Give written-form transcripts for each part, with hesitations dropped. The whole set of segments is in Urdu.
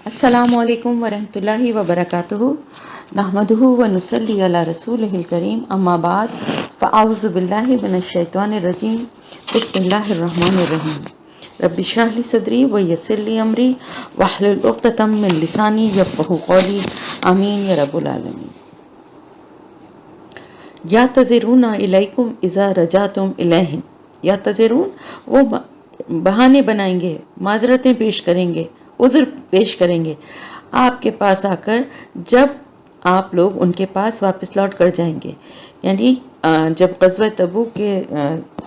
السلام علیکم ورحمۃ اللہ وبرکاتہ نحمدہ ونصلی علی رسولہ الکریم اما بعد فاعوذ باللہ من الشیطان الرجیم بسم اللہ الرحمن الرحیم رب اشرح لی صدری ویسر لی امری واحلل عقدۃ من لسانی یفقہوا قولی آمین یا رب العالمین۔ یعتذرون الیکم اذا رجعتم الیہم، یعتذرون وہ بہانے بنائیں گے، معذرتیں پیش کریں گے، عذر پیش کریں گے آپ کے پاس آ کر جب آپ لوگ ان کے پاس واپس لوٹ کر جائیں گے۔ یعنی جب غزوہ تبوک کے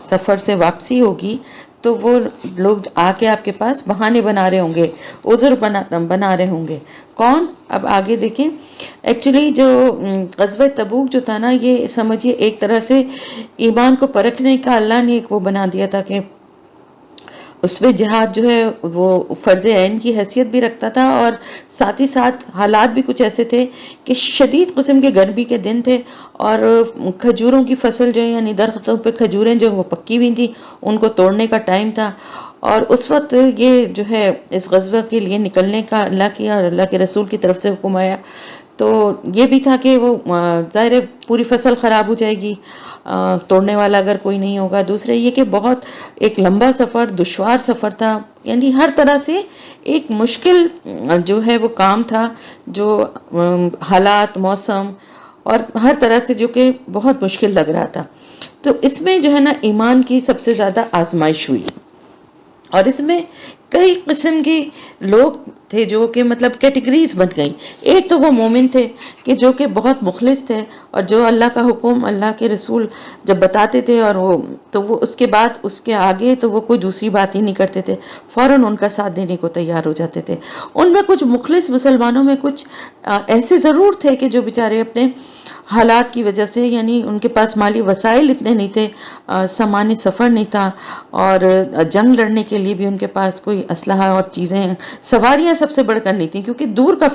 سفر سے واپسی ہوگی تو وہ لوگ آ کے آپ کے پاس بہانے بنا رہے ہوں گے، عذر بنا رہے ہوں گے۔ کون؟ اب آگے دیکھیں، ایکچولی جو غزوہ تبوک جو تھا نا، یہ سمجھیے ایک طرح سے ایمان کو پرکھنے کا اللہ نے ایک وہ بنا دیا تھا کہ اس میں جہاد جو ہے وہ فرض عین کی حیثیت بھی رکھتا تھا، اور ساتھ ہی ساتھ حالات بھی کچھ ایسے تھے کہ شدید قسم کے گرمی کے دن تھے، اور کھجوروں کی فصل جو ہے یعنی درختوں پہ کھجوریں جو وہ پکی ہوئی تھیں، ان کو توڑنے کا ٹائم تھا۔ اور اس وقت یہ جو ہے اس غزوہ کے لیے نکلنے کا اللہ کی اور اللہ کے رسول کی طرف سے حکم آیا، تو یہ بھی تھا کہ وہ ظاہر پوری فصل خراب ہو جائے گی توڑنے والا اگر کوئی نہیں ہوگا۔ دوسرے یہ کہ بہت ایک لمبا سفر، دشوار سفر تھا، یعنی ہر طرح سے ایک مشکل جو ہے وہ کام تھا، جو حالات، موسم اور ہر طرح سے جو کہ بہت مشکل لگ رہا تھا۔ تو اس میں جو ہے نا ایمان کی سب سے زیادہ آزمائش ہوئی، اور اس میں کئی قسم کے لوگ تھے جو کہ مطلب کیٹیگریز بن گئی۔ ایک تو وہ مومن تھے کہ جو کہ بہت مخلص تھے، اور جو اللہ کا حکم، اللہ کے رسول جب بتاتے تھے اور وہ اس کے بعد اس کے آگے تو وہ کوئی دوسری بات ہی نہیں کرتے تھے، فوراً ان کا ساتھ دینے کو تیار ہو جاتے تھے۔ ان میں کچھ مخلص مسلمانوں میں کچھ ایسے ضرور تھے کہ جو بیچارے اپنے حالات کی وجہ سے، یعنی ان کے پاس مالی وسائل اتنے نہیں تھے، سامان سفر نہیں تھا، اور جنگ لڑنے کے لیے بھی ان کے پاس کوئی اسلحہ اور چیزیں، سواریاں سب سے بڑھ کر نہیں تھیں، کیونکہ دور کا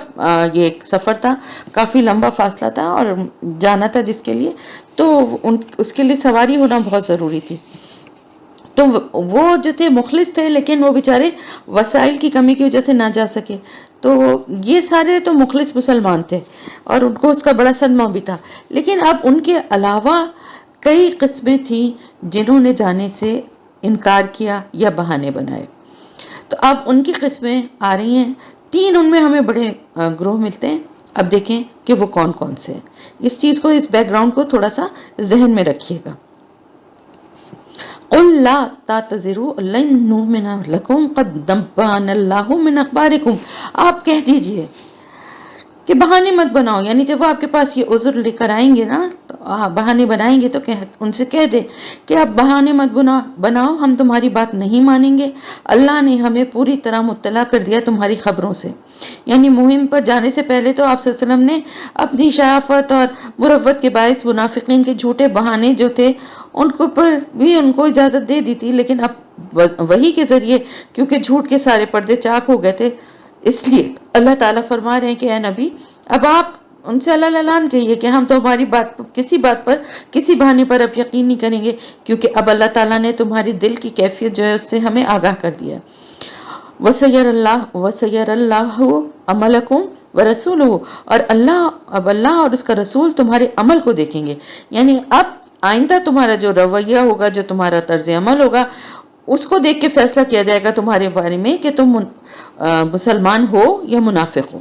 یہ ایک سفر تھا، کافی لمبا فاصلہ تھا اور جانا تھا جس کے لیے، تو اس کے لیے سواری ہونا بہت ضروری تھی۔ تو وہ جو تھے مخلص تھے، لیکن وہ بیچارے وسائل کی کمی کی وجہ سے نہ جا سکے۔ تو یہ سارے تو مخلص مسلمان تھے اور ان کو اس کا بڑا صدمہ بھی تھا۔ لیکن اب ان کے علاوہ کئی قسمیں تھیں جنہوں نے جانے سے انکار کیا یا بہانے بنائے۔ تو اب ان کی قسمیں آ رہی ہیں، تین ان میں ہمیں بڑے گروہ ملتے ہیں۔ اب دیکھیں کہ وہ کون کون سے ہیں، اس چیز کو، اس بیک گراؤنڈ کو تھوڑا سا ذہن میں رکھیے گا۔ قل لا تعتذروا لن نؤمن لكم قد نبأنا الله من اخباركم، آپ کہہ دیجئے کہ بہانے مت بناؤ، یعنی جب وہ آپ کے پاس یہ عذر لے کر آئیں گے نا، تو بہانے بنائیں گے تو ان سے کہہ دے کہ آپ بہانے مت بناؤ، ہم تمہاری بات نہیں مانیں گے، اللہ نے ہمیں پوری طرح مطلع کر دیا تمہاری خبروں سے۔ یعنی مہم پر جانے سے پہلے تو آپ صلی اللہ علیہ وسلم نے اپنی شرافت اور مروت کے باعث منافقین کے جھوٹے بہانے جو تھے ان کو پر بھی ان کو اجازت دے دی تھی، لیکن اب وحی کے ذریعے کیونکہ جھوٹ کے سارے پردے چاک ہو گئے تھے، اس لیے اللہ تعالیٰ فرما رہے ہیں کہ اے نبی، اب آپ ان سے اللہ اعلان کہیے کہ ہم تو ہماری بات پر کسی بہانے پر اب یقین نہیں کریں گے، کیونکہ اب اللہ تعالیٰ نے تمہاری دل کی کیفیت جو ہے اس سے ہمیں آگاہ کر دیا۔ وَسَيَرَ اللَّهُ عَمَلَكُمْ وَرَسُولُهُ، اور اللہ اور اس کا رسول تمہارے عمل کو دیکھیں گے۔ یعنی اب آئندہ تمہارا جو رویہ ہوگا، جو تمہارا طرز عمل ہوگا، اس کو دیکھ کے فیصلہ کیا جائے گا تمہارے بارے میں کہ تم مسلمان ہو یا منافق ہو۔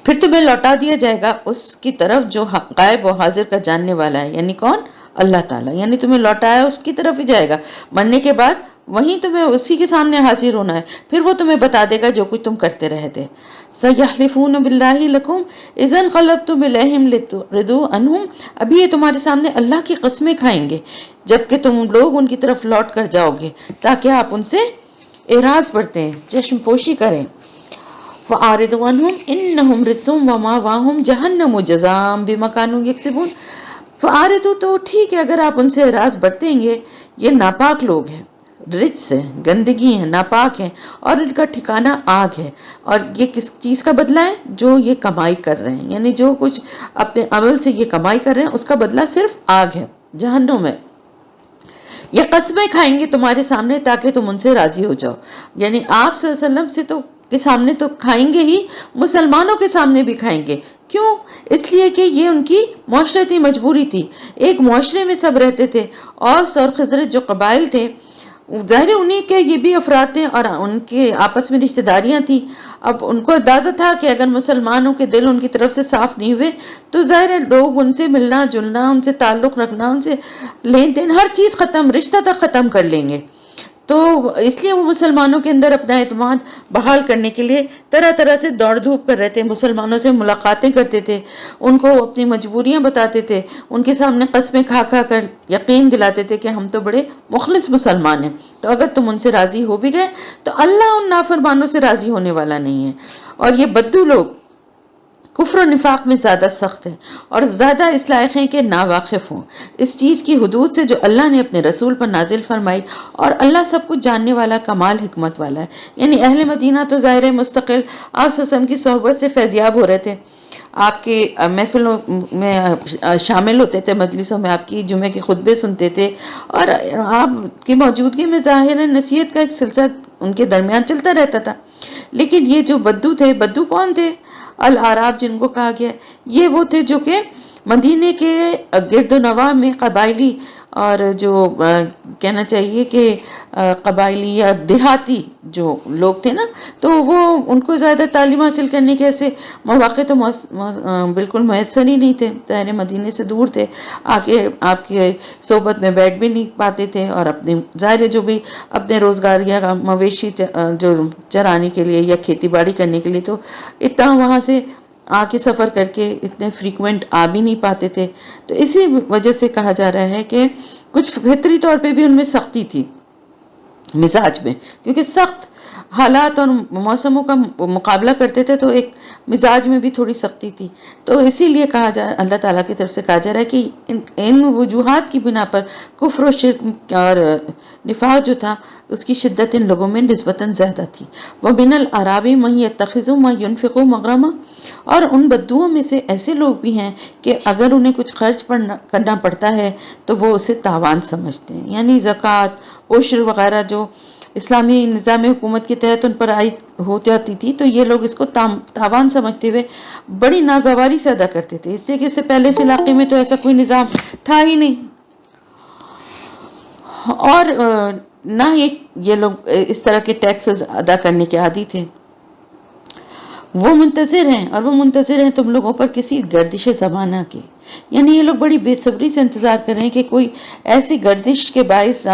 پھر تمہیں لوٹا دیا جائے گا اس کی طرف جو غائب و حاضر کا جاننے والا ہے، یعنی کون؟ اللہ تعالیٰ۔ یعنی تمہیں لوٹایا اس کی طرف ہی جائے گا، مرنے کے بعد وہیں تمہیں اسی کے سامنے حاضر ہونا ہے، پھر وہ تمہیں بتا دے گا جو کچھ تم کرتے رہے تھے۔ سَيَحْلِفُونَ بِاللَّهِ لَكُمْ إِذَا انقلبتم إِلَيْهِمْ لِتُعْرِضُوا عَنْهُمْ، ابھی یہ تمہارے سامنے اللہ کی قسمیں کھائیں گے جبکہ تم لوگ ان کی طرف لوٹ کر جاؤ گے، تاکہ آپ ان سے اعراض برتیں، چشم پوشی کریں۔ فَأَعْرِضُوا عَنْهُمْ إِنَّهُمْ رِجْسٌ وَمَأْوَاهُمْ جَهَنَّمُ جَزَاءً بِمَا كَانُوا يَكْسِبُونَ۔ فَأَعْرِضُوا، تو ٹھیک ہے اگر آپ ان سے اعراض برتیں گے، یہ ناپاک لوگ ہیں، رجس ہے، گندگی ہے، ناپاک ہیں، اور ان کا ٹھکانہ آگ ہے، اور یہ کس چیز کا بدلہ ہے؟ جو یہ کمائی کر رہے ہیں، یعنی جو کچھ اپنے عمل سے یہ کمائی کر رہے ہیں اس کا بدلہ صرف آگ ہے، جہنم ہے۔ یہ قسمیں کھائیں گے تمہارے سامنے تاکہ تم ان سے راضی ہو جاؤ۔ یعنی آپ صلی اللہ علیہ وسلم سے تو کے سامنے تو کھائیں گے ہی، مسلمانوں کے سامنے بھی کھائیں گے۔ کیوں؟ اس لیے کہ یہ ان کی معاشرتی مجبوری تھی۔ ایک معاشرے میں سب رہتے تھے، اوس اور خزرج جو قبائل تھے، ظاہر انہیں کے یہ بھی افراد تھے اور ان کے آپس میں رشتہ داریاں تھیں۔ اب ان کو اندازہ تھا کہ اگر مسلمانوں کے دل ان کی طرف سے صاف نہیں ہوئے تو ظاہر ہے لوگ ان سے ملنا جلنا، ان سے تعلق رکھنا، ان سے لین دین، ہر چیز ختم، رشتہ تک ختم کر لیں گے۔ تو اس لیے وہ مسلمانوں کے اندر اپنا اعتماد بحال کرنے کے لیے طرح طرح سے دوڑ دھوپ کر رہے تھے، مسلمانوں سے ملاقاتیں کرتے تھے، ان کو اپنی مجبوریاں بتاتے تھے، ان کے سامنے قسمیں کھا کھا کر یقین دلاتے تھے کہ ہم تو بڑے مخلص مسلمان ہیں، تو اگر تم ان سے راضی ہو بھی گئے تو اللہ ان نافرمانوں سے راضی ہونے والا نہیں ہے۔ اور یہ بدو لوگ کفر و نفاق میں زیادہ سخت ہیں اور زیادہ اس لائق ہیں کہ ناواقف ہوں اس چیز کی حدود سے جو اللہ نے اپنے رسول پر نازل فرمائی، اور اللہ سب کچھ جاننے والا، کمال حکمت والا ہے۔ یعنی اہل مدینہ تو ظاہر مستقل آپ صلی اللہ علیہ وسلم کی صحبت سے فیضیاب ہو رہے تھے، آپ کے محفلوں میں شامل ہوتے تھے، مجلسوں میں آپ کی جمعے کے خطبے سنتے تھے، اور آپ کی موجودگی میں ظاہر نصیحت کا ایک سلسلہ ان کے درمیان چلتا رہتا تھا۔ لیکن یہ جو بدو تھے، بدو کون تھے؟ الاعراب جن کو کہا گیا، یہ وہ تھے جو کہ مدینے کے گرد و نواح میں قبائلی، اور جو کہنا چاہیے کہ قبائلی یا دیہاتی جو لوگ تھے نا، تو وہ ان کو زیادہ تعلیم حاصل کرنے کے ایسے مواقع تو بالکل میسر ہی نہیں تھے، ظاہر مدینے سے دور تھے، آگے آپ کے صحبت میں بیٹھ بھی نہیں پاتے تھے، اور اپنے ظاہر جو بھی اپنے روزگار یا مویشی جو چرانے کے لیے یا کھیتی باڑی کرنے کے لیے تو اتنا وہاں سے آ کے سفر کر کے اتنے فریکوینٹ آ بھی نہیں پاتے تھے۔ تو اسی وجہ سے کہا جا رہا ہے کہ کچھ فطری طور پہ بھی ان میں سختی تھی مزاج میں، کیونکہ سخت حالات اور موسموں کا مقابلہ کرتے تھے تو ایک مزاج میں بھی تھوڑی سختی تھی۔ تو اسی لیے کہا جا اللہ تعالیٰ کی طرف سے کہا جا رہا ہے کہ ان وجوہات کی بنا پر کفر و شرک اور نفاق جو تھا اس کی شدت ان لوگوں میں نسبتاً زیادہ تھی۔ وَمِنَ الْأَعْرَابِ مَن يَتَّخِذُ مَا يُنْفِقُ مَغْرَمًا، اور ان بدوؤں میں سے ایسے لوگ بھی ہیں کہ اگر انہیں کچھ خرچ کرنا پڑتا ہے تو وہ اسے تاوان سمجھتے ہیں، یعنی زکوٰۃ، عشر وغیرہ جو اسلامی نظام حکومت کے تحت ان پر عائد ہو جاتی تھی، تو یہ لوگ اس کو تاوان سمجھتے ہوئے بڑی ناگواری سے ادا کرتے تھے، اس لیے کہ اس سے پہلے اس علاقے میں تو ایسا کوئی نظام تھا ہی نہیں، اور نہ ہی یہ لوگ اس طرح کے ٹیکسز ادا کرنے کے عادی تھے۔ وہ منتظر ہیں، اور وہ منتظر ہیں تم لوگوں پر کسی گردش زمانہ کے، یعنی یہ لوگ بڑی بے صبری سے انتظار کر رہے ہیں کہ کوئی ایسی گردش کے باعث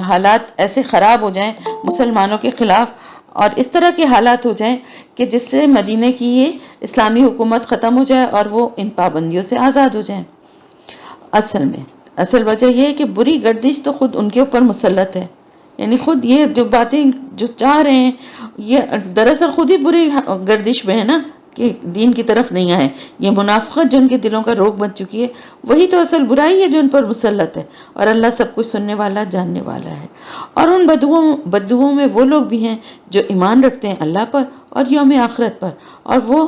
حالات ایسے خراب ہو جائیں مسلمانوں کے خلاف، اور اس طرح کے حالات ہو جائیں کہ جس سے مدینے کی یہ اسلامی حکومت ختم ہو جائے اور وہ ان پابندیوں سے آزاد ہو جائیں۔ اصل وجہ یہ ہے کہ بری گردش تو خود ان کے اوپر مسلط ہے، یعنی خود یہ جو باتیں جو چاہ رہے ہیں یہ دراصل خود ہی بری گردش میں ہے نا، کہ دین کی طرف نہیں آئے۔ یہ منافقت جو ان کے دلوں کا روگ بن چکی ہے وہی تو اصل برائی ہے جو ان پر مسلط ہے، اور اللہ سب کچھ سننے والا جاننے والا ہے۔ اور ان بدوؤں میں وہ لوگ بھی ہیں جو ایمان رکھتے ہیں اللہ پر اور یوم آخرت پر، اور وہ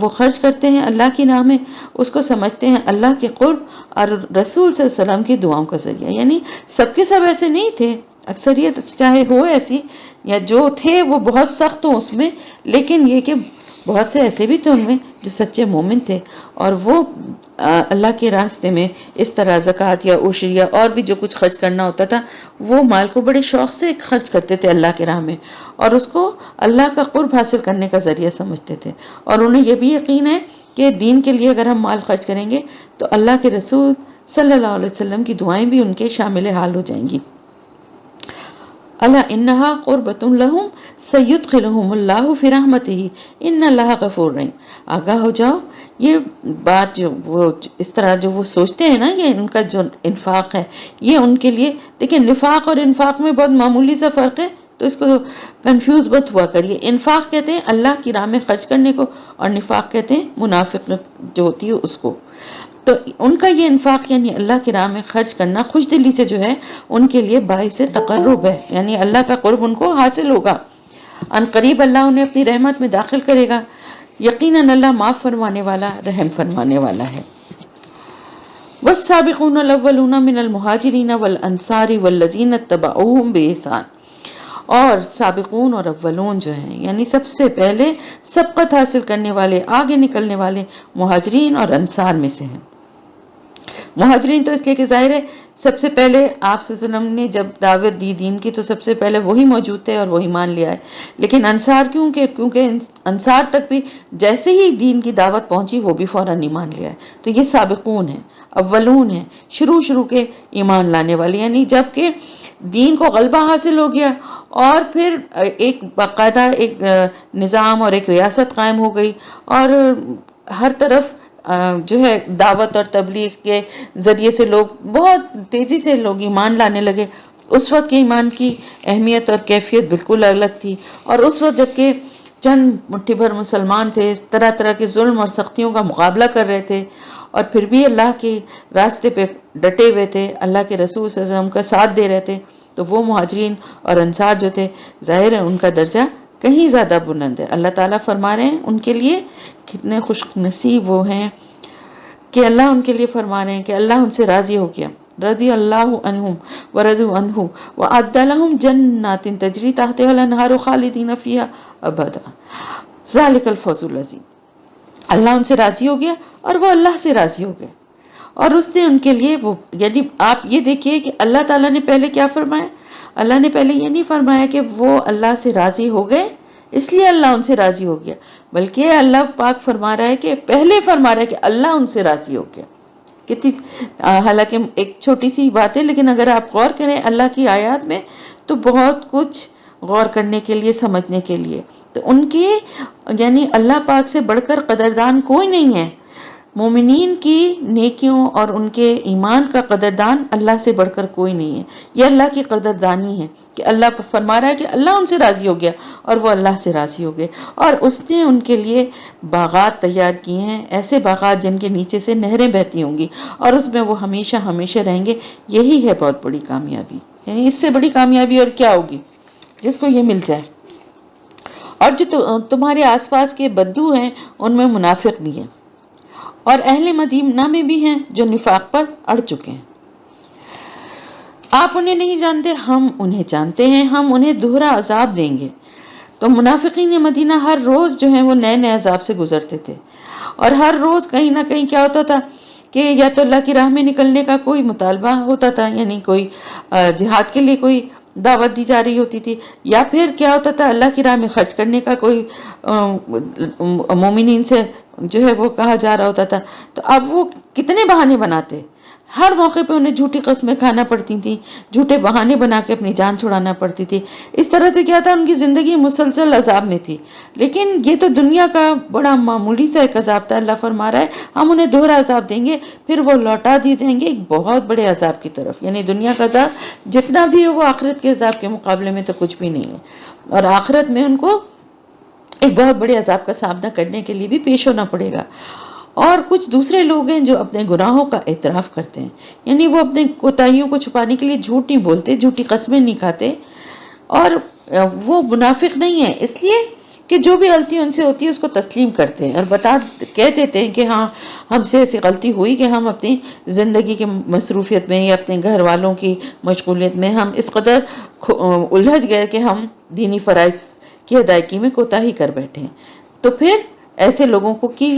خرچ کرتے ہیں اللہ کی راہ میں، اس کو سمجھتے ہیں اللہ کے قرب اور رسول صلی اللہ علیہ وسلم کی دعاؤں کا ذریعہ۔ یعنی سب کے سب ایسے نہیں تھے، اکثریت چاہے ہو ایسی، یا جو تھے وہ بہت سخت ہوں اس میں، لیکن یہ کہ بہت سے ایسے بھی تھے ان میں جو سچے مومن تھے، اور وہ اللہ کے راستے میں اس طرح زکوٰۃ یا عشر یا اور بھی جو کچھ خرچ کرنا ہوتا تھا وہ مال کو بڑے شوق سے خرچ کرتے تھے اللہ کے راہ میں، اور اس کو اللہ کا قرب حاصل کرنے کا ذریعہ سمجھتے تھے، اور انہیں یہ بھی یقین ہے کہ دین کے لیے اگر ہم مال خرچ کریں گے تو اللہ کے رسول صلی اللہ علیہ وسلم کی دعائیں بھی ان کے شامل حال ہو جائیں گی۔ الا انہا قربۃ لہم سیدخلہم اللہ فی رحمتہ ان اللہ غفور رحیم، آگاہ ہو جاؤ، یہ بات جو وہ اس طرح جو وہ سوچتے ہیں نا، یہ ان کا جو انفاق ہے یہ ان کے لیے، دیکھیں نفاق اور انفاق میں بہت معمولی سا فرق ہے، تو اس کو کنفیوز مت ہوا کریے۔ انفاق کہتے ہیں اللہ کی راہ میں خرچ کرنے کو، اور نفاق کہتے ہیں منافق جو ہوتی ہے اس کو۔ تو ان کا یہ انفاق یعنی اللہ کی راہ میں خرچ کرنا خوش دلی سے جو ہے ان کے لیے باعث تقرب ہے، یعنی اللہ کا قرب ان کو حاصل ہوگا، ان قریب اللہ انہیں اپنی رحمت میں داخل کرے گا، یقیناً اللہ معاف فرمانے والا رحم فرمانے والا ہے۔ والسابقون الاولون من المہاجرین والانصار والذین اتبعوهم بإحسان، اور سابقون اور اولون جو ہیں یعنی سب سے پہلے سبقت حاصل کرنے والے، آگے نکلنے والے مہاجرین اور انصار میں سے ہیں۔ مہاجرین تو اس لیے کہ ظاہر ہے سب سے پہلے آپ صلی اللہ علیہ وسلم نے جب دعوت دی دین کی تو سب سے پہلے وہی موجود تھے اور وہی مان لیا ہے۔ لیکن انصار کیونکہ انصار تک بھی جیسے ہی دین کی دعوت پہنچی وہ بھی فوراً ایمان لیا ہے۔ تو یہ سابقون ہیں، اولون ہیں، شروع کے ایمان لانے والے، یعنی جب کہ دین کو غلبہ حاصل ہو گیا اور پھر ایک باقاعدہ ایک نظام اور ایک ریاست قائم ہو گئی اور ہر طرف جو ہے دعوت اور تبلیغ کے ذریعے سے لوگ بہت تیزی سے لوگ ایمان لانے لگے۔ اس وقت کے ایمان کی اہمیت اور کیفیت بالکل الگ تھی، اور اس وقت جب کہ چند مٹھی بھر مسلمان تھے، طرح طرح کے ظلم اور سختیوں کا مقابلہ کر رہے تھے اور پھر بھی اللہ کے راستے پہ ڈٹے ہوئے تھے، اللہ کے رسول صلی اللہ علیہ وسلم کا ساتھ دے رہے تھے، تو وہ مہاجرین اور انصار جو تھے ظاہر ہے ان کا درجہ کہیں زیادہ بلند ہے۔ اللہ تعالیٰ فرما رہے ہیں ان کے لیے کتنے خوش نصیب وہ ہیں کہ اللہ ان کے لیے فرما رہے ہیں کہ اللہ ان سے راضی ہو گیا، رضی اللہ عنہم ورضوا عنہ وأعد لهم جنات تجری تحتها الانہار خالدین فیہا ابدا ذالک الفوز العظیم۔ اللہ ان سے راضی ہو گیا اور وہ اللہ سے راضی ہو گئے، اور اس نے ان کے لیے وہ، یعنی آپ یہ دیکھیے کہ اللہ تعالیٰ نے پہلے کیا فرمایا، اللہ نے پہلے یہ نہیں فرمایا کہ وہ اللہ سے راضی ہو گئے اس لیے اللہ ان سے راضی ہو گیا، بلکہ اللہ پاک فرما رہا ہے کہ پہلے فرما رہا ہے کہ اللہ ان سے راضی ہو گیا۔ کتنی حالانکہ ایک چھوٹی سی بات ہے، لیکن اگر آپ غور کریں اللہ کی آیات میں تو بہت کچھ غور کرنے کے لیے، سمجھنے کے لیے۔ تو ان کے یعنی اللہ پاک سے بڑھ کر قدردان کوئی نہیں ہے، مومنین کی نیکیوں اور ان کے ایمان کا قدردان اللہ سے بڑھ کر کوئی نہیں ہے۔ یہ اللہ کی قدردانی ہے کہ اللہ فرما رہا ہے کہ اللہ ان سے راضی ہو گیا اور وہ اللہ سے راضی ہو گئے، اور اس نے ان کے لیے باغات تیار کیے ہیں، ایسے باغات جن کے نیچے سے نہریں بہتی ہوں گی اور اس میں وہ ہمیشہ ہمیشہ رہیں گے۔ یہی ہے بہت بڑی کامیابی، یعنی اس سے بڑی کامیابی اور کیا ہوگی جس کو یہ مل جائے۔ اور جو تمہارے آس پاس کے بدو ہیں ان میں منافق بھی ہیں، اور اہل مدینہ میں بھی ہیں جو نفاق پر اڑ چکے ہیں۔ آپ انہیں نہیں جانتے، ہم انہیں جانتے ہیں، ہم انہیں دوہرا عذاب دیں گے۔ تو منافقین مدینہ ہر روز جو ہیں وہ نئے نئے عذاب سے گزرتے تھے، اور ہر روز کہیں نہ کہیں کیا ہوتا تھا کہ یا تو اللہ کی راہ میں نکلنے کا کوئی مطالبہ ہوتا تھا، یعنی کوئی جہاد کے لیے کوئی دعوت دی جا رہی ہوتی تھی، یا پھر کیا ہوتا تھا اللہ کی راہ میں خرچ کرنے کا کوئی مومنین سے جو ہے وہ کہا جا رہا ہوتا تھا۔ تو اب وہ کتنے بہانے بناتے، ہر موقع پہ انہیں جھوٹی قسمیں کھانا پڑتی تھیں، جھوٹے بہانے بنا کے اپنی جان چھڑانا پڑتی تھی۔ اس طرح سے کیا تھا، ان کی زندگی مسلسل عذاب میں تھی۔ لیکن یہ تو دنیا کا بڑا معمولی سا ایک عذاب تھا، اللہ فرما رہا ہے ہم انہیں دوہرا عذاب دیں گے، پھر وہ لوٹا دیے جائیں گے ایک بہت بڑے عذاب کی طرف۔ یعنی دنیا کا عذاب جتنا بھی ہے وہ آخرت کے عذاب کے مقابلے میں تو کچھ بھی نہیں ہے، اور آخرت میں ان کو ایک بہت بڑے عذاب کا سامنا کرنے کے لیے بھی پیش ہونا پڑے گا۔ اور کچھ دوسرے لوگ ہیں جو اپنے گناہوں کا اعتراف کرتے ہیں، یعنی وہ اپنے کوتاہیوں کو چھپانے کے لیے جھوٹ نہیں بولتے، جھوٹی قسمیں نہیں کھاتے، اور وہ منافق نہیں ہے اس لیے کہ جو بھی غلطی ان سے ہوتی ہے اس کو تسلیم کرتے ہیں اور کہہ دیتے ہیں کہ ہاں ہم سے ایسی غلطی ہوئی کہ ہم اپنی زندگی کی مصروفیت میں یا اپنے گھر والوں کی مشغولیت میں ہم اس قدر الجھ گئے کہ ہم دینی فرائض کی ادائیگی میں کوتاہی کر بیٹھے ہیں۔ تو پھر ایسے لوگوں کو کی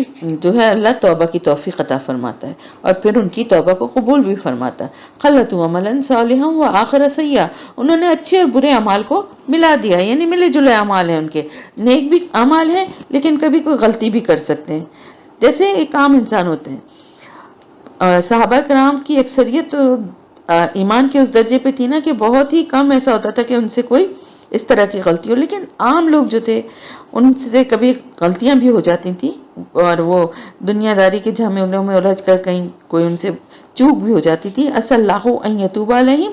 جو ہے اللہ توبہ کی توفیق عطا فرماتا ہے، اور پھر ان کی توبہ کو قبول بھی فرماتا ہے۔ خلطوا عملا صالحا وآخر سیئا، انہوں نے اچھے اور برے اعمال کو ملا دیا، یعنی ملے جلے اعمال ہیں ان کے، نیک بھی اعمال ہیں لیکن کبھی کوئی غلطی بھی کر سکتے ہیں، جیسے ایک عام انسان ہوتے ہیں۔ صحابہ کرام کی اکثریت تو ایمان کے اس درجے پہ تھی نا کہ بہت ہی کم ایسا ہوتا تھا کہ ان سے کوئی اس طرح کی غلطی ہو، لیکن عام لوگ جو تھے ان سے کبھی غلطیاں بھی ہو جاتی تھیں، اور وہ دنیا داری کے جھمیلوں میں الجھ کر کہیں کوئی ان سے چوک بھی ہو جاتی تھی۔ اسأل اللہ ان یتوب علیہم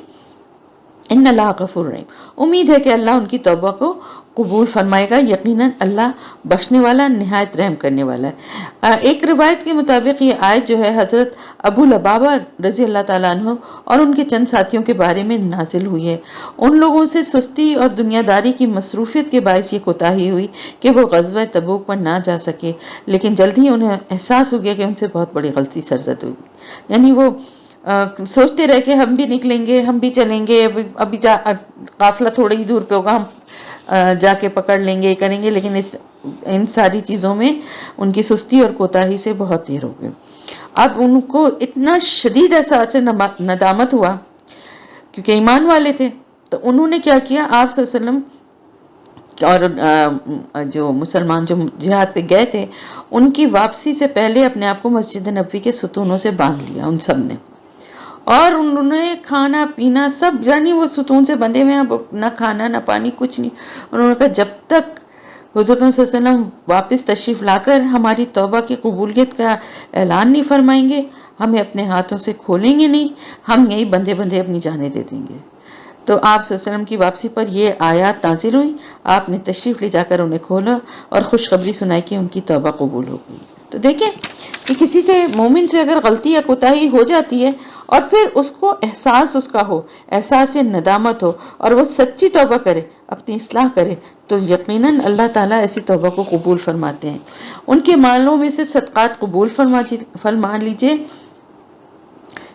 ان اللہ غفور رحیم، امید ہے کہ اللہ ان کی توبہ کو قبول فرمائے گا، یقیناً اللہ بخشنے والا نہایت رحم کرنے والا ہے۔ ایک روایت کے مطابق یہ آیت جو ہے حضرت ابو لبابہ رضی اللہ تعالیٰ عنہ اور ان کے چند ساتھیوں کے بارے میں نازل ہوئی ہے۔ ان لوگوں سے سستی اور دنیا داری کی مصروفیت کے باعث یہ کوتاہی ہوئی کہ وہ غزوہ تبوک پر نہ جا سکے، لیکن جلد ہی انہیں احساس ہو گیا کہ ان سے بہت بڑی غلطی سرزد ہوئی، یعنی وہ سوچتے رہے کہ ہم بھی نکلیں گے، ہم بھی چلیں گے، ابھی قافلہ تھوڑی ہی دور پہ ہوگا، ہم جا کے پکڑ لیں گے، کریں گے، لیکن ان ساری چیزوں میں ان کی سستی اور کوتاہی سے بہت دیر ہو گئی۔ اب ان کو اتنا شدید احساس سے ندامت ہوا، کیونکہ ایمان والے تھے، تو انہوں نے کیا کیا، آپ صلی اللہ علیہ وسلم اور جو مسلمان جو جہاد پہ گئے تھے ان کی واپسی سے پہلے اپنے آپ کو مسجد نبوی کے ستونوں سے باندھ لیا ان سب نے، اور انہوں نے کھانا پینا سب، یعنی وہ ستون سے بندھے ہوئے ہیں، نہ کھانا نہ پانی کچھ نہیں۔ انہوں نے کہا جب تک حضور صلی اللہ علیہ وسلم واپس تشریف لا کر ہماری توبہ کی قبولیت کا اعلان نہیں فرمائیں گے، ہمیں اپنے ہاتھوں سے کھولیں گے نہیں، ہم یہی بندھے بندھے اپنی جانیں دے دیں گے۔ تو آپ صلی اللہ علیہ وسلم کی واپسی پر یہ آیات نازل ہوئی، آپ نے تشریف لے جا کر انہیں کھولا اور خوشخبری سنائی کہ ان کی توبہ قبول ہو گئی۔ تو دیکھیں کہ کسی سے، مومن سے اگر غلطی یا کوتاہی ہو جاتی ہے اور پھر اس کو احساس اس کا ہو، احساس ندامت ہو، اور وہ سچی توبہ کرے، اپنی اصلاح کرے، تو یقیناً اللہ تعالیٰ ایسی توبہ کو قبول فرماتے ہیں۔ ان کے مالوں میں سے صدقات قبول فرما لیجئے،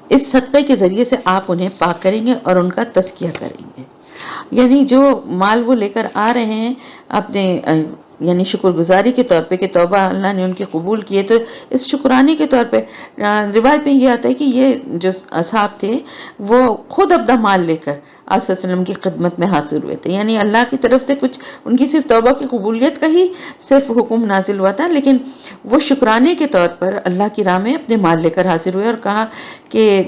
اس صدقے کے ذریعے سے آپ انہیں پاک کریں گے اور ان کا تزکیہ کریں گے۔ یعنی جو مال وہ لے کر آ رہے ہیں اپنے یعنی شکر گزاری کے طور پہ کہ توبہ اللہ نے ان کے قبول کیے، تو اس شکرانے کے طور پہ روایت میں یہ آتا ہے کہ یہ جو اصحاب تھے وہ خود اپنا مال لے کر آپ صلی اللہ علیہ وسلم کی خدمت میں حاضر ہوئے تھے، یعنی اللہ کی طرف سے کچھ ان کی صرف توبہ کی قبولیت کا ہی صرف حکم نازل ہوا تھا، لیکن وہ شکرانے کے طور پر اللہ کی راہ میں اپنے مال لے کر حاضر ہوئے اور کہا کہ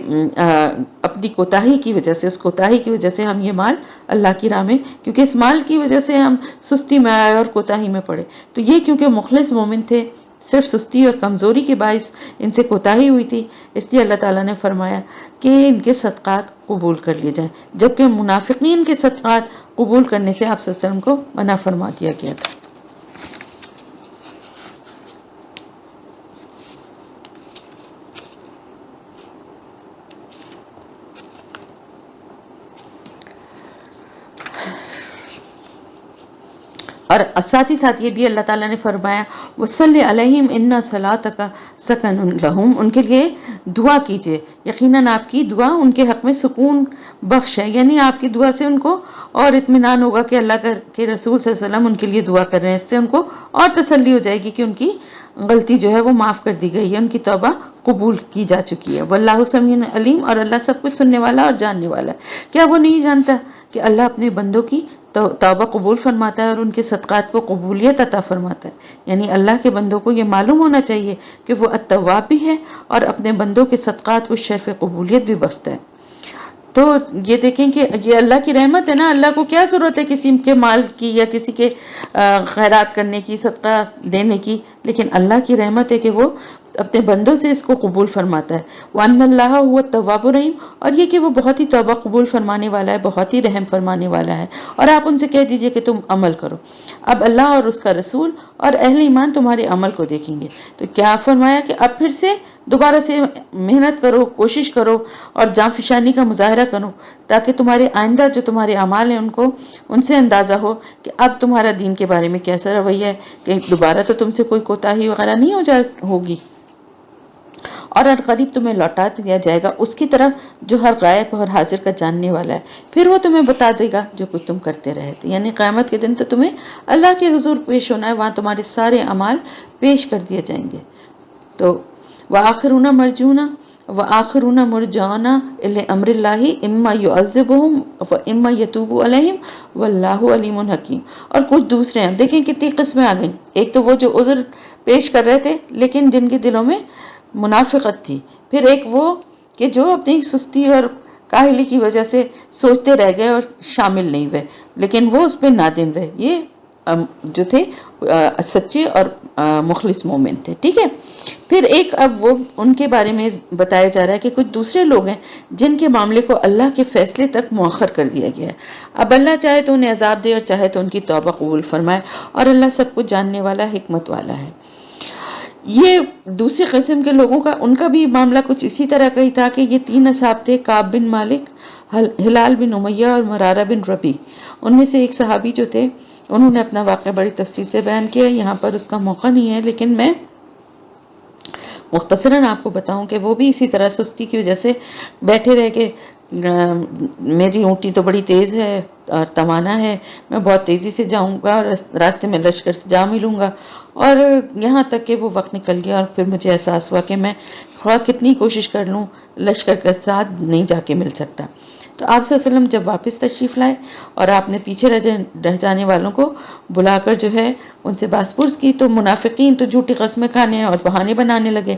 اپنی کوتاہی کی وجہ سے، اس کوتاہی کی وجہ سے ہم یہ مال اللہ کی راہ میں، کیونکہ اس مال کی وجہ سے ہم سستی میں آئے اور کوتاہی میں پڑے، تو یہ کیونکہ مخلص مومن تھے، صرف سستی اور کمزوری کے باعث ان سے کوتاہی ہوئی تھی، اس لیے اللہ تعالیٰ نے فرمایا کہ ان کے صدقات قبول کر لیے جائیں، جبکہ منافقین کے صدقات قبول کرنے سے آپ صلی اللہ علیہ وسلم کو منع فرما دیا گیا تھا۔ اور ساتھ ہی ساتھ یہ بھی اللہ تعالیٰ نے فرمایا وَصَلِّ عَلَيْهِمْ إِنَّ صَلَاتَكَ سَكَنٌ لَهُمْ، ان کے لیے دعا کیجئے، یقیناً آپ کی دعا ان کے حق میں سکون بخش ہے، یعنی آپ کی دعا سے ان کو اور اطمینان ہوگا کہ اللہ کے رسول صلی اللہ علیہ وسلم ان کے لیے دعا کر رہے ہیں، اس سے ان کو اور تسلی ہو جائے گی کہ ان کی غلطی جو ہے وہ معاف کر دی گئی ہے، ان کی توبہ قبول کی جا چکی ہے۔ واللہ سمیع علیم، اور اللہ سب کچھ سننے والا اور جاننے والا ہے۔ کیا وہ نہیں جانتا کہ اللہ اپنے بندوں کی توبہ قبول فرماتا ہے اور ان کے صدقات کو قبولیت عطا فرماتا ہے؟ یعنی اللہ کے بندوں کو یہ معلوم ہونا چاہیے کہ وہ التواب بھی ہے اور اپنے بندوں کے صدقات کو شرف قبولیت بھی بخشتا ہے۔ تو یہ دیکھیں کہ یہ اللہ کی رحمت ہے نا، اللہ کو کیا ضرورت ہے کسی کے مال کی یا کسی کے خیرات کرنے کی، صدقہ دینے کی، لیکن اللہ کی رحمت ہے کہ وہ اپنے بندوں سے اس کو قبول فرماتا ہے۔ وَأَنَّ اللَّهَ هُوَ التَّوَّابُ الرَّحِيمُ، اور یہ کہ وہ بہت ہی توبہ قبول فرمانے والا ہے، بہت ہی رحم فرمانے والا ہے۔ اور آپ ان سے کہہ دیجئے کہ تم عمل کرو، اب اللہ اور اس کا رسول اور اہل ایمان تمہارے عمل کو دیکھیں گے۔ تو کیا فرمایا کہ اب پھر سے دوبارہ سے محنت کرو، کوشش کرو اور جانفشانی کا مظاہرہ کرو، تاکہ تمہارے آئندہ جو تمہارے اعمال ہیں ان سے اندازہ ہو کہ اب تمہارا دین کے بارے میں کیسا رویہ ہے، کہ دوبارہ تو تم سے کوئی کوتاہی وغیرہ نہیں ہوگی، اور قریب تمہیں لوٹا دیا جائے گا اس کی طرف جو ہر غائب اور حاضر کا جاننے والا ہے، پھر وہ تمہیں بتا دے گا جو کچھ تم کرتے رہے تھے۔ یعنی قیامت کے دن تو تمہیں اللہ کے حضور پیش ہونا ہے، وہاں تمہارے سارے اعمال پیش کر دیے جائیں گے۔ تو وآخرون مرجون وآخرون مرجعون الی امر اللہ اما یعذبہم واما یتوب علیہم واللہ علیم حکیم۔ اور کچھ دوسرے ہیں، دیکھیں کتنی قسمیں آ گئیں، ایک تو وہ جو عذر پیش کر رہے تھے لیکن جن کے دلوں میں منافقت تھی، پھر ایک وہ کہ جو اپنی سستی اور کاہلی کی وجہ سے سوچتے رہ گئے اور شامل نہیں ہوئے، لیکن وہ اس پہ نادم ہوئے، یہ جو تھے سچے اور مخلص مومن تھے، ٹھیک ہے۔ پھر ایک اب وہ ان کے بارے میں بتایا جا رہا ہے کہ کچھ دوسرے لوگ ہیں جن کے معاملے کو اللہ کے فیصلے تک مؤخر کر دیا گیا ہے، اب اللہ چاہے تو انہیں عذاب دے اور چاہے تو ان کی توبہ قبول فرمائے، اور اللہ سب کچھ جاننے والا، حکمت والا ہے۔ یہ دوسری قسم کے لوگوں کا، ان کا بھی معاملہ کچھ اسی طرح کا ہی تھا کہ یہ تین اصحاب تھے، کعب بن مالک، ہلال بن امیہ اور مرارہ بن ربیع۔ ان میں سے ایک صحابی جو تھے انہوں نے اپنا واقعہ بڑی تفصیل سے بیان کیا، یہاں پر اس کا موقع نہیں ہے، لیکن میں مختصراً آپ کو بتاؤں کہ وہ بھی اسی طرح سستی کی وجہ سے بیٹھے رہ کے میری اونٹی تو بڑی تیز ہے اور توانا ہے، میں بہت تیزی سے جاؤں گا اور راستے میں لشکر سے جا ملوں گا، اور یہاں تک کہ وہ وقت نکل گیا اور پھر مجھے احساس ہوا کہ میں خواہ کتنی کوشش کر لوں لشکر کے ساتھ نہیں جا کے مل سکتا۔ تو آپ صلی اللہ علیہ وسلم جب واپس تشریف لائے اور آپ نے پیچھے رہ جانے والوں کو بلا کر جو ہے ان سے باس پرس کی، تو منافقین تو جھوٹی قسمیں کھانے اور بہانے بنانے لگے،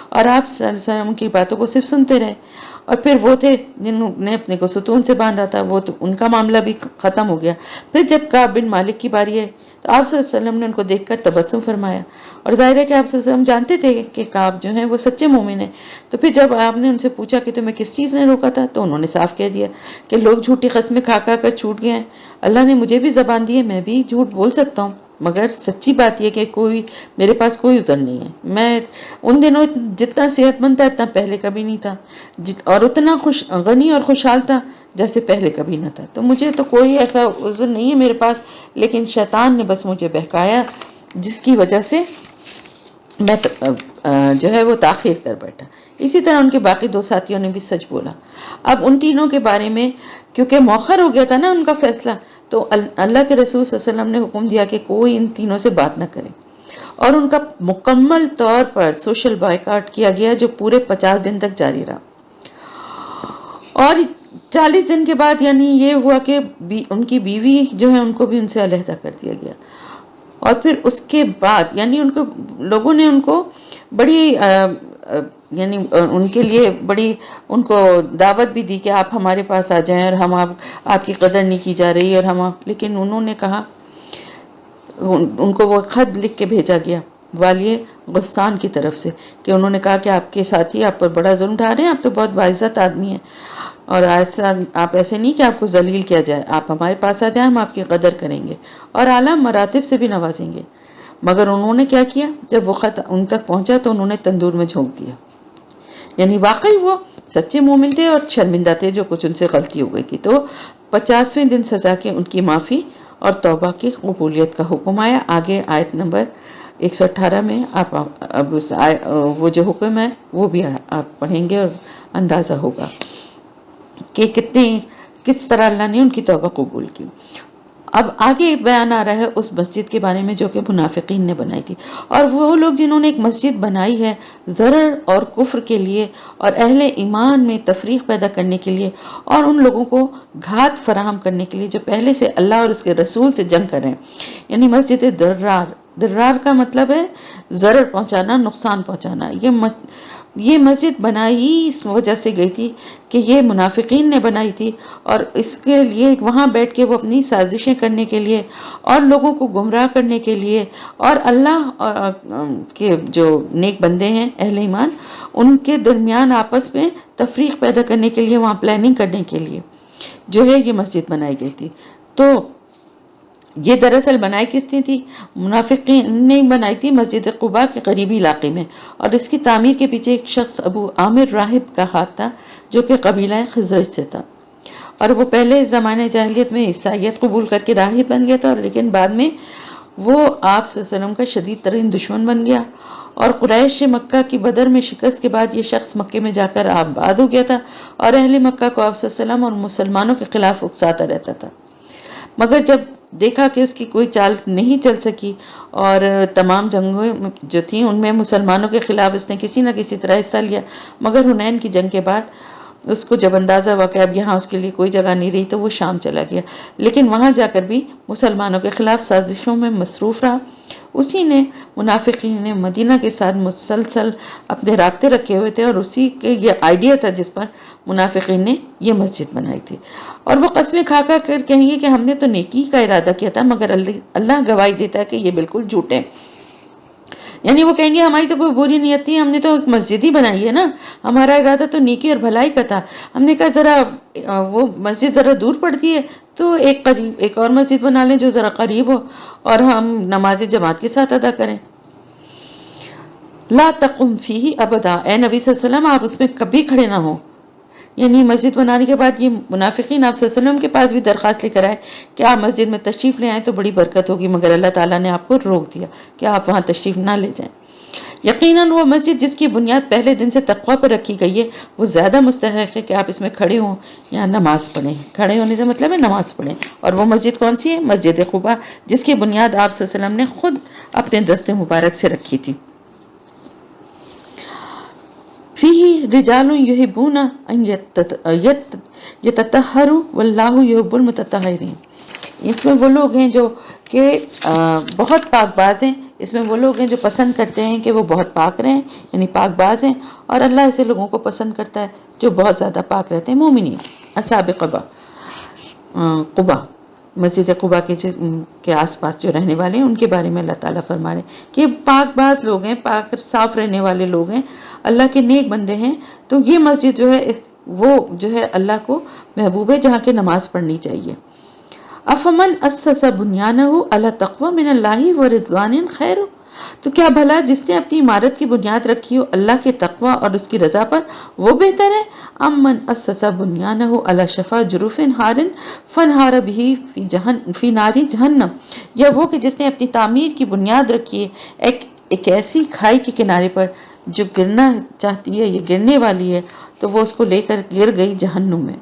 اور آپ صلی اللہ علیہ وسلم کی باتوں کو صرف سنتے رہے۔ اور پھر وہ تھے جنہوں نے اپنے کو ستون سے باندھا تھا، وہ تو ان کا معاملہ بھی ختم ہو گیا۔ پھر جب کعب بن مالک کی باری ہے تو آپ صلی اللہ علیہ وسلم نے ان کو دیکھ کر تبسم فرمایا، اور ظاہر ہے کہ آپ صلی اللہ علیہ وسلم جانتے تھے کہ کعب جو ہیں وہ سچے مومن ہیں۔ تو پھر جب آپ نے ان سے پوچھا کہ تمہیں کس چیز نے روکا تھا، تو انہوں نے صاف کہہ دیا کہ لوگ جھوٹی قسمیں کھا کھا کر چھوٹ گئے ہیں، اللہ نے مجھے بھی زبان دی ہے، میں بھی جھوٹ بول سکتا ہوں، مگر سچی بات یہ کہ میرے پاس کوئی عذر نہیں ہے۔ میں ان دنوں جتنا صحت مند تھا اتنا پہلے کبھی نہیں تھا، اور اتنا غنی اور خوشحال تھا جیسے پہلے کبھی نہ تھا، تو مجھے تو کوئی ایسا عذر نہیں ہے میرے پاس، لیکن شیطان نے بس مجھے بہکایا جس کی وجہ سے میں جو ہے وہ تاخیر کر بیٹھا۔ اسی طرح ان کے باقی دو ساتھیوں نے بھی سچ بولا۔ اب ان تینوں کے بارے میں کیونکہ مؤخر ہو گیا تھا نا ان کا فیصلہ، تو اللہ کے رسول صلی اللہ علیہ وسلم نے حکم دیا کہ کوئی ان تینوں سے بات نہ کرے، اور ان کا مکمل طور پر سوشل بائیکاٹ کیا گیا جو پورے 50 دن تک جاری رہا۔ اور 40 دن کے بعد یعنی یہ ہوا کہ ان کی بیوی جو ہے ان کو بھی ان سے علیحدہ کر دیا گیا، اور پھر اس کے بعد یعنی ان کو لوگوں نے ان کو بڑی یعنی ان کے لیے بڑی ان کو دعوت بھی دی کہ آپ ہمارے پاس آ جائیں، اور ہم آپ کی قدر نہیں کی جا رہی، اور لیکن انہوں نے کہا، ان کو وہ خط لکھ کے بھیجا گیا والی غسان کی طرف سے، کہ انہوں نے کہا کہ آپ کے ساتھی آپ پر بڑا ظلم ڈھا رہے ہیں، آپ تو بہت باعزت آدمی ہیں، اور آپ ایسے نہیں کہ آپ کو ذلیل کیا جائے، آپ ہمارے پاس آ جائیں، ہم آپ کی قدر کریں گے اور اعلیٰ مراتب سے بھی نوازیں گے۔ مگر انہوں نے کیا کیا، جب وہ خط ان تک پہنچا تو انہوں نے تندور میں جھونک دیا۔ یعنی واقعی وہ سچے مومن تھے اور شرمندہ تھے جو کچھ ان سے غلطی ہو گئی تھی، تو 50ویں دن سزا کے ان کی معافی اور توبہ کی قبولیت کا حکم آیا۔ آگے آیت نمبر 118 میں آپ اب وہ جو حکم ہے وہ بھی آپ پڑھیں گے اور اندازہ ہوگا کہ کس طرح اللہ نے ان کی توبہ قبول کی۔ اب آگے بیان آ رہا ہے اس مسجد کے بارے میں جو کہ منافقین نے بنائی تھی، اور وہ لوگ جنہوں نے ایک مسجد بنائی ہے ضرر اور کفر کے لیے اور اہل ایمان میں تفریق پیدا کرنے کے لیے اور ان لوگوں کو گھات فراہم کرنے کے لیے جو پہلے سے اللہ اور اس کے رسول سے جنگ کر رہے ہیں، یعنی مسجد درار کا مطلب ہے ضرر پہنچانا، نقصان پہنچانا۔ یہ مسجد بنائی ہی اس وجہ سے گئی تھی کہ یہ منافقین نے بنائی تھی، اور اس کے لیے وہاں بیٹھ کے وہ اپنی سازشیں کرنے کے لیے اور لوگوں کو گمراہ کرنے کے لیے، اور اللہ کے جو نیک بندے ہیں اہل ایمان ان کے درمیان آپس میں تفریق پیدا کرنے کے لیے، وہاں پلاننگ کرنے کے لیے جو ہے یہ مسجد بنائی گئی تھی۔ تو یہ دراصل بنائی کس نے تھی؟ منافقین نے بنائی تھی مسجد قباء کے قریبی علاقے میں، اور اس کی تعمیر کے پیچھے ایک شخص ابو عامر راہب کا ہاتھ تھا جو کہ قبیلہ خزرج سے تھا، اور وہ پہلے زمانے جاہلیت میں عیسائیت قبول کر کے راہب بن گیا تھا، لیکن بعد میں وہ آپ صلی اللہ علیہ وسلم کا شدید ترین دشمن بن گیا، اور قریش مکہ کی بدر میں شکست کے بعد یہ شخص مکے میں جا کر آباد ہو گیا تھا، اور اہل مکہ کو آپ صلی اللہ علیہ وسلم اور مسلمانوں کے خلاف اکساتا رہتا تھا۔ مگر جب دیکھا کہ اس کی کوئی چال نہیں چل سکی اور تمام جنگیں جو تھیں ان میں مسلمانوں کے خلاف اس نے کسی نہ کسی طرح حصہ لیا، مگر حنین کی جنگ کے بعد اس کو جب اندازہ ہوا کہ اب یہاں اس کے لیے کوئی جگہ نہیں رہی تو وہ شام چلا گیا، لیکن وہاں جا کر بھی مسلمانوں کے خلاف سازشوں میں مصروف رہا۔ اسی نے منافقین نے مدینہ کے ساتھ مسلسل اپنے رابطے رکھے ہوئے تھے، اور اسی کے یہ آئیڈیا تھا جس پر منافقین نے یہ مسجد بنائی تھی، اور وہ قسمیں کھا کر کہیں گے کہ ہم نے تو نیکی کا ارادہ کیا تھا، مگر اللہ گواہی دیتا ہے کہ یہ بالکل جھوٹ ہے۔ یعنی وہ کہیں گے ہماری تو کوئی بری نیت نہیں، ہم نے تو ایک مسجد ہی بنائی ہے نا، ہمارا ارادہ تو نیکی اور بھلائی کا تھا۔ ہم نے کہا ذرا وہ مسجد ذرا دور پڑتی ہے تو ایک اور مسجد بنا لیں جو ذرا قریب ہو اور ہم نماز جماعت کے ساتھ ادا کریں۔ لا تقم فیہ ابدا، اے نبی صلی اللہ علیہ وسلم آپ اس میں کبھی کھڑے نہ ہوں۔ یعنی مسجد بنانے کے بعد یہ منافقین آپ صلی اللہ علیہ وسلم کے پاس بھی درخواست لے کر آئے کہ آپ مسجد میں تشریف لے آئیں تو بڑی برکت ہوگی، مگر اللہ تعالیٰ نے آپ کو روک دیا کہ آپ وہاں تشریف نہ لے جائیں۔ یقیناً وہ مسجد جس کی بنیاد پہلے دن سے تقوی پر رکھی گئی ہے وہ زیادہ مستحق ہے کہ آپ اس میں کھڑے ہوں یا نماز پڑھیں. کھڑے ہونے سے مطلب ہے نماز پڑھیں. اور وہ مسجد کون سی ہے؟ مسجد قباء، جس کی بنیاد آپ صلی اللہ علیہ وسلم نے خود اپنے دست مبارک سے رکھی تھی. فیہ رجال یحبون ان یتطہروا واللہ یحب المتطہرین. اس میں وہ لوگ ہیں جو کہ بہت پاک باز ہیں. اس میں وہ لوگ ہیں جو پسند کرتے ہیں کہ وہ بہت پاک رہیں، یعنی پاک باز ہیں. اور اللہ ایسے لوگوں کو پسند کرتا ہے جو بہت زیادہ پاک رہتے ہیں. مومنین اصحاب قبا، مسجد قبا کے آس پاس جو رہنے والے ہیں ان کے بارے میں اللہ تعالیٰ فرما رہے ہیں کہ پاک باز لوگ ہیں، پاک صاف رہنے والے لوگ ہیں، اللہ کے نیک بندے ہیں. تو یہ مسجد جو ہے وہ جو ہے اللہ کو محبوب ہے، جہاں کے نماز پڑھنی چاہیے. افمن اسس بنیانہ علی تقوی من اللہ ورضوان خیر، تو کیا بھلا جس نے اپنی عمارت کی بنیاد رکھی ہو اللہ کے تقوی اور اس کی رضا پر وہ بہتر ہے؟ ام من اسس بنیانہ علی شفا جرف ہار فانہار بہ فی نار جہنم، یا وہ کہ جس نے اپنی تعمیر کی بنیاد رکھی ہے ایک ایسی کھائی کے کنارے پر جو گرنا چاہتی ہے، یہ گرنے والی ہے، تو وہ اس کو لے کر گر گئی جہنم میں.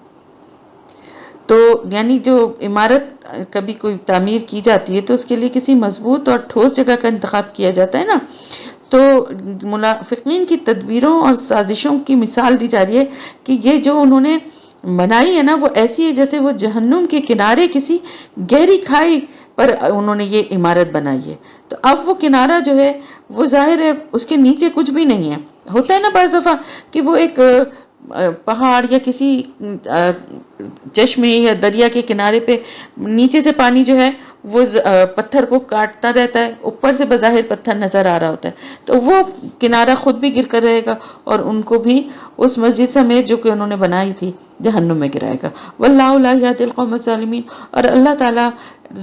تو یعنی جو عمارت کبھی کوئی تعمیر کی جاتی ہے تو اس کے لیے کسی مضبوط اور ٹھوس جگہ کا انتخاب کیا جاتا ہے نا. تو منافقین کی تدبیروں اور سازشوں کی مثال دی جا رہی ہے کہ یہ جو انہوں نے بنائی ہے نا وہ ایسی ہے جیسے وہ جہنم کے کنارے کسی گہری کھائی پر انہوں نے یہ عمارت بنائی ہے. تو اب وہ کنارہ جو ہے وہ ظاہر ہے اس کے نیچے کچھ بھی نہیں ہے. ہوتا ہے نا بعض دفعہ کہ وہ ایک پہاڑ یا کسی چشمے یا دریا کے کنارے پہ نیچے سے پانی جو ہے وہ پتھر کو کاٹتا رہتا ہے، اوپر سے بظاہر پتھر نظر آ رہا ہوتا ہے، تو وہ کنارہ خود بھی گر کر رہے گا اور ان کو بھی اس مسجد سمیت جو کہ انہوں نے بنائی تھی جہنم میں گرائے گا. واللہ لا یہدی القوم الظالمین، اور اللہ تعالیٰ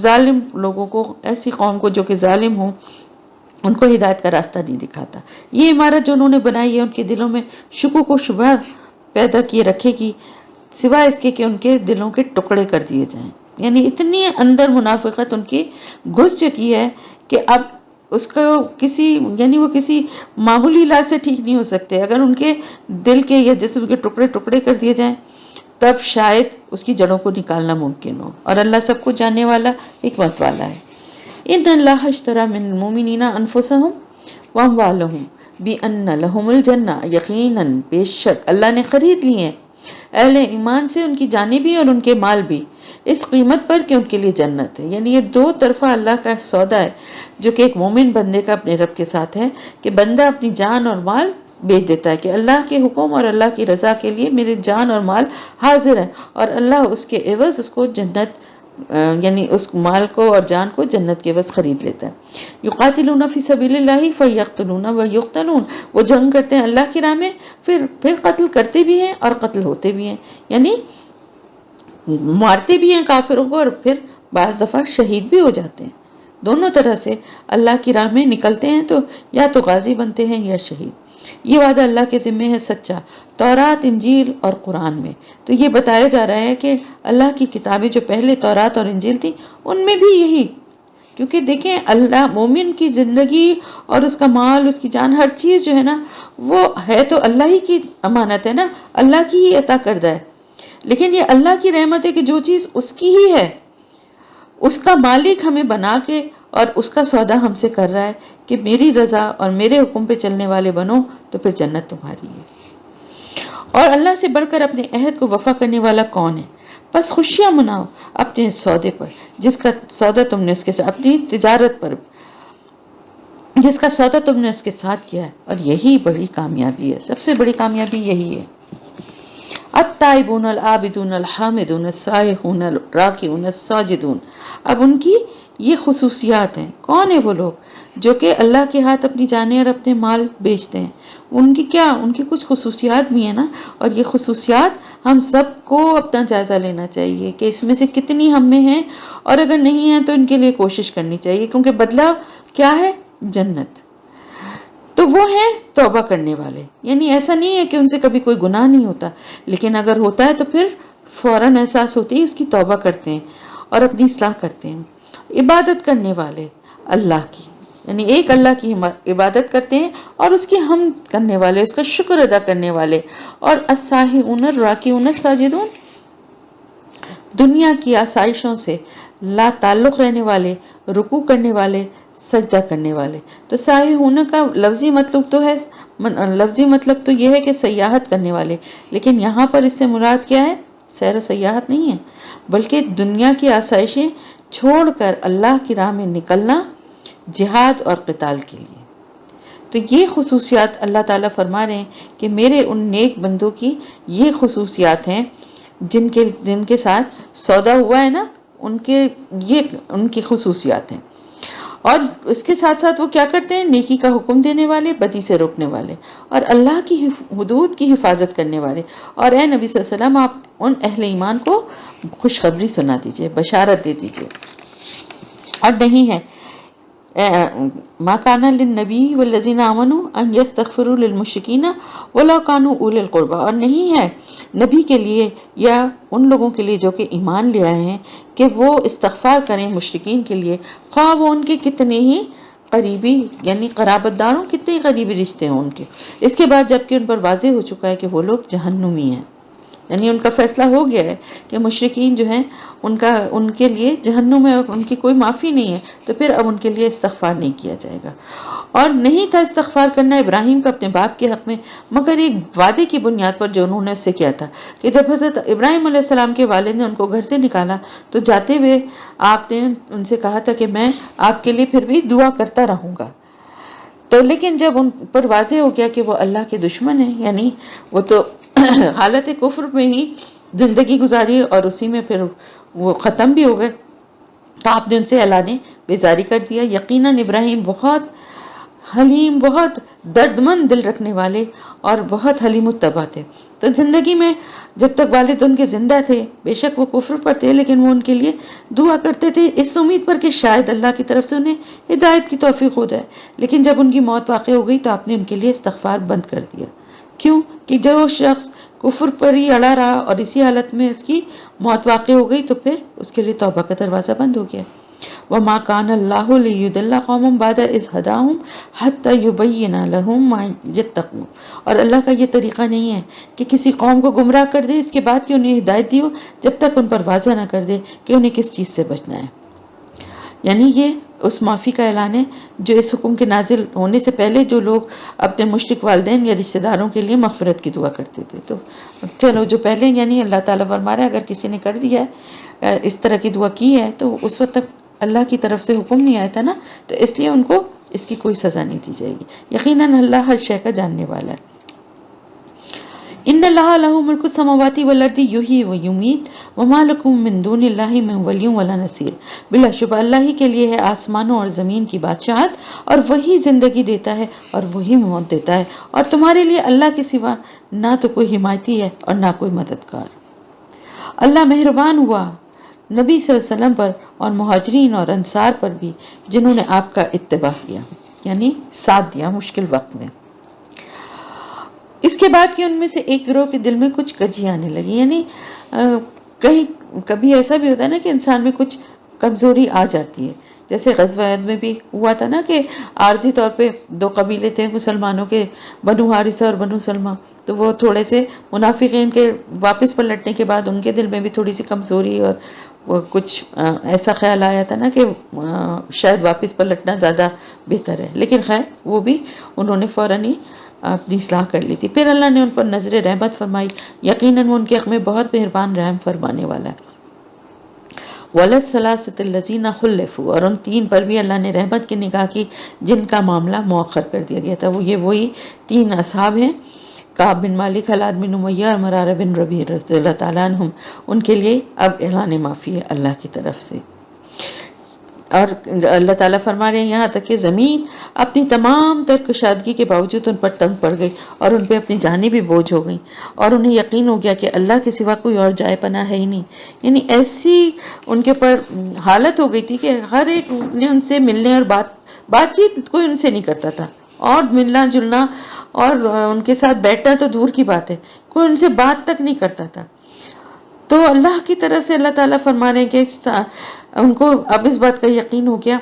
ظالم لوگوں کو، ایسی قوم کو جو کہ ظالم ہوں، ان کو ہدایت کا راستہ نہیں دکھاتا. یہ عمارت جو انہوں نے بنائی ہے ان کے دلوں میں شکوک و شبہ پیدا کیے رکھے گی، سوائے اس کے کہ ان کے دلوں کے ٹکڑے کر دیے جائیں. یعنی اتنی اندر منافقت ان کی گھس چکی ہے کہ اب اس کو وہ کسی معمولی علاج سے ٹھیک نہیں ہو سکتے. اگر ان کے دل کے یا جسم کے ٹکڑے ٹکڑے کر دیے جائیں تب شاید اس کی جڑوں کو نکالنا ممکن ہو. اور اللہ سب کو جاننے والا، حکمت والا ہے. ان اللہ اشتری من المؤمنین انفسهم واموالهم بان لهم الجنہ، یقیناً بے شک اللہ نے خرید لی ہیں اہل ایمان سے ان کی جانیں بھی اور ان کے مال بھی اس قیمت پر کہ ان کے لیے جنت ہے. یعنی یہ دو طرفہ اللہ کا سودا ہے جو کہ ایک مومن بندے کا اپنے رب کے ساتھ ہے کہ بندہ اپنی جان اور مال بیچ دیتا ہے کہ اللہ کے حکم اور اللہ کی رضا کے لیے میرے جان اور مال حاضر ہے، اور اللہ اس کے عوض اس کو جنت، یعنی اس مال کو اور جان کو جنت کے عوض خرید لیتا ہے. یقاتلون فی سبیل اللہ فیقتلون ویقتلون، وہ جنگ کرتے ہیں اللہ کی راہ میں، پھر قتل کرتے بھی ہیں اور قتل ہوتے بھی ہیں. یعنی مارتے بھی ہیں کافروں کو اور پھر بعض دفعہ شہید بھی ہو جاتے ہیں. دونوں طرح سے اللہ کی راہ میں نکلتے ہیں تو یا تو غازی بنتے ہیں یا شہید. یہ وعدہ اللہ کے ذمہ ہے سچا تورات، انجیل اور قرآن میں. تو یہ بتایا جا رہا ہے کہ اللہ کی کتابیں جو پہلے تورات اور انجیل تھی ان میں بھی یہی، کیونکہ دیکھیں اللہ مومن کی زندگی اور اس کا مال، اس کی جان، ہر چیز جو ہے نا وہ ہے تو اللہ ہی کی امانت ہے نا، اللہ کی ہی عطا کردہ ہے. لیکن یہ اللہ کی رحمت ہے کہ جو چیز اس کی ہی ہے اس کا مالک ہمیں بنا کے اور اس کا سودا ہم سے کر رہا ہے کہ میری رضا اور میرے حکم پہ چلنے والے بنو تو پھر جنت تمہاری ہے. اور اللہ سے بڑھ کر اپنے عہد کو وفا کرنے والا کون ہے؟ بس خوشیاں مناؤ اپنے سودے پر جس کا سودا تم نے اس کے ساتھ، اپنی تجارت پر جس کا سودا تم نے اس کے ساتھ کیا ہے، اور یہی بڑی کامیابی ہے، سب سے بڑی کامیابی یہی ہے. التائبون العابدون الحامدون السائحون الراکعون الساجدون. اب ان کی یہ خصوصیات ہیں. کون ہیں وہ لوگ جو کہ اللہ کے ہاتھ اپنی جانیں اور اپنے مال بیچتے ہیں؟ ان کی کچھ خصوصیات بھی ہیں نا، اور یہ خصوصیات ہم سب کو اپنا جائزہ لینا چاہیے کہ اس میں سے کتنی ہم میں ہیں، اور اگر نہیں ہیں تو ان کے لیے کوشش کرنی چاہیے، کیونکہ بدلہ کیا ہے؟ جنت. تو وہ ہیں توبہ کرنے والے. یعنی ایسا نہیں ہے کہ ان سے کبھی کوئی گناہ نہیں ہوتا، لیکن اگر ہوتا ہے تو پھر فوراً احساس ہوتی ہے اس کی توبہ کرتے ہیں اور اپنی اصلاح کرتے ہیں. عبادت کرنے والے اللہ کی، یعنی ایک اللہ کی عبادت کرتے ہیں اور اس کی حمد کرنے والے، اس کا شکر ادا کرنے والے، اور الساہون الراکعون الساجدون، دنیا کی آسائشوں سے لا تعلق رہنے والے، رکوع کرنے والے، سجدہ کرنے والے۔ تو سائحون کا لفظی مطلب تو ہے، لفظی مطلب تو یہ ہے کہ سیاحت کرنے والے، لیکن یہاں پر اس سے مراد کیا ہے؟ سیر و سیاحت نہیں ہے، بلکہ دنیا کی آسائشیں چھوڑ کر اللہ کی راہ میں نکلنا، جہاد اور قتال کے لیے۔ تو یہ خصوصیات اللہ تعالیٰ فرما رہے ہیں کہ میرے ان نیک بندوں کی یہ خصوصیات ہیں جن کے ساتھ سودا ہوا ہے نا، یہ ان کی خصوصیات ہیں۔ اور اس کے ساتھ ساتھ وہ کیا کرتے ہیں؟ نیکی کا حکم دینے والے، بدی سے روکنے والے، اور اللہ کی حدود کی حفاظت کرنے والے۔ اور اے نبی صلی اللہ علیہ وسلم، آپ ان اہل ایمان کو خوشخبری سنا دیجئے، بشارت دے دیجئے۔ اور نہیں ہے ما کان للنبی والذین آمنوا ان یستغفروا للمشرکین ولو کانوا اولی القربى، اور نہیں ہے نبی کے لیے یا ان لوگوں کے لیے جو کہ ایمان لے آئے ہیں کہ وہ استغفار کریں مشرکین کے لیے، خواہ وہ ان کے کتنے ہی قریبی یعنی قرابت داروں، کتنے ہی قریبی رشتے ہوں ان کے۔ اس کے بعد جبکہ ان پر واضح ہو چکا ہے کہ وہ لوگ جہنمی ہیں، یعنی ان کا فیصلہ ہو گیا ہے کہ مشرکین جو ہیں ان کے لیے جہنم ہے اور ان کی کوئی معافی نہیں ہے، تو پھر اب ان کے لیے استغفار نہیں کیا جائے گا۔ اور نہیں تھا استغفار کرنا ابراہیم کا اپنے باپ کے حق میں، مگر ایک وعدے کی بنیاد پر جو انہوں نے اس سے کیا تھا کہ جب حضرت ابراہیم علیہ السلام کے والد نے ان کو گھر سے نکالا تو جاتے ہوئے آپ نے ان سے کہا تھا کہ میں آپ کے لیے پھر بھی دعا کرتا رہوں گا۔ تو لیکن جب ان پر واضح ہو گیا کہ وہ اللہ کے دشمن ہیں، یعنی وہ تو حالت کفر میں ہی زندگی گزاری اور اسی میں پھر وہ ختم بھی ہو گئے، تو آپ نے ان سے اعلان بیزاری کر دیا۔ یقیناً ابراہیم بہت حلیم، بہت دردمند دل رکھنے والے اور بہت حلیم الطبع تھے۔ تو زندگی میں جب تک والد ان کے زندہ تھے، بے شک وہ کفر پر تھے، لیکن وہ ان کے لیے دعا کرتے تھے اس امید پر کہ شاید اللہ کی طرف سے انہیں ہدایت کی توفیق ہو جائے۔ لیکن جب ان کی موت واقع ہو گئی تو آپ نے ان کے لیے استغفار بند کر دیا۔ کیوں؟ کہ جو شخص کفر پر ہی اڑا رہا اور اسی حالت میں اس کی موت واقع ہو گئی تو پھر اس کے لیے توبہ کا دروازہ بند ہو گیا۔ وَمَا كَانَ اللَّهُ لِيُضِلَّ قَوْمًا بَعْدَ إِذْ هَدَاهُمْ حَتَّى يُبَيِّنَ لَهُم مَّا يَتَّقُونَ، اور اللہ کا یہ طریقہ نہیں ہے کہ کسی قوم کو گمراہ کر دے اس کے بعد کہ انہیں ہدایت دی ہو، جب تک ان پر واضح نہ کر دے کہ انہیں کس چیز سے بچنا ہے۔ یعنی یہ اس معافی کا اعلان ہے جو اس حکم کے نازل ہونے سے پہلے جو لوگ اپنے مشرک والدین یا رشتہ داروں کے لیے مغفرت کی دعا کرتے تھے۔ تو چلو جو پہلے یعنی اللہ تعالیٰ فرما رہا ہے اگر کسی نے کر دیا ہے اس طرح کی دعا کی ہے تو اس وقت تک اللہ کی طرف سے حکم نہیں آیا تھا نا، تو اس لیے ان کو اس کی کوئی سزا نہیں دی جائے گی۔ یقیناً اللہ ہر شے کا جاننے والا ہے۔ ان اللہ لہ ملک السماوات والارض یحیی و یمیت وما لکم من دون اللہ من ولی ولا نصیر، بلا شبہ اللہ ہی کے لیے ہے آسمانوں اور زمین کی بادشاہت، اور وہی زندگی دیتا ہے اور وہی موت دیتا ہے، اور تمہارے لیے اللہ کے سوا نہ تو کوئی حمایتی ہے اور نہ کوئی مددگار۔ اللہ مہربان ہوا نبی صلی اللہ علیہ وسلم پر اور مہاجرین اور انصار پر بھی جنہوں نے آپ کا اتباع کیا، یعنی ساتھ دیا مشکل وقت میں۔ اس کے بعد کہ ان میں سے ایک گروہ کے دل میں کچھ کجی آنے لگی، یعنی کبھی ایسا بھی ہوتا ہے نا کہ انسان میں کچھ کمزوری آ جاتی ہے، جیسے غزوہ احد میں بھی ہوا تھا نا کہ عارضی طور پہ دو قبیلے تھے مسلمانوں کے، بنو حارثہ اور بنو سلمہ، تو وہ تھوڑے سے منافقین کے واپس پلٹنے کے بعد ان کے دل میں بھی تھوڑی سی کمزوری اور وہ کچھ ایسا خیال آیا تھا نا کہ شاید واپس پلٹنا زیادہ بہتر ہے، لیکن خیر وہ بھی انہوں نے فوراً ہی اپنی اصلاح کر لی تھی۔ پھر اللہ نے ان پر نظر رحمت فرمائی، یقیناً وہ ان کے حق میں بہت مہربان رحم فرمانے والا ہے۔ وَلَلثَّلَاثَةِ الَّذِينَ خُلِّفُوا، اور ان تین پر بھی اللہ نے رحمت کی نگاہ کی جن کا معاملہ مؤخر کر دیا گیا تھا۔ وہ یہ وہی تین اصحاب ہیں، کعب بن مالک، خلاد بن امیہ اور مرارہ بن ربیع رضی اللہ تعالیٰ عنہم۔ ان کے لیے اب اعلان معافی ہے اللہ کی طرف سے۔ اور اللہ تعالیٰ فرما رہے ہیں یہاں تک کہ زمین اپنی تمام تر کشادگی کے باوجود ان پر تنگ پڑ گئی اور ان پہ اپنی جانیں بھی بوجھ ہو گئیں، اور انہیں یقین ہو گیا کہ اللہ کے سوا کوئی اور جائے پناہ ہے ہی نہیں۔ یعنی ایسی ان کے پر حالت ہو گئی تھی کہ ہر ایک نے ان سے ملنے اور بات چیت کوئی ان سے نہیں کرتا تھا، اور ملنا جلنا اور ان کے ساتھ بیٹھنا تو دور کی بات ہے، کوئی ان سے بات تک نہیں کرتا تھا۔ تو اللہ کی طرف سے اللہ تعالیٰ فرما رہے ہیں کہ ان کو اب اس بات کا یقین ہو گیا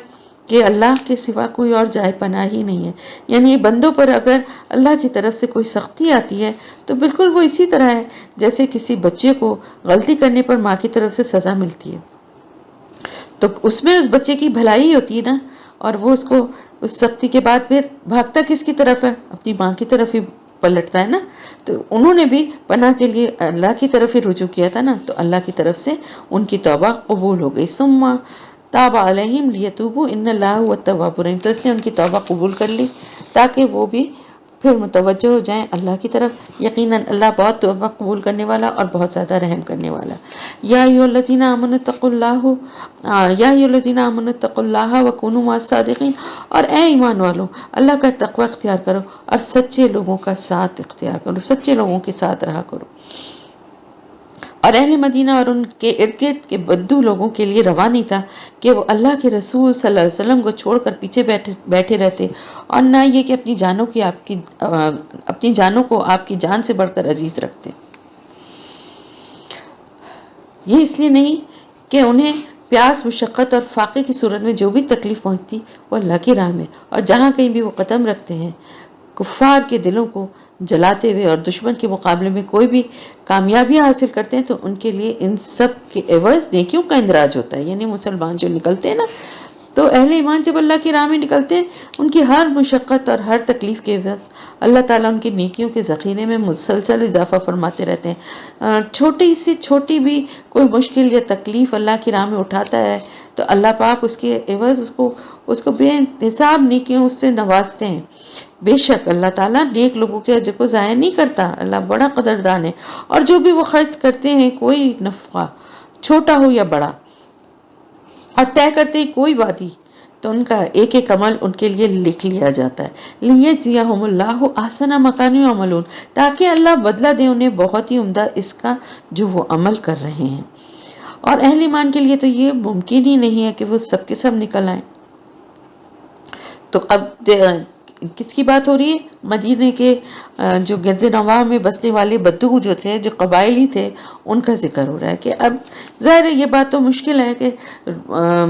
کہ اللہ کے سوا کوئی اور جائے پناہ ہی نہیں ہے. یعنی بندوں پر اگر اللہ کی طرف سے کوئی سختی آتی ہے تو بالکل وہ اسی طرح ہے جیسے کسی بچے کو غلطی کرنے پر ماں کی طرف سے سزا ملتی ہے. تو اس میں اس بچے کی بھلائی ہوتی ہے نا، اور وہ اس کو اس سختی کے بعد پھر بھاگتا کس کی طرف ہے؟ اپنی ماں کی طرف ہی پلٹتا ہے نا. تو انہوں نے بھی پناہ کے لیے اللہ کی طرف ہی رجوع کیا تھا نا، تو اللہ کی طرف سے ان کی توبہ قبول ہو گئی. ثم تاب علیہم لیتوبوا ان اللہ هو التواب الرحیم. تو اس نے ان کی توبہ قبول کر لی تاکہ وہ بھی پھر متوجہ ہو جائیں اللہ کی طرف. یقیناً اللہ بہت توبہ قبول کرنے والا اور بہت زیادہ رحم کرنے والا. یا ایھا الذین آمنوا اتقوا اللہ یا ایھا الذین آمنوا اتقوا اللہ وکونوا مع الصادقین. اور اے ایمان والو، اللہ کا تقوی اختیار کرو اور سچے لوگوں کا ساتھ اختیار کرو، سچے لوگوں کے ساتھ رہا کرو. اور اہل مدینہ اور ان کے ارد گرد کے بدو لوگوں کے لیے روا نہیں تھا کہ وہ اللہ کے رسول صلی اللہ علیہ وسلم کو چھوڑ کر پیچھے بیٹھے رہتے، اور نہ یہ کہ اپنی جانوں کو آپ کی جان سے بڑھ کر عزیز رکھتے. یہ اس لیے نہیں کہ انہیں پیاس، مشقت اور فاقے کی صورت میں جو بھی تکلیف پہنچتی وہ اللہ کی راہ میں اور جہاں کہیں بھی وہ قدم رکھتے ہیں کفار کے دلوں کو جلاتے ہوئے اور دشمن کے مقابلے میں کوئی بھی کامیابی حاصل کرتے ہیں تو ان کے لیے ان سب کے عوض نیکیوں کا اندراج ہوتا ہے. یعنی مسلمان جو نکلتے ہیں نا، تو اہل ایمان جب اللہ کی راہ میں نکلتے ہیں ان کی ہر مشقت اور ہر تکلیف کے عوض اللہ تعالیٰ ان کی نیکیوں کے ذخیرے میں مسلسل اضافہ فرماتے رہتے ہیں. چھوٹی سی چھوٹی بھی کوئی مشکل یا تکلیف اللہ کی راہ میں اٹھاتا ہے تو اللہ پاک اس کے عوض اس کو بے حساب نیکیوں اس سے نوازتے ہیں. بے شک اللہ تعالیٰ نیک لوگوں کے اجر کو ضائع نہیں کرتا، اللہ بڑا قدردان ہے. اور جو بھی وہ خرچ کرتے ہیں کوئی نفقہ چھوٹا ہو یا بڑا، اور طے کرتے ہی کوئی وعدی، تو ان کا ایک ایک عمل ان کے لیے لکھ لیا جاتا ہے. لیجزیہم اللہ احسن ما کانوا یعملون، تاکہ اللہ بدلہ دے انہیں بہت ہی عمدہ اس کا جو وہ عمل کر رہے ہیں. اور اہل ایمان کے لیے تو یہ ممکن ہی نہیں ہے کہ وہ سب کے سب نکل آئیں. تو اب کس کی بات ہو رہی ہے؟ مدینے کے جو گرد نواح میں بسنے والے بدو جو تھے، جو قبائلی تھے، ان کا ذکر ہو رہا ہے کہ اب ظاہر یہ بات تو مشکل ہے کہ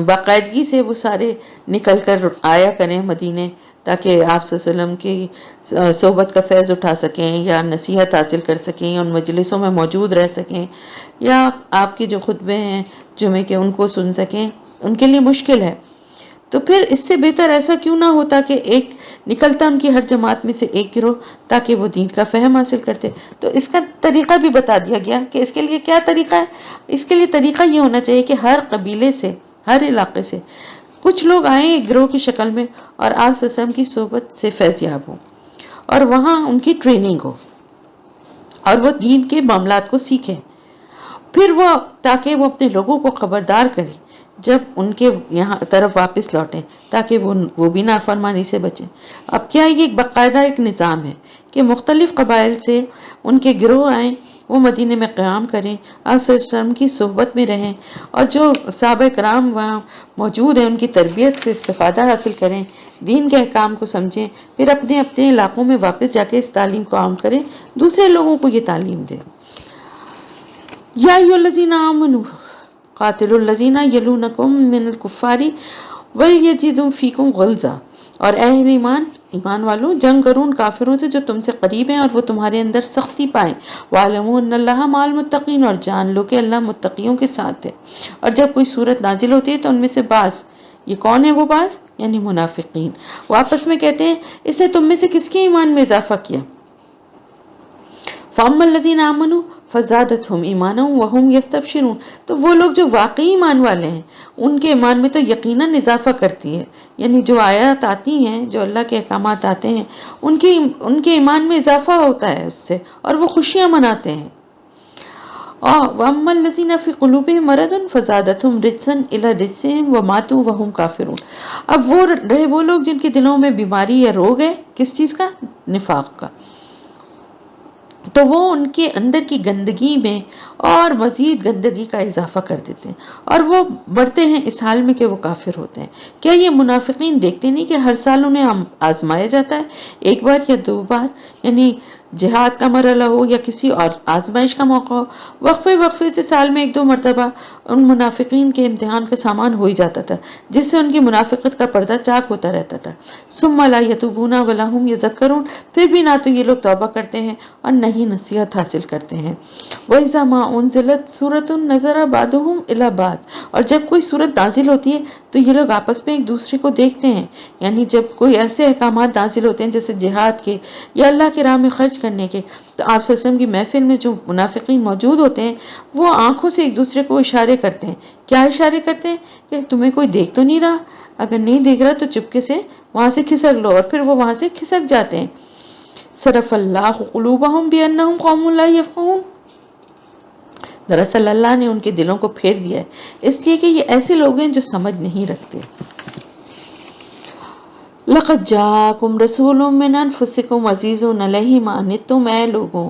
باقاعدگی سے وہ سارے نکل کر آیا کریں مدینے تاکہ آپ صلی اللہ علیہ وسلم کی صحبت کا فیض اٹھا سکیں یا نصیحت حاصل کر سکیں یا ان مجلسوں میں موجود رہ سکیں یا آپ کے جو خطبے ہیں جمعے کے ان کو سن سکیں. ان کے لیے مشکل ہے. تو پھر اس سے بہتر ایسا کیوں نہ ہوتا کہ ایک نکلتا ان کی ہر جماعت میں سے ایک گروہ تاکہ وہ دین کا فہم حاصل کرتے. تو اس کا طریقہ بھی بتا دیا گیا کہ اس کے لیے کیا طریقہ ہے. اس کے لیے طریقہ یہ ہونا چاہیے کہ ہر قبیلے سے، ہر علاقے سے کچھ لوگ آئیں ایک گروہ کی شکل میں اور آپ صلی اللہ علیہ وسلم کی صحبت سے فیض یاب ہوں اور وہاں ان کی ٹریننگ ہو اور وہ دین کے معاملات کو سیکھیں. پھر وہ تاکہ وہ اپنے لوگوں کو خبردار کریں جب ان کے یہاں طرف واپس لوٹیں تاکہ وہ بھی نافرمانی سے بچیں. اب کیا یہ ایک باقاعدہ ایک نظام ہے کہ مختلف قبائل سے ان کے گروہ آئیں، وہ مدینے میں قیام کریں، آپ صلی اللہ علیہ وسلم کی صحبت میں رہیں اور جو صحابہ کرام وہاں موجود ہیں ان کی تربیت سے استفادہ حاصل کریں، دین کے احکام کو سمجھیں، پھر اپنے اپنے علاقوں میں واپس جا کے اس تعلیم کو عام کریں، دوسرے لوگوں کو یہ تعلیم دیں. یا ایھا الذین آمنوا قاتلوا الذین یلونکم من الکفار ولیجدوا فیکم غلظہ. اور اہل ایمان والوں جنگ کرو ان کافروں سے جو تم سے قریب ہیں اور وہ تمہارے اندر سختی پائیں. وَاعْلَمُوا أَنَّ اللَّهَ مَعَ الْمُتَّقِينَ، اور جان لو کہ اللہ متقیوں کے ساتھ ہے. اور جب کوئی صورت نازل ہوتی ہے تو ان میں سے بعض، یہ کون ہے وہ بعض؟ یعنی منافقین، وہ آپس میں کہتے ہیں اس نے تم میں سے کس کے ایمان میں اضافہ کیا. فَأَمَّا الَّذِينَ آمَنُوا فَزَادَتْهُمْ إِيمَانًا وَهُمْ يَسْتَبْشِرُونَ. تو وہ لوگ جو واقعی ایمان والے ہیں ان کے ایمان میں تو یقیناً اضافہ کرتی ہے. یعنی جو آیات آتی ہیں، جو اللہ کے احکامات آتے ہیں، ان کے ایمان میں اضافہ ہوتا ہے اس سے اور وہ خوشیاں مناتے ہیں. وَأَمَّا الَّذِينَ فِي قُلُوبِهِم مَرَضٌ فَزَادَتْهُمْ رِجْسًا إِلَى رِجْسِهِمْ وَمَاتُوا وَهُمْ كَافِرُونَ. اب وہ رہے وہ لوگ جن کے دلوں میں بیماری یا روگ ہے، کس چیز کا؟ نفاق کا، تو وہ ان کے اندر کی گندگی میں اور مزید گندگی کا اضافہ کر دیتے ہیں اور وہ بڑھتے ہیں اس حال میں کہ وہ کافر ہوتے ہیں. کیا یہ منافقین دیکھتے نہیں کہ ہر سال انہیں آزمایا جاتا ہے، ایک بار یا دو بار، یعنی جہاد کا مرحلہ ہو یا کسی اور آزمائش کا موقع ہو، وقفے سے سال میں 1-2 مرتبہ ان منافقین کے امتحان کا سامان ہو ہی جاتا تھا، جس سے ان کی منافقت کا پردہ چاک ہوتا رہتا تھا۔ ثم لا یتوبون ولا هم یذکرون، پھر بھی نہ تو یہ لوگ توبہ کرتے ہیں اور نہ ہی نصیحت حاصل کرتے ہیں۔ وَإِذَا مَا أُنزِلَتْ سُورَةٌ نَظَرَ بَعْضُهُمْ إِلَى بَعْضٍ، اور جب کوئی صورت نازل ہوتی ہے تو یہ لوگ آپس میں ایک دوسرے کو دیکھتے ہیں، یعنی جب کوئی ایسے احکامات نازل ہوتے ہیں جیسے جہاد کے یا اللہ کے راہ میں خرچ کرنے کے، تو آپ صلی اللہ علیہ وسلم کی محفل میں جو منافقین موجود ہوتے ہیں وہ آنکھوں سے ایک دوسرے کو اشارے کرتے ہیں۔ کیا اشارے کرتے ہیں؟ کہ تمہیں کوئی دیکھ تو نہیں رہا، اگر نہیں دیکھ رہا تو چپکے سے وہاں سے کھسک لو، اور پھر وہ وہاں سے کھسک جاتے ہیں۔ صرف اللہ قلوبہم بانہم قوم لا یفقہون، دراصل اللہ نے ان کے دلوں کو پھیر دیا ہے اس لیے کہ یہ ایسے لوگ ہیں جو سمجھ نہیں رکھتے۔ لقد جاءکم رسول من انفسکم عزیز علیہ ما عنتم، اے لوگوں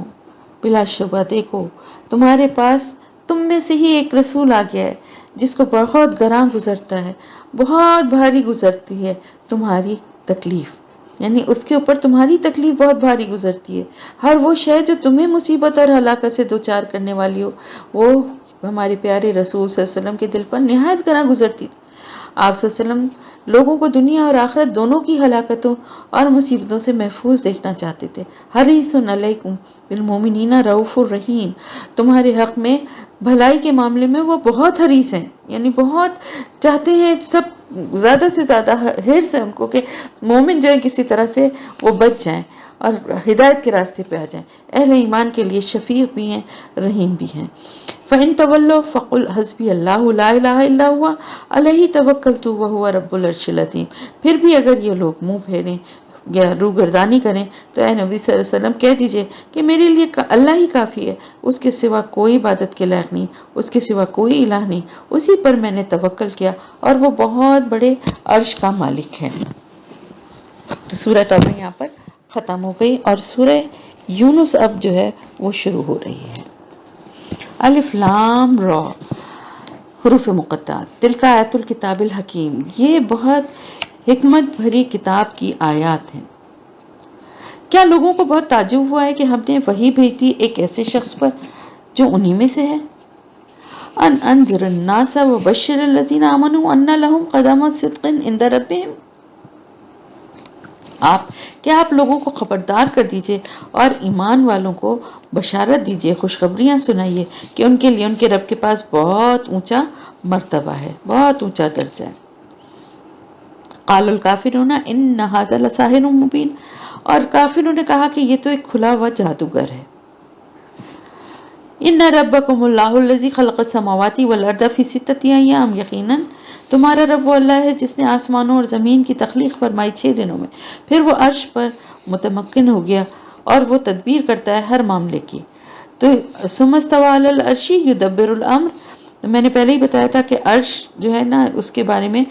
بلا شبہ دیکھو تمہارے پاس تم میں سے ہی ایک رسول آ گیا ہے جس کو بہت گراں گزرتا ہے، بہت بھاری گزرتی ہے تمہاری تکلیف، یعنی اس کے اوپر تمہاری تکلیف بہت بھاری گزرتی ہے۔ ہر وہ شے جو تمہیں مصیبت اور ہلاکت سے دوچار کرنے والی ہو وہ ہمارے پیارے رسول صلی اللہ علیہ وسلم کے دل پر نہایت گراں گزرتی تھی۔ آپ صلی اللہ علیہ وسلم لوگوں کو دنیا اور آخرت دونوں کی ہلاکتوں اور مصیبتوں سے محفوظ دیکھنا چاہتے تھے۔ حریص علیکم بالمؤمنین رؤوف الرحیم، تمہارے حق میں بھلائی کے معاملے میں وہ بہت حریص ہیں، یعنی بہت چاہتے ہیں، سب زیادہ سے زیادہ حرص ہے ان کو کہ مومن جو ہے کسی طرح سے وہ بچ جائیں اور ہدایت کے راستے پہ آ جائیں۔ اہل ایمان کے لیے شفیق بھی ہیں، رحیم بھی ہیں۔ فَإِن تَوَلَّوْا فَقُلْ حَسْبِيَ اللَّهُ لَا إِلَٰهَ إِلَّا هُوَ عَلَيْهِ تَوَكَّلْتُ وَهُوَ رَبُّ الْعَرْشِ الْعَظِيمِ، پھر بھی اگر یہ لوگ منہ پھیریں یا روگردانی کریں تو اے نبی صلی اللہ علیہ وسلم کہہ دیجئے کہ میرے لیے اللہ ہی کافی ہے، اس کے سوا کوئی عبادت کے لائق نہیں، اس کے سوا کوئی الہ نہیں، اسی پر میں نے توکل کیا اور وہ بہت بڑے عرش کا مالک ہے۔ تو سورہ توبہ یہاں پر ختم ہو گئی اور سورہ یونس اب جو ہے وہ شروع ہو رہی ہے۔ الف لام را، حروف مقطعات، تلک آیات الکتاب الحکیم، یہ بہت حکمت بھری کتاب کی آیات ہیں۔ کیا لوگوں کو بہت تعجب ہوا ہے کہ ہم نے وحی بھیج دی ایک ایسے شخص پر جو انہی میں سے ہے؟ ان انذر الناس وبشر الذین آمنوا ان لهم قدم صدق عند ربهم، کیا آپ لوگوں کو خبردار کر دیجئے اور ایمان والوں کو بشارت دیجئے، خوشخبریاں سنائیے کہ ان کے لیے ان کے رب کے پاس بہت اونچا مرتبہ ہے، بہت اونچا درجہ ہے۔ قال الکافرون ان ھذا لساحر مبین، اور کافروں نے کہا کہ یہ تو ایک کھلا ہوا جادوگر ہے۔ ان ربکم اللہ الذی خلق السماوات والارض فی ستۃ ایام، یقیناً تمہارا رب وہ اللہ ہے جس نے آسمانوں اور زمین کی تخلیق فرمائی 6 دنوں میں، پھر وہ عرش پر متمکن ہو گیا اور وہ تدبیر کرتا ہے ہر معاملے کی۔ تو ثم استوى علی العرش یدبر الامر، تو میں نے پہلے ہی بتایا تھا کہ عرش جو ہے نا اس کے بارے میں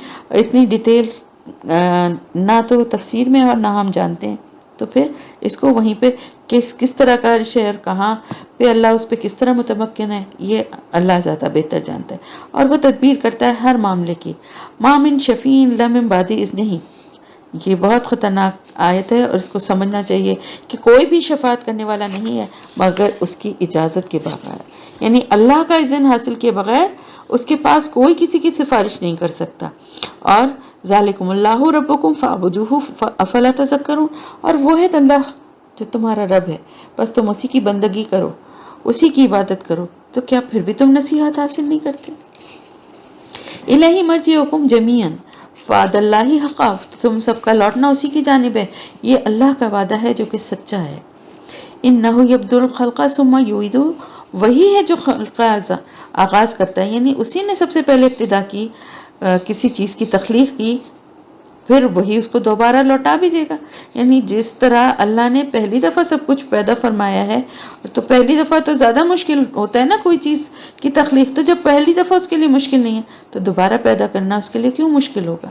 اتنی ڈیٹیل نہ تو تفسیر میں اور نہ ہم جانتے ہیں، تو پھر اس کو وہیں پہ کس طرح کا عرش ہے اور کہاں پہ اللہ اس پہ کس طرح متمکن ہے یہ اللہ زیادہ بہتر جانتا ہے، اور وہ تدبیر کرتا ہے ہر معاملے کی۔ ما من شفیع الا من بعد اذنہ، یہ بہت خطرناک آیت ہے اور اس کو سمجھنا چاہیے کہ کوئی بھی شفاعت کرنے والا نہیں ہے مگر اس کی اجازت کے بغیر، یعنی اللہ کا اذن حاصل کیے بغیر اس کے پاس کوئی کسی کی سفارش نہیں کر سکتا۔ اور ذالکم اللہ ربکم فاعبدوہ افلا تذکرون، اور وہ ہے اللہ جو تمہارا رب ہے، بس تم اسی کی بندگی کرو، اسی کی عبادت کرو، تو کیا پھر بھی تم نصیحت حاصل نہیں کرتے؟ الہی مرجعکم جمیعا وعد اللہ حقا، تم سب کا لوٹنا اسی کی جانب ہے، یہ اللہ کا وعدہ ہے جو کہ سچا ہے۔ انہ یبدأ الخلق ثم یعیدہ، وہی ہے جو خلق کا آغاز کرتا ہے، یعنی اسی نے سب سے پہلے ابتدا کی کسی چیز کی تخلیق کی، پھر وہی اس کو دوبارہ لوٹا بھی دے گا۔ یعنی جس طرح اللہ نے پہلی دفعہ سب کچھ پیدا فرمایا ہے، تو پہلی دفعہ تو زیادہ مشکل ہوتا ہے نا کوئی چیز کی تخلیق، تو جب پہلی دفعہ اس کے لیے مشکل نہیں ہے تو دوبارہ پیدا کرنا اس کے لیے کیوں مشکل ہوگا۔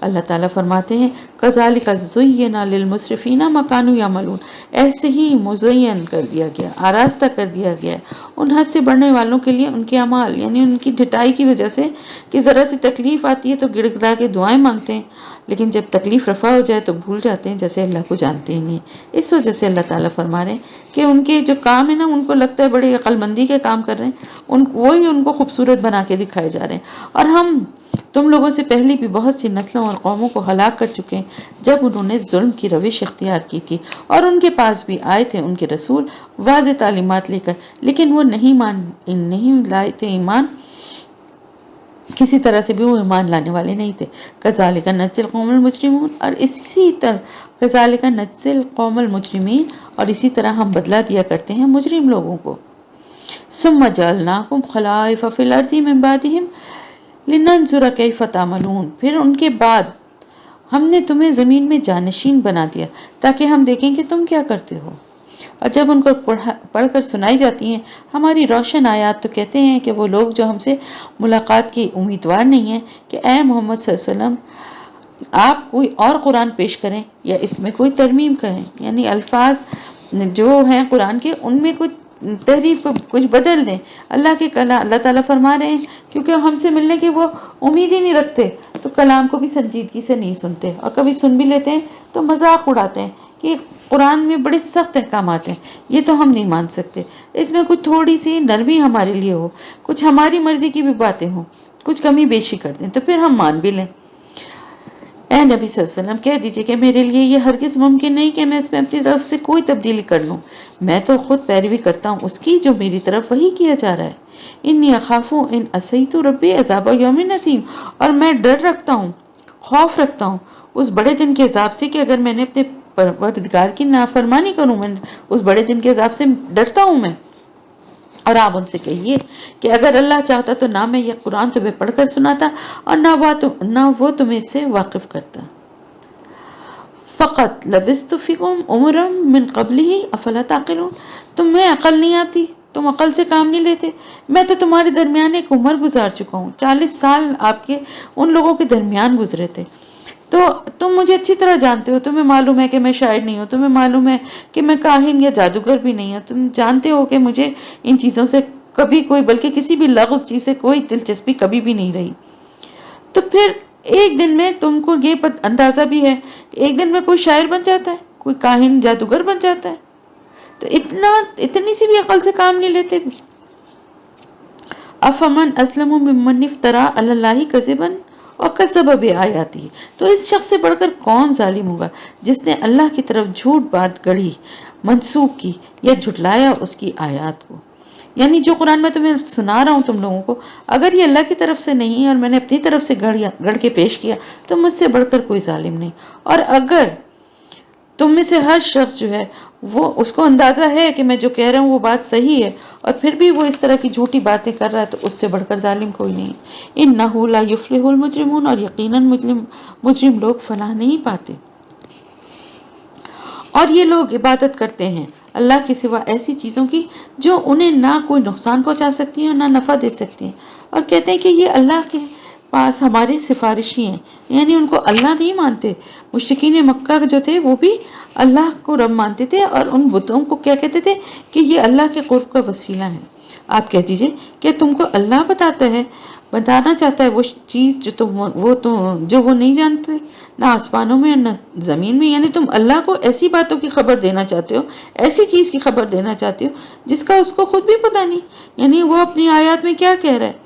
اللہ تعالیٰ فرماتے ہیں کذالک زینا للمسرفین ما کانوا یعملون، ایسے ہی مزین کر دیا گیا، آراستہ کر دیا گیا ان حد سے بڑھنے والوں کے لیے ان کے اعمال، یعنی ان کی ڈھٹائی کی وجہ سے کہ ذرا سی تکلیف آتی ہے تو گڑ گڑا کے دعائیں مانگتے ہیں، لیکن جب تکلیف رفع ہو جائے تو بھول جاتے ہیں جیسے اللہ کو جانتے ہی نہیں۔ اس وجہ سے اللہ تعالیٰ فرما رہے ہیں کہ ان کے جو کام ہے نا، ان کو لگتا ہے بڑے عقل مندی کے کام کر رہے ہیں، وہی ان کو خوبصورت بنا کے دکھائے جا رہے ہیں۔ اور ہم تم لوگوں سے پہلی بھی بہت سی نسلوں اور قوموں کو ہلاک کر چکے ہیں جب انہوں نے ظلم کی روش اختیار کی تھی، اور ان کے پاس بھی آئے تھے ان کے رسول واضح تعلیمات لے کر، لیکن وہ نہیں لائے تھے ایمان، کسی طرح سے بھی وہ ایمان لانے والے نہیں تھے۔ کذالک نجزی القوم المجرمون، اور اسی طرح کذالک نجزی القوم المجرمین، اور اسی طرح ہم بدلہ دیا کرتے ہیں مجرم لوگوں کو۔ ثم جعلناکم خلائف فی الارض من بعدہم لننظر کیف تعملون، پھر ان کے بعد ہم نے تمہیں زمین میں جانشین بنا دیا تاکہ ہم دیکھیں کہ تم کیا کرتے ہو۔ اور جب ان کو پڑھ کر سنائی جاتی ہیں ہماری روشن آیات تو کہتے ہیں کہ وہ لوگ جو ہم سے ملاقات کی امیدوار نہیں ہیں کہ اے محمد صلی اللہ علیہ وسلم آپ کوئی اور قرآن پیش کریں یا اس میں کوئی ترمیم کریں، یعنی الفاظ جو ہیں قرآن کے ان میں کچھ تحریف کو کچھ بدل دیں۔ اللہ تعالیٰ فرما رہے ہیں کیونکہ ہم سے ملنے کی وہ امید ہی نہیں رکھتے تو کلام کو بھی سنجیدگی سے نہیں سنتے، اور کبھی سن بھی لیتے ہیں تو مذاق اڑاتے ہیں کہ قرآن میں بڑے سخت احکامات ہیں، یہ تو ہم نہیں مان سکتے، اس میں کچھ تھوڑی سی نرمی ہمارے لیے ہو، کچھ ہماری مرضی کی بھی باتیں ہوں، کچھ کمی بیشی کر دیں تو پھر ہم مان بھی لیں۔ اے نبی صلی اللہ علیہ وسلم کہہ دیجئے کہ میرے لیے یہ ہرگز ممکن نہیں کہ میں اس میں اپنی طرف سے کوئی تبدیلی کر لوں، میں تو خود پیروی کرتا ہوں اس کی جو میری طرف وحی کیا جا رہا ہے۔ انی اخاف ان عصیت ربی عذاب یوم عظیم، اور میں ڈر رکھتا ہوں، خوف رکھتا ہوں اس بڑے دن کے عذاب سے کہ اگر میں نے اپنے پروردگار کی نافرمانی کروں، میں اس بڑے دن کے عذاب سے ڈرتا ہوں میں۔ اور آپ ان سے کہیے کہ اگر اللہ چاہتا تو نہ میں یہ قرآن تمہیں پڑھ کر سناتا اور نہ وہ تمہیں اس سے واقف کرتا۔ فقط لبثت فیکم عمرا من قبلہ افلا تعقلون، تمہیں عقل نہیں آتی، تم عقل سے کام نہیں لیتے، میں تو تمہارے درمیان ایک عمر گزار چکا ہوں، 40 سال آپ کے ان لوگوں کے درمیان گزرے تھے، تو تم مجھے اچھی طرح جانتے ہو، تمہیں معلوم ہے کہ میں شاعر نہیں ہوں، تمہیں معلوم ہے کہ میں کاہن یا جادوگر بھی نہیں ہوں، تم جانتے ہو کہ مجھے ان چیزوں سے کبھی کوئی بلکہ کسی بھی لغو چیز سے کوئی دلچسپی کبھی بھی نہیں رہی۔ تو پھر ایک دن میں تم کو یہ اندازہ بھی ہے، ایک دن میں کوئی شاعر بن جاتا ہے، کوئی کاہن جادوگر بن جاتا ہے، تو اتنی سی بھی عقل سے کام نہیں لیتے بھی۔ افمن اسلم ممن افترى علی اللہ کذبا وکذب بآیاتہ، تو اس شخص سے بڑھ کر کون ظالم ہوگا جس نے اللہ کی طرف جھوٹ بات گڑھی، منسوخ کی یا جھٹلایا اس کی آیات کو۔ یعنی جو قرآن میں تمہیں سنا رہا ہوں تم لوگوں کو، اگر یہ اللہ کی طرف سے نہیں اور میں نے اپنی طرف سے گڑھ کے پیش کیا تو مجھ سے بڑھ کر کوئی ظالم نہیں۔ اور اگر تم میں سے ہر شخص جو ہے وہ اس کو اندازہ ہے کہ میں جو کہہ رہا ہوں وہ بات صحیح ہے اور پھر بھی وہ اس طرح کی جھوٹی باتیں کر رہا ہے تو اس سے بڑھ کر ظالم کوئی نہیں۔ انہ لا یفلح المجرمون، اور یقیناً مجرم لوگ فلاح نہیں پاتے۔ اور یہ لوگ عبادت کرتے ہیں اللہ کے سوا ایسی چیزوں کی جو انہیں نہ کوئی نقصان پہنچا سکتی ہیں اور نہ نفع دے سکتی ہیں، اور کہتے ہیں کہ یہ اللہ کے پاس ہمارے سفارشی ہیں، یعنی ان کو اللہ نہیں مانتے۔ مشرکین مکہ جو تھے وہ بھی اللہ کو رب مانتے تھے اور ان بتوں کو کیا کہتے تھے کہ یہ اللہ کے قرب کا وسیلہ ہے۔ آپ کہہ دیجئے کہ تم کو اللہ بتانا چاہتا ہے وہ چیز جو وہ نہیں جانتے، نہ آسمانوں میں اور نہ زمین میں، یعنی تم اللہ کو ایسی باتوں کی خبر دینا چاہتے ہو، ایسی چیز کی خبر دینا چاہتے ہو جس کا اس کو خود بھی پتہ نہیں۔ یعنی وہ اپنی آیات میں کیا کہہ رہا ہے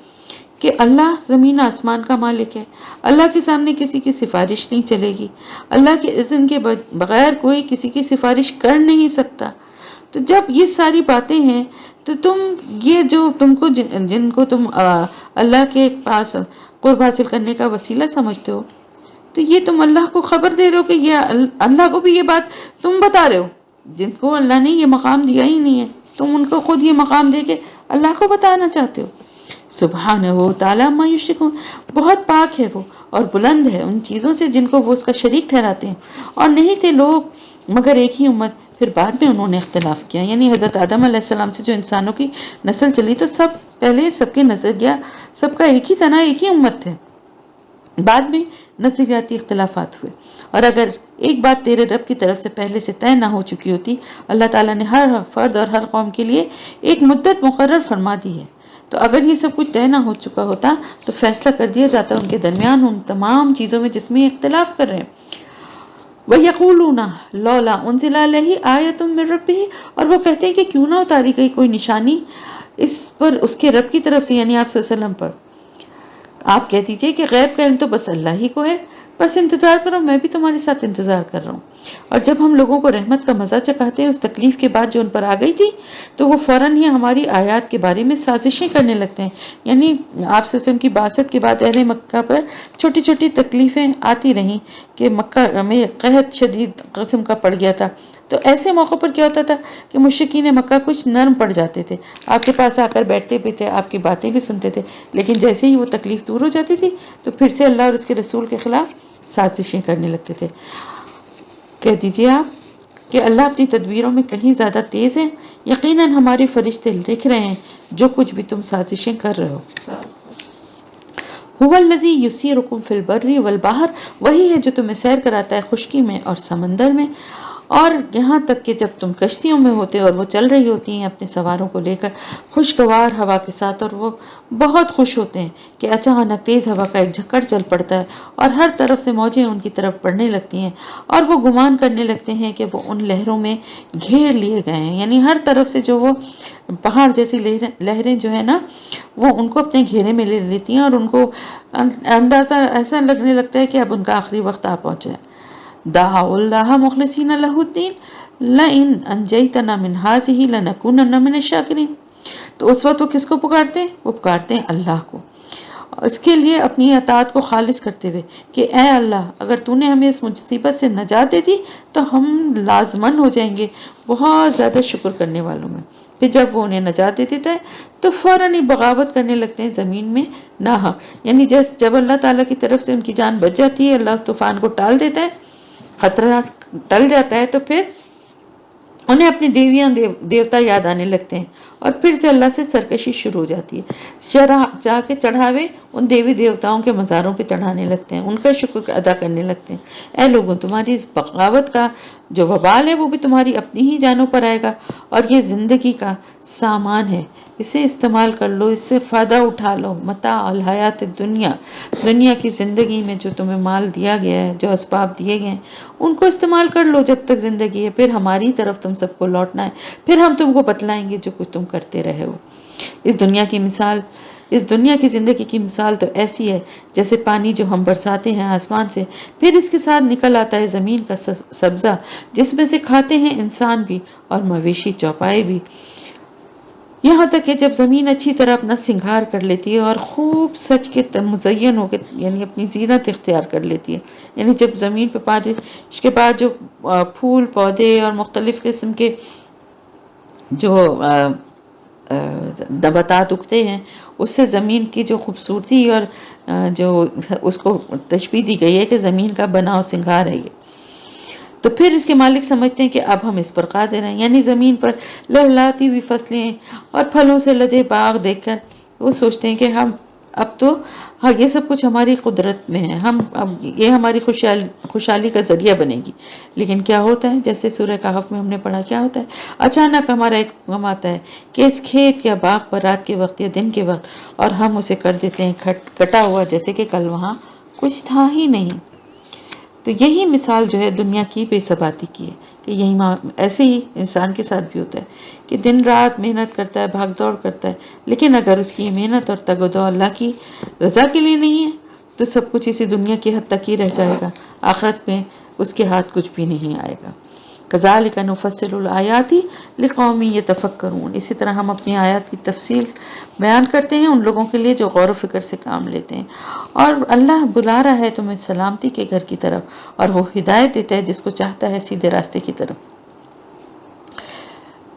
کہ اللہ زمین آسمان کا مالک ہے، اللہ کے سامنے کسی کی سفارش نہیں چلے گی، اللہ کے اذن کے بغیر کوئی کسی کی سفارش کر نہیں سکتا۔ تو جب یہ ساری باتیں ہیں تو تم یہ جو تم کو جن کو تم اللہ کے پاس قرب حاصل کرنے کا وسیلہ سمجھتے ہو، تو یہ تم اللہ کو خبر دے رہے ہو کہ یہ اللہ کو بھی یہ بات تم بتا رہے ہو، جن کو اللہ نے یہ مقام دیا ہی نہیں ہے، تم ان کو خود یہ مقام دے کے اللہ کو بتانا چاہتے ہو۔ سبحانہ و تعالی ما یشرکون، بہت پاک ہے وہ اور بلند ہے ان چیزوں سے جن کو وہ اس کا شریک ٹھہراتے ہیں۔ اور نہیں تھے لوگ مگر ایک ہی امت، پھر بعد میں انہوں نے اختلاف کیا، یعنی حضرت آدم علیہ السلام سے جو انسانوں کی نسل چلی تو سب پہلے سب کے نظریہ سب کا ایک ہی تنا، ایک ہی امت تھے، بعد میں نظریاتی اختلافات ہوئے، اور اگر ایک بات تیرے رب کی طرف سے پہلے سے طے نہ ہو چکی ہوتی، اللہ تعالیٰ نے ہر فرد اور ہر قوم کے لیے ایک مدت مقرر فرما دی ہے، تو اگر یہ سب کچھ طے نہ ہو چکا ہوتا تو فیصلہ کر دیا جاتا ان کے درمیان ان تمام چیزوں میں جس میں اختلاف کر رہے ہیں۔ وَيَقُولُونَ لَوْلَا أُنزِلَ عَلَيْهِ آیَةٌ مِّن رَّبِّهِ، اور وہ کہتے ہیں کہ کیوں نہ اتاری گئی کوئی نشانی اس پر اس کے رب کی طرف سے، یعنی آپ صلی اللہ علیہ وسلم پر۔ آپ کہہ دیجئے کہ غیب کا علم تو بس اللہ ہی کو ہے، بس انتظار کرو، میں بھی تمہارے ساتھ انتظار کر رہا ہوں۔ اور جب ہم لوگوں کو رحمت کا مزہ چکھاتے ہیں اس تکلیف کے بعد جو ان پر آ گئی تھی، تو وہ فوراً ہی ہماری آیات کے بارے میں سازشیں کرنے لگتے ہیں۔ یعنی آپ صلی اللہ علیہ وسلم کی بعثت کے بعد اہل مکہ پر چھوٹی چھوٹی تکلیفیں آتی رہیں کہ مکہ میں قحط شدید قسم کا پڑ گیا تھا، تو ایسے موقع پر کیا ہوتا تھا کہ مشرکین مکہ کچھ نرم پڑ جاتے تھے، آپ کے پاس آ کر بیٹھتے بھی تھے، آپ کی باتیں بھی سنتے تھے، لیکن جیسے ہی وہ تکلیف دور ہو جاتی تھی تو پھر سے اللہ اور اس کے رسول کے خلاف سازشیں کرنے لگتے تھے۔ کہہ دیجئے آپ کہ اللہ اپنی تدبیروں میں کہیں زیادہ تیز ہے، یقیناً ہمارے فرشتے لکھ رہے ہیں جو کچھ بھی تم سازشیں کر رہے ہو۔ هو الذی یسیرکم فی البر والبحر، وہی ہے جو تمہیں سیر کراتا ہے خشکی میں اور سمندر میں، اور یہاں تک کہ جب تم کشتیوں میں ہوتے اور وہ چل رہی ہوتی ہیں اپنے سواروں کو لے کر خوشگوار ہوا کے ساتھ، اور وہ بہت خوش ہوتے ہیں کہ اچانک تیز ہوا کا ایک جھکڑ چل پڑتا ہے اور ہر طرف سے موجیں ان کی طرف پڑنے لگتی ہیں، اور وہ گمان کرنے لگتے ہیں کہ وہ ان لہروں میں گھیر لیے گئے ہیں، یعنی ہر طرف سے جو وہ پہاڑ جیسی لہریں جو ہے نا وہ ان کو اپنے گھیرے میں لے لیتی ہیں، اور ان کو اندازہ ایسا لگنے لگتا ہے کہ اب ان کا آخری وقت آ پہنچا ہے۔ دعوا اللہ مخلصین لہ الدین لئن انجیتنا من ہذہ لنکونن من الشاکرین، تو اس وقت وہ کس کو پکارتے ہیں؟ وہ پکارتے ہیں اللہ کو، اس کے لیے اپنی اطاعت کو خالص کرتے ہوئے کہ اے اللہ اگر تو نے ہمیں اس مصیبت سے نجات دے دی تو ہم لازمن ہو جائیں گے بہت زیادہ شکر کرنے والوں میں۔ پھر جب وہ انہیں نجات دے دیتا ہے تو فوراً ہی بغاوت کرنے لگتے ہیں زمین میں ناحق، یعنی جب اللہ تعالیٰ کی طرف سے ان کی جان بچ جاتی ہے، اللہ اس طوفان کو ٹال دیتا ہے، خطرہ ٹل جاتا ہے، تو پھر انہیں اپنی دیویاں دیوتا یاد آنے لگتے ہیں، اور پھر سے اللہ سے سرکشی شروع ہو جاتی ہے، جا کے چڑھاوے ان دیوی دیوتاؤں کے مزاروں پہ چڑھانے لگتے ہیں، ان کا شکر ادا کرنے لگتے ہیں۔ اے لوگوں، تمہاری اس بغاوت کا جو وبال ہے وہ بھی تمہاری اپنی ہی جانوں پر آئے گا، اور یہ زندگی کا سامان ہے، اسے استعمال کر لو، اس سے فائدہ اٹھا لو۔ متاع الحیات دنیا، دنیا کی زندگی میں جو تمہیں مال دیا گیا ہے، جو اسباب دیے گئے ہیں، ان کو استعمال کر لو جب تک زندگی ہے، پھر ہماری طرف تم سب کو لوٹنا ہے، پھر ہم تم کو بتلائیں گے جو کچھ تم کرتے رہے ہو۔ اس دنیا کی زندگی کی مثال تو ایسی ہے جیسے پانی جو ہم برساتے ہیں آسمان سے، پھر اس کے ساتھ نکل آتا ہے زمین کا سبزہ، جس میں سے کھاتے ہیں انسان بھی اور مویشی چوپائے بھی، یہاں تک کہ جب زمین اچھی طرح اپنا سنگھار کر لیتی ہے اور خوب سج کے مزین ہو کے، یعنی اپنی زینت اختیار کر لیتی ہے، یعنی جب زمین پہ بارش کے بعد جو پھول پودے اور مختلف قسم کے جو نباتات اگتے ہیں، اس سے زمین کی جو خوبصورتی اور جو اس کو تشبیہ دی گئی ہے کہ زمین کا بناؤ سنگھار ہے یہ، تو پھر اس کے مالک سمجھتے ہیں کہ اب ہم اس پر قادر ہیں، یعنی زمین پر لہلاتی ہوئی فصلیں اور پھلوں سے لدے باغ دیکھ کر وہ سوچتے ہیں کہ ہم اب تو یہ سب کچھ ہماری قدرت میں ہے، اب یہ ہماری خوشحالی کا ذریعہ بنے گی۔ لیکن کیا ہوتا ہے، جیسے سورہ کہف میں ہم نے پڑھا، کیا ہوتا ہے، اچانک ہمارا ایک حکم آتا ہے کہ اس کھیت یا باغ پر رات کے وقت یا دن کے وقت، اور ہم اسے کر دیتے ہیں کٹا ہوا جیسے کہ کل وہاں کچھ تھا ہی نہیں۔ تو یہی مثال جو ہے دنیا کی بے ثباتی کی ہے، کہ یہی ایسے ہی انسان کے ساتھ بھی ہوتا ہے کہ دن رات محنت کرتا ہے، بھاگ دوڑ کرتا ہے، لیکن اگر اس کی محنت اور تگ و دو اللہ کی رضا کے لیے نہیں ہے تو سب کچھ اسی دنیا کی حد تک ہی رہ جائے گا، آخرت میں اس کے ہاتھ کچھ بھی نہیں آئے گا۔ کذالک نفصل الآیات لقوم یتفکرون، اسی طرح ہم اپنی آیات کی تفصیل بیان کرتے ہیں ان لوگوں کے لیے جو غور و فکر سے کام لیتے ہیں، اور اللہ بلا رہا ہے تمہیں سلامتی کے گھر کی طرف، اور وہ ہدایت دیتا ہے جس کو چاہتا ہے سیدھے راستے کی طرف۔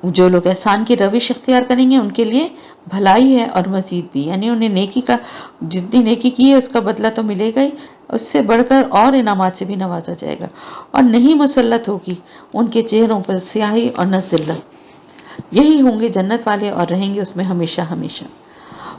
جو لوگ احسان کی روش اختیار کریں گے ان کے لیے بھلائی ہے اور مزید بھی، یعنی انہیں نیکی کا جتنی نیکی کی ہے اس کا بدلہ تو ملے گا ہی، اس سے بڑھ کر اور انعامات سے بھی نوازا جائے گا، اور نہیں مسلط ہوگی ان کے چہروں پر سیاہی اور نہ ذلت، یہی ہوں گے جنت والے اور رہیں گے اس میں ہمیشہ ہمیشہ۔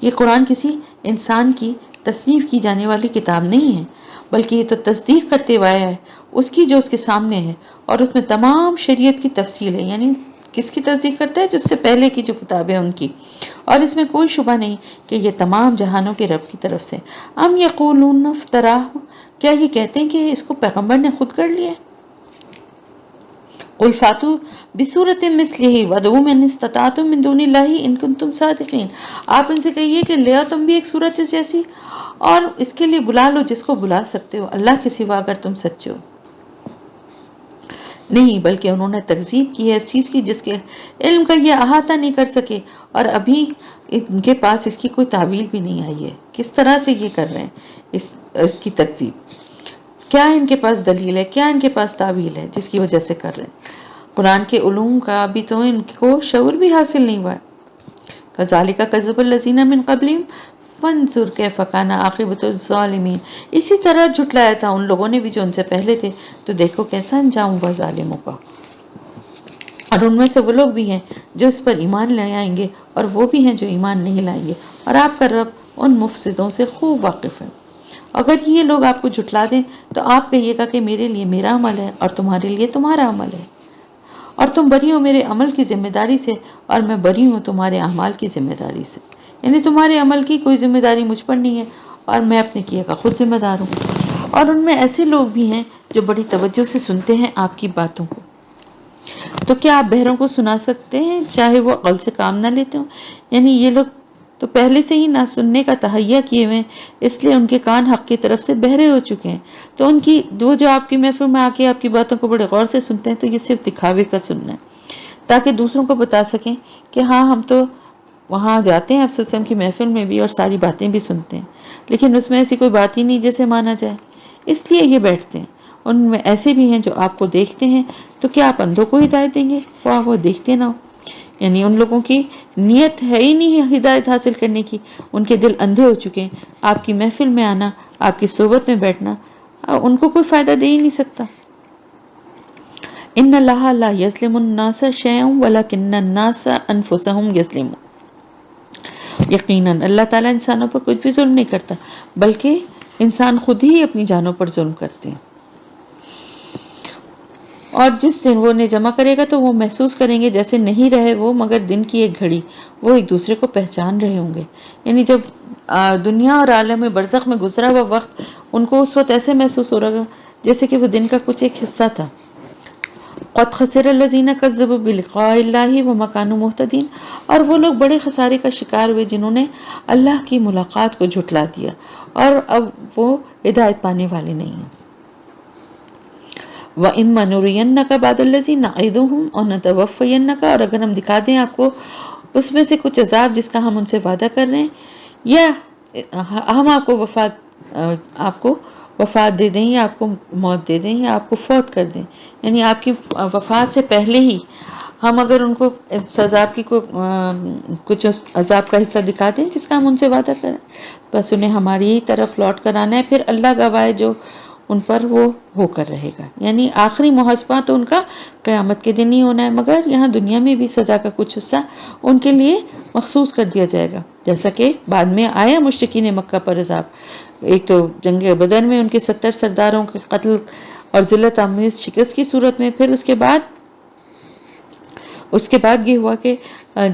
یہ قرآن کسی انسان کی تصنیف کی جانے والی کتاب نہیں ہے، بلکہ یہ تو تصدیق کرتے ہوا ہے اس کی جو اس کے سامنے ہے، اور اس میں تمام شریعت کی تفصیل ہے، یعنی کس کی تصدیق کرتا ہے؟ جس سے پہلے کی جو کتابیں ان کی، اور اس میں کوئی شبہ نہیں کہ یہ تمام جہانوں کے رب کی طرف سے۔ ام یقولون افتراہ، کیا یہ کہتے ہیں کہ اس کو پیغمبر نے خود کر لیا؟ قل فاتو بصورت مثلہ وادعوا من استطعتم من دون اللہ ان کنتم صادقین، آپ ان سے کہیے کہ لے آؤ تم بھی ایک صورت جیسی، اور اس کے لیے بلا لو جس کو بلا سکتے ہو اللہ کے سوا اگر تم سچے ہو۔ نہیں، بلکہ انہوں نے تکذیب کی ہے اس چیز کی جس کے علم کا یہ احاطہ نہیں کر سکے، اور ابھی ان کے پاس اس کی کوئی تعویل بھی نہیں آئی ہے۔ کس طرح سے یہ کر رہے ہیں اس کی تکذیب؟ کیا ان کے پاس دلیل ہے؟ کیا ان کے پاس تعویل ہے جس کی وجہ سے کر رہے ہیں؟ قرآن کے علوم کا ابھی تو ان کو شعور بھی حاصل نہیں ہوا ہے۔ کذالک کذب الذین من قبلہم فانظر کیف کان عاقبۃ الظالمین، اسی طرح جھٹلایا تھا ان لوگوں نے بھی جو ان سے پہلے تھے، تو دیکھو کیسا انجام ہوا ظالموں کا۔ اور ان میں سے وہ لوگ بھی ہیں جو اس پر ایمان لے آئیں گے، اور وہ بھی ہیں جو ایمان نہیں لائیں گے، اور آپ کا رب ان مفسدوں سے خوب واقف ہے۔ اگر یہ لوگ آپ کو جھٹلا دیں تو آپ کہیے گا کہ میرے لیے میرا عمل ہے اور تمہارے لیے تمہارا عمل ہے، اور تم بری ہو میرے عمل کی ذمہ داری سے اور میں بری ہوں تمہارے اعمال کی ذمہ داری سے، یعنی تمہارے عمل کی کوئی ذمہ داری مجھ پر نہیں ہے اور میں اپنے کیے کا خود ذمہ دار ہوں۔ اور ان میں ایسے لوگ بھی ہیں جو بڑی توجہ سے سنتے ہیں آپ کی باتوں کو، تو کیا آپ بہروں کو سنا سکتے ہیں چاہے وہ عقل سے کام نہ لیتے ہوں؟ یعنی یہ لوگ تو پہلے سے ہی نہ سننے کا تہیہ کیے ہوئے ہیں، اس لیے ان کے کان حق کی طرف سے بہرے ہو چکے ہیں، تو ان کی وہ جو آپ کی محفل میں آ کے آپ کی باتوں کو بڑے غور سے سنتے ہیں تو یہ صرف دکھاوے کا سننا ہے، تاکہ دوسروں کو بتا سکیں کہ ہاں ہم تو وہاں جاتے ہیں افسر کی محفل میں بھی اور ساری باتیں بھی سنتے ہیں، لیکن اس میں ایسی کوئی بات ہی نہیں جیسے مانا جائے، اس لیے یہ بیٹھتے ہیں۔ ان میں ایسے بھی ہیں جو آپ کو دیکھتے ہیں، تو کیا آپ اندھوں کو ہدایت دیں گے خواہ وہ دیکھتے نہ ہو؟ یعنی ان لوگوں کی نیت ہے ہی نہیں ہدایت حاصل کرنے کی، ان کے دل اندھے ہو چکے ہیں، آپ کی محفل میں آنا، آپ کی صحبت میں بیٹھنا ان کو کوئی فائدہ دے ہی نہیں سکتا۔ ان اللہ لا یظلم الناس شیئا ولکن الناس انفسهم یظلمون، یقیناً اللہ تعالیٰ انسانوں پر کچھ بھی ظلم نہیں کرتا، بلکہ انسان خود ہی اپنی جانوں پر ظلم کرتے ہیں۔ اور جس دن وہ انہیں جمع کرے گا تو وہ محسوس کریں گے جیسے نہیں رہے وہ مگر دن کی ایک گھڑی، وہ ایک دوسرے کو پہچان رہے ہوں گے۔ یعنی جب دنیا اور عالم برزخ میں گزرا ہوا وقت ان کو اس وقت ایسے محسوس ہو رہا جیسے کہ وہ دن کا کچھ ایک حصہ تھا۔ قد خسر الذین کذبوا بلقاء اللہ وما کانوا مہتدین، اور وہ لوگ بڑے خسارے کا شکار ہوئے جنہوں نے اللہ کی ملاقات کو جھٹلا دیا اور اب وہ ہدایت پانے والے نہیں ہیں۔ وَإِمَّا نُرِيَنَّكَ بَعْضَ الَّذِي نَعِدُهُمْ أَوْ نَتَوَفَّيَنَّكَ، اور اگر ہم دکھا دیں آپ کو اس میں سے کچھ عذاب جس کا ہم ان سے وعدہ کر رہے ہیں، یا ہم آپ کو وفات دے دیں یا آپ کو موت دے دیں یا آپ کو فوت کر دیں، یعنی آپ کی وفات سے پہلے ہی ہم اگر ان کو عذاب کی کچھ عذاب کا حصہ دکھا دیں جس کا ہم ان سے وعدہ کریں، بس انہیں ہماری ہی طرف لوٹ کر آنا ہے، پھر اللہ گواہ ہے جو ان پر وہ ہو کر رہے گا۔ یعنی آخری محاسبہ تو ان کا قیامت کے دن ہی ہونا ہے، مگر یہاں دنیا میں بھی سزا کا کچھ حصہ ان کے لیے مخصوص کر دیا جائے گا، جیسا کہ بعد میں آیا مشرکین مکہ پر عذاب۔ ایک تو جنگ بدر میں ان کے 70 سرداروں کے قتل اور ذلت آمیز شکست کی صورت میں، پھر اس کے بعد یہ ہوا کہ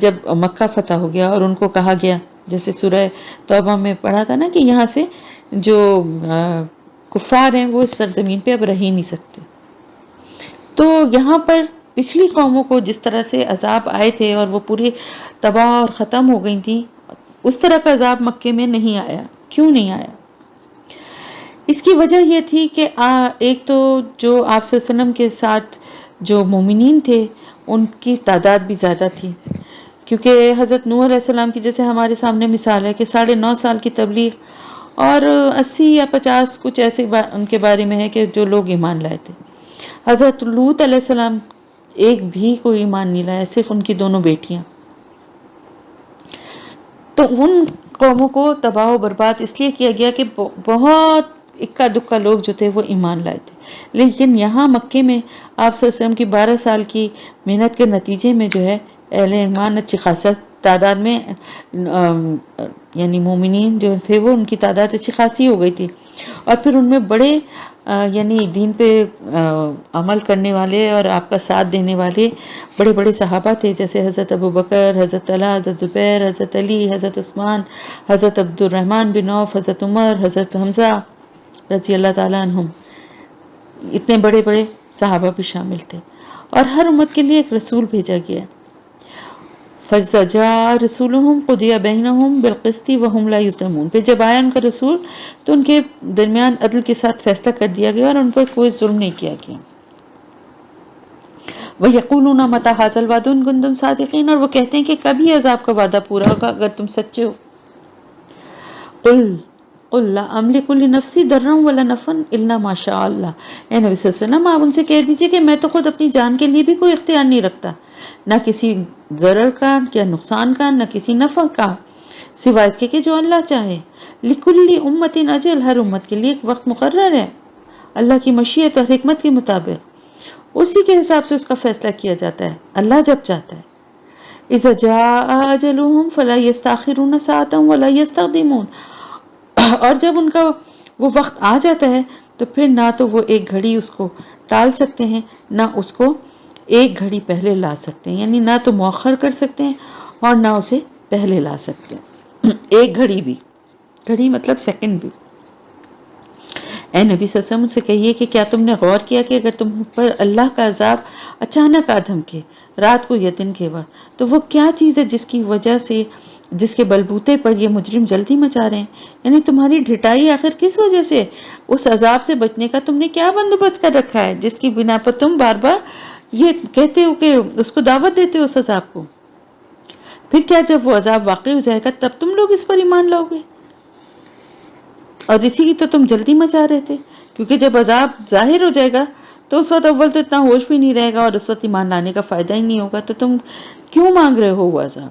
جب مکہ فتح ہو گیا اور ان کو کہا گیا، جیسے سورہ توبہ میں پڑھا تھا نا کہ یہاں سے جو کفار ہیں وہ اس سرزمین پہ اب رہ ہی نہیں سکتے، تو یہاں پر پچھلی قوموں کو جس طرح سے عذاب آئے تھے اور وہ پوری تباہ اور ختم ہو گئی تھیں، اس طرح کا عذاب مکے میں نہیں آیا۔ کیوں نہیں آیا؟ اس کی وجہ یہ تھی کہ ایک تو جو آپ صلی اللہ علیہ وسلم کے ساتھ جو مومنین تھے ان کی تعداد بھی زیادہ تھی، کیونکہ حضرت نوح علیہ السلام کی جیسے ہمارے سامنے مثال ہے کہ 9.5 سال کی تبلیغ اور 80 یا 50 کچھ ایسے ان کے بارے میں ہے کہ جو لوگ ایمان لائے تھے۔ حضرت لوط علیہ السلام ایک بھی کوئی ایمان نہیں لایا، صرف ان کی 2 بیٹیاں۔ تو ان قوموں کو تباہ و برباد اس لیے کیا گیا کہ بہت اکا دکا لوگ جو تھے وہ ایمان لائے تھے، لیکن یہاں مکے میں آپ صلی اللہ علیہ وسلم کی 12 سال کی محنت کے نتیجے میں جو ہے اہل ایمان اچھی خاصا تعداد میں یعنی مومنین جو تھے وہ ان کی تعداد اچھی خاصی ہو گئی تھی، اور پھر ان میں بڑے یعنی دین پہ عمل کرنے والے اور آپ کا ساتھ دینے والے بڑے بڑے صحابہ تھے، جیسے حضرت ابو بکر، حضرت طلحہ، حضرت زبیر، حضرت علی، حضرت عثمان، حضرت عبد الرحمن بن عوف، حضرت عمر، حضرت حمزہ رضی اللہ تعالیٰ عنہم، اتنے بڑے بڑے صحابہ بھی شامل تھے۔ اور ہر امت کے لیے ایک رسول بھیجا گیا۔ فَإِذَا جَاءَ رَسُولُهُمْ قُضِيَ بَيْنَهُمْ بِالْقِسْطِ وَهُمْ لَا يُظْلَمُونَ، پھر جب آیا ان کا رسول تو ان کے درمیان عدل کے ساتھ فیصلہ کر دیا گیا اور ان پر کوئی ظلم نہیں کیا گیا۔ وَيَقُولُونَ مَتَىٰ هَٰذَا الْوَعْدُ إِن كُنتُمْ صَادِقِينَ، اور وہ کہتے ہیں کہ کبھی عذاب کا وعدہ پورا ہوگا اگر تم سچے ہو۔ قُلْ لَا أَمْلِكُ لِنَفْسِي ضَرًّا وَلَا نَفْعًا إِلَّا مَا شَاءَ اللَّهُ، اے نبی صلی اللہ علیہ وسلم آپ ان سے کہہ دیجئے کہ میں تو خود اپنی جان کے لیے بھی کوئی اختیار نہیں رکھتا، نہ کسی ضرر کا یا نقصان کا، نہ کسی نفع کا، سوائے اس کے کہ جو اللہ چاہے۔ لِكُلِّ أُمَّةٍ أَجَلٌ، ہر امت کے لیے ایک وقت مقرر ہے، اللہ کی مشیت اور حکمت کے مطابق اسی کے حساب سے اس کا فیصلہ کیا جاتا ہے، اللہ جب چاہتا ہے۔ اذا جاء اجلهم فلا يستأخرون ساعة ولا يستقدمون، اور جب ان کا وہ وقت آ جاتا ہے تو پھر نہ تو وہ ایک گھڑی اس کو ٹال سکتے ہیں، نہ اس کو ایک گھڑی پہلے لا سکتے ہیں، یعنی نہ تو مؤخر کر سکتے ہیں اور نہ اسے پہلے لا سکتے ہیں، ایک گھڑی بھی، گھڑی مطلب سیکنڈ بھی۔ اے نبی صلی اللہ علیہ وسلم سے کہیے کہ کیا تم نے غور کیا کہ اگر تم پر اللہ کا عذاب اچانک آ دھمکے رات کو یا دن کے وقت، تو وہ کیا چیز ہے جس کی وجہ سے، جس کے بلبوتے پر یہ مجرم جلدی مچا رہے ہیں؟ یعنی تمہاری ڈھٹائی آخر کس وجہ سے؟ اس عذاب سے بچنے کا تم نے کیا بندوبست کر رکھا ہے جس کی بنا پر تم بار بار یہ کہتے ہو کہ اس کو دعوت دیتے ہو اس عذاب کو؟ پھر کیا جب وہ عذاب واقع ہو جائے گا تب تم لوگ اس پر ایمان لاؤ گے؟ اور اسی کی تو تم جلدی مچا رہے تھے، کیونکہ جب عذاب ظاہر ہو جائے گا تو اس وقت اول تو اتنا ہوش بھی نہیں رہے گا اور اس وقت ایمان لانے کا فائدہ ہی نہیں ہوگا، تو تم کیوں مانگ رہے ہو وہ عذاب؟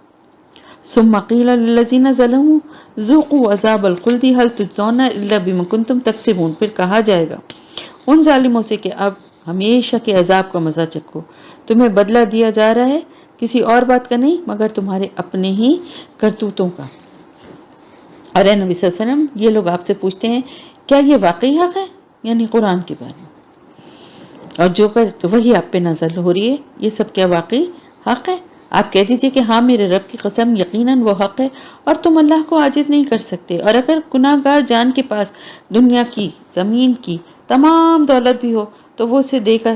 ثم قیل للذین ظلموا ذوقوا عذاب الخلد هل تجزون الا بما کنتم تکسبون، پھر کہا جائے گا ان ظالموں سے کہ اب ہمیشہ کے عذاب کا مزہ چکھو، تمہیں بدلہ دیا جا رہا ہے کسی اور بات کا نہیں مگر تمہارے اپنے ہی کرتوتوں کا۔ اور اے نبی صلی اللہ علیہ وسلم یہ لوگ آپ سے پوچھتے ہیں کیا یہ واقعی حق ہے، یعنی قرآن کے بارے میں، اور جو کر وہی آپ پہ نازل ہو رہی ہے، یہ سب کیا واقعی حق ہے؟ آپ کہہ دیجئے کہ ہاں میرے رب کی قسم یقیناً وہ حق ہے اور تم اللہ کو عاجز نہیں کر سکتے، اور اگر گناہ گار جان کے پاس دنیا کی، زمین کی تمام دولت بھی ہو تو وہ اسے دے کر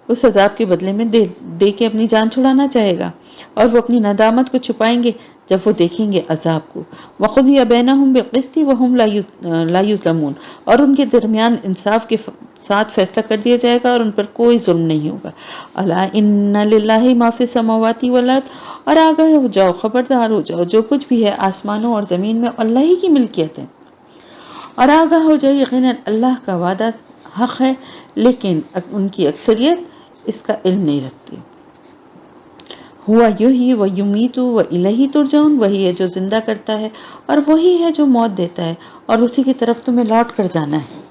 اس عذاب کے بدلے میں دے کے اپنی جان چھڑانا چاہے گا، اور وہ اپنی ندامت کو چھپائیں گے جب وہ دیکھیں گے عذاب کو۔ وَقُضِيَ بَيْنَهُم بِالْقِسْطِ وَهُمْ لَا يُظْلَمُونَ، اور ان کے درمیان انصاف کے ساتھ فیصلہ کر دیا جائے گا اور ان پر کوئی ظلم نہیں ہوگا۔ الا ان للہ ما فی السماوات والارض، اور آگاہ ہو جاؤ، خبردار ہو جاؤ، جو کچھ بھی ہے آسمانوں اور زمین میں اللہ ہی کی ملکیت ہے، اور آگاہ ہو جاؤ یقیناً اللہ کا وعدہ حق ہے، لیکن ان کی اکثریت اس کا علم نہیں رکھتی۔ ہوا یحیی و یمیت و الیہ ترجعون، وہی ہے جو زندہ کرتا ہے اور وہی ہے جو موت دیتا ہے اور اسی کی طرف تمہیں لوٹ کر جانا ہے۔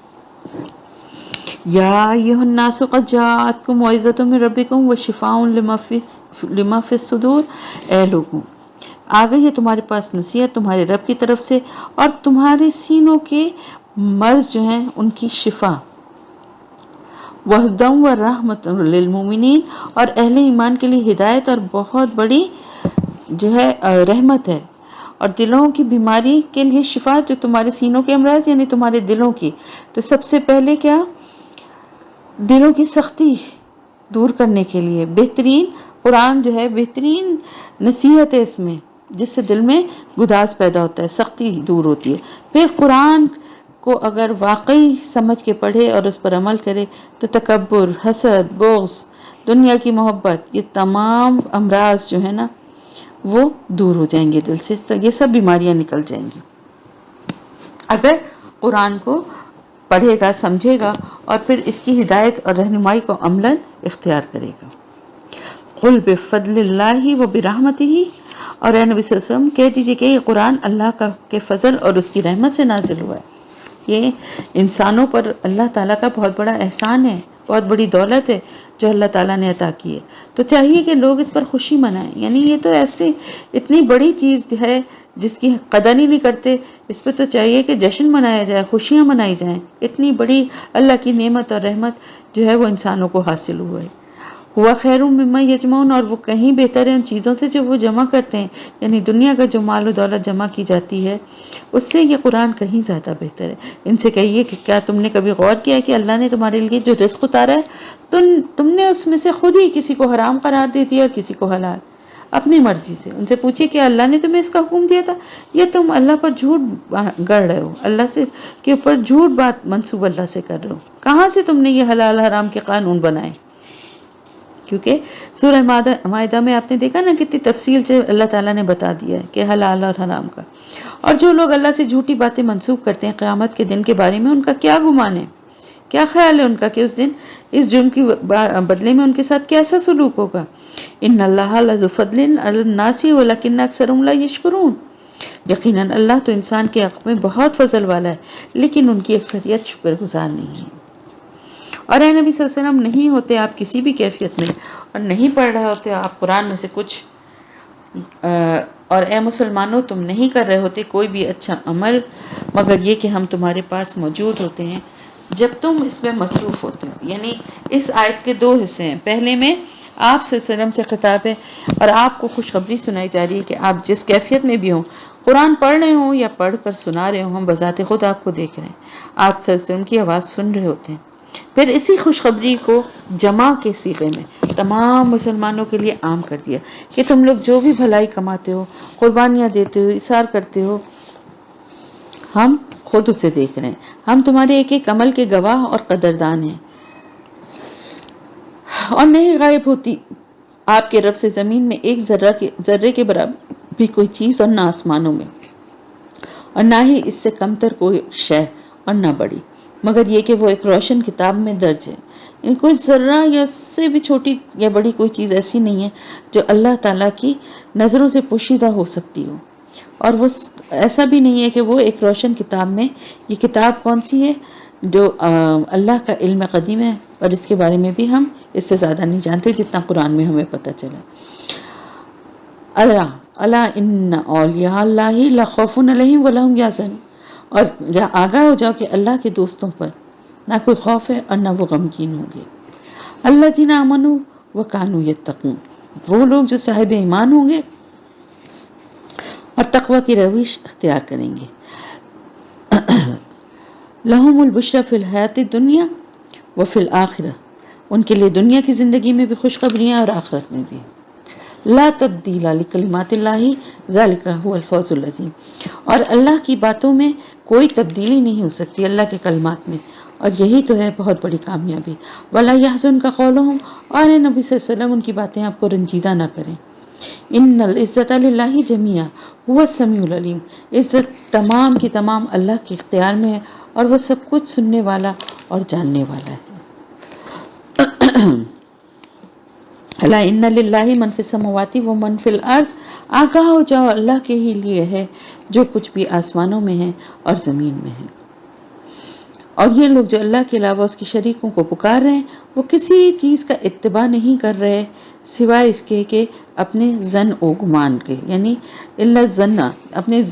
یا ایھا الناس قد جاءتکم موعظۃ من ربکم وشفاء لما فی الصدور، اے لوگوں آ گئی ہے تمہارے پاس نصیحت تمہارے رب کی طرف سے اور تمہارے سینوں کے مرض جو ہیں ان کی شفا، وَهُدًى وَرَحْمَةً لِّلْمُؤْمِنِينَ، اور اہل ایمان کے لیے ہدایت اور بہت بڑی جو ہے رحمت ہے، اور دلوں کی بیماری کے لیے شفا، جو تمہارے سینوں کے امراض یعنی تمہارے دلوں کی، تو سب سے پہلے کیا، دلوں کی سختی دور کرنے کے لیے بہترین قرآن جو ہے بہترین نصیحت ہے اس میں، جس سے دل میں گداز پیدا ہوتا ہے، سختی دور ہوتی ہے۔ پھر قرآن کو اگر واقعی سمجھ کے پڑھے اور اس پر عمل کرے تو تکبر، حسد، بغض، دنیا کی محبت، یہ تمام امراض جو ہے نا وہ دور ہو جائیں گے دل سے، یہ سب بیماریاں نکل جائیں گی اگر قرآن کو پڑھے گا، سمجھے گا اور پھر اس کی ہدایت اور رہنمائی کو عملاً اختیار کرے گا۔ قل بفضل اللہ وبرحمتہ، اور اے نبی صلی اللہ علیہ وسلم کہہ دیجئے کہ یہ قرآن اللہ کے فضل اور اس کی رحمت سے نازل ہوا ہے، یہ انسانوں پر اللہ تعالیٰ کا بہت بڑا احسان ہے بہت بڑی دولت ہے جو اللہ تعالیٰ نے عطا کی ہے، تو چاہیے کہ لوگ اس پر خوشی منائیں۔ یعنی یہ تو ایسی اتنی بڑی چیز ہے جس کی قدر ہی نہیں کرتے، اس پہ تو چاہیے کہ جشن منایا جائے، خوشیاں منائی جائیں۔ اتنی بڑی اللہ کی نعمت اور رحمت جو ہے وہ انسانوں کو حاصل ہوا ہے۔ ہوا خیر مما یجمعون، اور وہ کہیں بہتر ہے ان چیزوں سے جو وہ جمع کرتے ہیں، یعنی دنیا کا جو مال و دولت جمع کی جاتی ہے اس سے یہ قرآن کہیں زیادہ بہتر ہے۔ ان سے کہیے کہ کیا تم نے کبھی غور کیا کہ اللہ نے تمہارے لیے جو رزق اتارا ہے تم نے اس میں سے خود ہی کسی کو حرام قرار دے دیا اور کسی کو حلال، اپنی مرضی سے۔ ان سے پوچھیے کہ اللہ نے تمہیں اس کا حکم دیا تھا یا تم اللہ پر جھوٹ گڑ رہے ہو، اللہ سے کے اوپر جھوٹ بات منسوب اللہ سے کر رہے ہو؟ کہاں سے تم نے یہ حلال حرام کے قانون بنائے؟ کیونکہ سورہ مائدہ میں آپ نے دیکھا نا کتنی تفصیل سے اللہ تعالیٰ نے بتا دیا ہے کہ حلال اور حرام کا۔ اور جو لوگ اللہ سے جھوٹی باتیں منسوب کرتے ہیں قیامت کے دن کے بارے میں، ان کا کیا گمان ہے، کیا خیال ہے ان کا کہ اس دن اس جرم کی بدلے میں ان کے ساتھ کیسا سلوک ہوگا؟ ان اللہ لذو فضل علی الناس ولکن اکثرهم لا یشکرون، یقیناً اللہ تو انسان کے حق میں بہت فضل والا ہے لیکن ان کی اکثریت شکر گزار نہیں ہے۔ اور اے نبی صلی اللہ علیہ وسلم، نہیں ہوتے آپ کسی بھی کیفیت میں اور نہیں پڑھ رہے ہوتے آپ قرآن میں سے کچھ، اور اے مسلمانوں تم نہیں کر رہے ہوتے کوئی بھی اچھا عمل مگر یہ کہ ہم تمہارے پاس موجود ہوتے ہیں جب تم اس میں مصروف ہوتے ہو۔ یعنی اس آیت کے دو حصے ہیں، پہلے میں آپ صلی اللہ علیہ وسلم سے خطاب ہے اور آپ کو خوشخبری سنائی جا رہی ہے کہ آپ جس کیفیت میں بھی ہوں، قرآن پڑھ رہے ہوں یا پڑھ کر سنا رہے ہوں، ہم بذات خود آپ کو دیکھ رہے ہیں، آپ صلی اللہ علیہ وسلم کی آواز سن رہے ہوتے ہیں۔ پھر اسی خوشخبری کو جمع کے صیغے میں تمام مسلمانوں کے لیے عام کر دیا کہ تم لوگ جو بھی بھلائی کماتے ہو، قربانیاں دیتے ہو، اثار کرتے ہو، ہم خود اسے دیکھ رہے ہیں، ہم تمہارے ایک ایک عمل کے گواہ اور قدردان ہیں۔ اور نہیں غائب ہوتی آپ کے رب سے زمین میں ایک ذرے کے برابر بھی کوئی چیز، اور نہ آسمانوں میں، اور نہ ہی اس سے کمتر کوئی شے اور نہ بڑی، مگر یہ کہ وہ ایک روشن کتاب میں درج ہے۔ یعنی کوئی ذرہ یا اس سے بھی چھوٹی یا بڑی کوئی چیز ایسی نہیں ہے جو اللہ تعالیٰ کی نظروں سے پوشیدہ ہو سکتی ہو، اور وہ ایسا بھی نہیں ہے کہ وہ ایک روشن کتاب میں، یہ کتاب کون سی ہے جو اللہ کا علم قدیم ہے، اور اس کے بارے میں بھی ہم اس سے زیادہ نہیں جانتے جتنا قرآن میں ہمیں پتہ چلا۔ اللہ ان اولیاء اللہ لا خوف علیہم ولا هم یحزنون، اور آگاہ ہو جاؤ کہ اللہ کے دوستوں پر نہ کوئی خوف ہے اور نہ وہ غمگین ہوں گے۔ الذین آمنوا وکانوا یتقون، وہ لوگ جو صاحب ایمان ہوں گے اور تقوی کی روش اختیار کریں گے۔ لہم البشری فی الحیات الدنیا وفی الآخرہ، ان کے لیے دنیا کی زندگی میں بھی خوشخبریاں اور آخرت میں بھی۔ لا تبدیل لکلمات اللہ ذالک هو الفوز العظیم، اور اللہ کی باتوں میں کوئی تبدیلی نہیں ہو سکتی، اللہ کے کلمات میں، اور یہی تو ہے بہت بڑی کامیابی۔ ولا یحزنک قولہم، اور اے نبی صلی اللہ علیہ وسلم ان کی باتیں آپ کو رنجیدہ نہ کریں۔ ان العزت للہ جمیعا هو السمیع العلیم، عزت تمام کی تمام اللہ کے اختیار میں ہے اور وہ سب کچھ سننے والا اور جاننے والا ہے۔ الا ان للہ من فی السماوات و من فی الارض، آگاہ ہو جاؤ اللہ کے ہی لیے ہے جو کچھ بھی آسمانوں میں ہے اور زمین میں ہے۔ اور یہ لوگ جو اللہ کے علاوہ اس کے شریکوں کو پکار رہے ہیں، وہ کسی چیز کا اتباع نہیں کر رہے سوائے اس کے کہ اپنے ظن و گمان کے، یعنی الا الظن، اپنے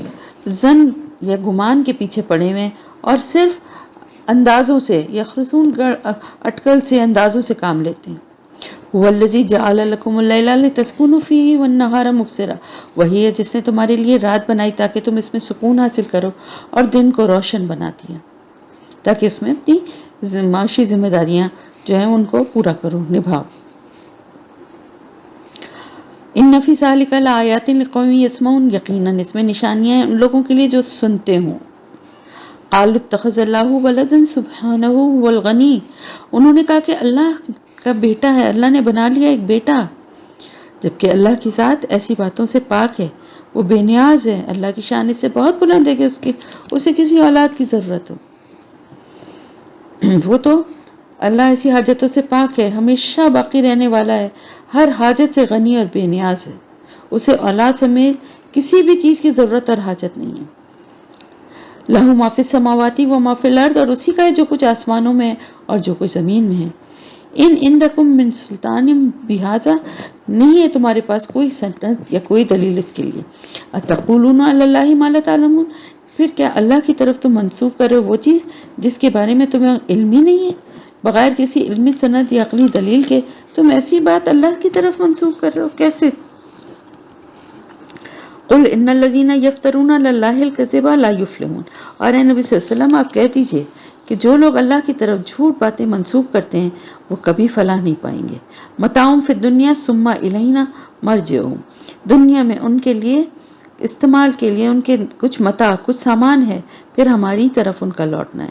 ظن یا گمان کے پیچھے پڑے ہوئے ہیں، اور صرف اندازوں سے یخرسون اٹکل سے اندازوں سے کام لیتے ہیں۔ هو الذی جعل لکم اللیل لتسکنوا فیہ والنہار مبصرا، وہی ہے جس نے تمہارے لیے رات بنائی تاکہ تم اس میں سکون حاصل کرو، اور دن کو روشن بنا دیا تاکہ اس میں اپنی معاشی ذمہ داریاں جو ہیں ان کو پورا کرو، نبھاؤ۔ ان فی ذلک لآیات لقوم یسمعون، یقیناً اس میں نشانیاں ہیں ان لوگوں کے لیے جو سنتے ہوں۔ قالوا اتخذ اللہ ولدا سبحانہ هو الغنی، انہوں نے کہا کہ اللہ کا بیٹا ہے، اللہ نے بنا لیا ایک بیٹا، جبکہ اللہ کی ذات ایسی باتوں سے پاک ہے، وہ بے نیاز ہے، اللہ کی شان اس سے بہت بلند ہے کہ اسے کسی اولاد کی ضرورت ہو۔ وہ تو اللہ ایسی حاجتوں سے پاک ہے، ہمیشہ باقی رہنے والا ہے، ہر حاجت سے غنی اور بے نیاز ہے، اسے اولاد سمیت کسی بھی چیز کی ضرورت اور حاجت نہیں ہے۔ لہو ما فی السماوات و ما فی الارض، اور اسی کا ہے جو کچھ آسمانوں میں ہے اور جو کچھ زمین میں ہے۔ ان عندکم من سلطان بہذا، نہیں ہے تمہارے پاس کوئی سند یا کوئی دلیل اس کے لیے. اتقولون علی اللہ ما لا تعلمون، پھر کیا اللہ کی طرف تم منسوب کر رہے ہو وہ چیز جس کے بارے میں تمہیں علم ہی نہیں ہے؟ بغیر کسی علمی سند یا عقلی دلیل کے تم ایسی بات اللہ کی طرف منسوب کر رہے ہو، کیسے؟ قل ان الذین یفترون علی اللہ الکذب لا یفلحون، اور اے نبی صلی اللہ علیہ وسلم آپ کہہ دیجئے کہ جو لوگ اللہ کی طرف جھوٹ باتیں منسوب کرتے ہیں وہ کبھی فلاح نہیں پائیں گے. متاع فی الدنیا ثم الینا مرجعہم، دنیا میں ان کے لیے استعمال کے لیے ان کے کچھ متاع، کچھ سامان ہے، پھر ہماری طرف ان کا لوٹنا ہے.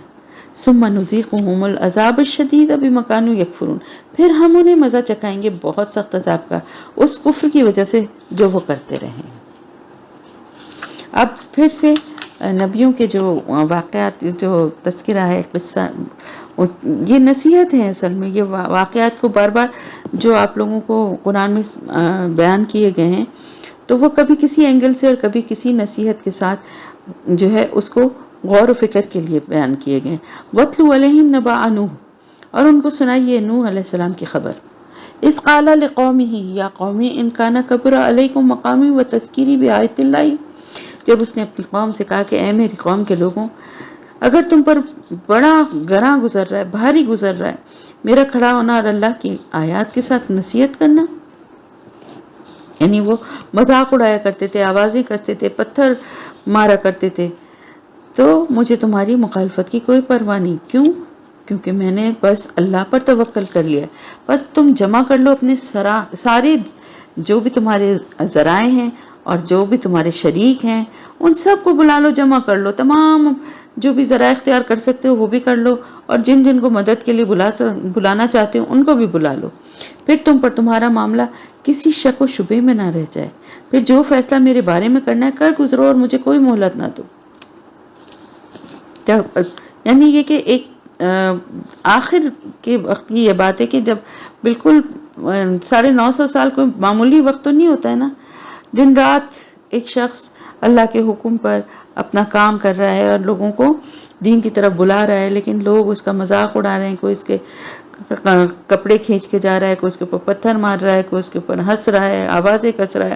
ثم نذیقہم العذاب الشدید بما کانوا یکفرون، پھر ہم انہیں مزہ چکھائیں گے بہت سخت عذاب کا اس کفر کی وجہ سے جو وہ کرتے رہے. اب پھر سے نبیوں کے جو واقعات، جو تذکرہ ہے، قصہ، یہ نصیحت ہے اصل میں. یہ واقعات کو بار بار جو آپ لوگوں کو قرآن میں بیان کیے گئے ہیں تو وہ کبھی کسی اینگل سے اور کبھی کسی نصیحت کے ساتھ جو ہے اس کو غور و فکر کے لیے بیان کیے گئے. وَاتْلُ عَلَيْهِمْ نَبَأَ نُوحٍ، اور ان کو سنائیے نوح علیہ السلام کی خبر. اِذْ قَالَ لِقَوْمِهِ يَا قَوْمِ إِنْ كَانَ كَبُرَ عَلَيْكُمْ مَقَامِي وَتَذْكِيرِي بِآيَاتِ اللَّهِ، جب اس نے اپنی قوم سے کہا کہ اے میری قوم کے لوگوں، اگر تم پر بڑا گراں گزر رہا ہے، بھاری گزر رہا ہے میرا کھڑا ہونا اور اللہ کی آیات کے ساتھ نصیحت کرنا، یعنی وہ مذاق اڑایا کرتے تھے، آوازیں کرتے تھے، پتھر مارا کرتے تھے، تو مجھے تمہاری مخالفت کی کوئی پرواہ نہیں. کیوں؟ کیونکہ میں نے بس اللہ پر توکل کر لیا. بس تم جمع کر لو اپنے سارے جو بھی تمہارے ذرائع ہیں اور جو بھی تمہارے شریک ہیں ان سب کو بلا لو، جمع کر لو، تمام جو بھی ذرائع اختیار کر سکتے ہو وہ بھی کر لو، اور جن جن کو مدد کے لیے بلانا چاہتے ہو ان کو بھی بلا لو. پھر تم پر تمہارا معاملہ کسی شک و شبے میں نہ رہ جائے. پھر جو فیصلہ میرے بارے میں کرنا ہے کر گزرو اور مجھے کوئی مہلت نہ دو. یعنی یہ کہ ایک آخر کے وقت کی یہ بات ہے کہ جب بالکل 950 سال کوئی معمولی وقت تو نہیں ہوتا ہے نا، دن رات ایک شخص اللہ کے حکم پر اپنا کام کر رہا ہے اور لوگوں کو دین کی طرف بلا رہا ہے، لیکن لوگ اس کا مذاق اڑا رہے ہیں، کوئی اس کے کپڑے کھینچ کے جا رہا ہے، کوئی اس کے اوپر پتھر مار رہا ہے، کوئی اس کے اوپر ہنس رہا ہے، آوازیں کس رہا ہے.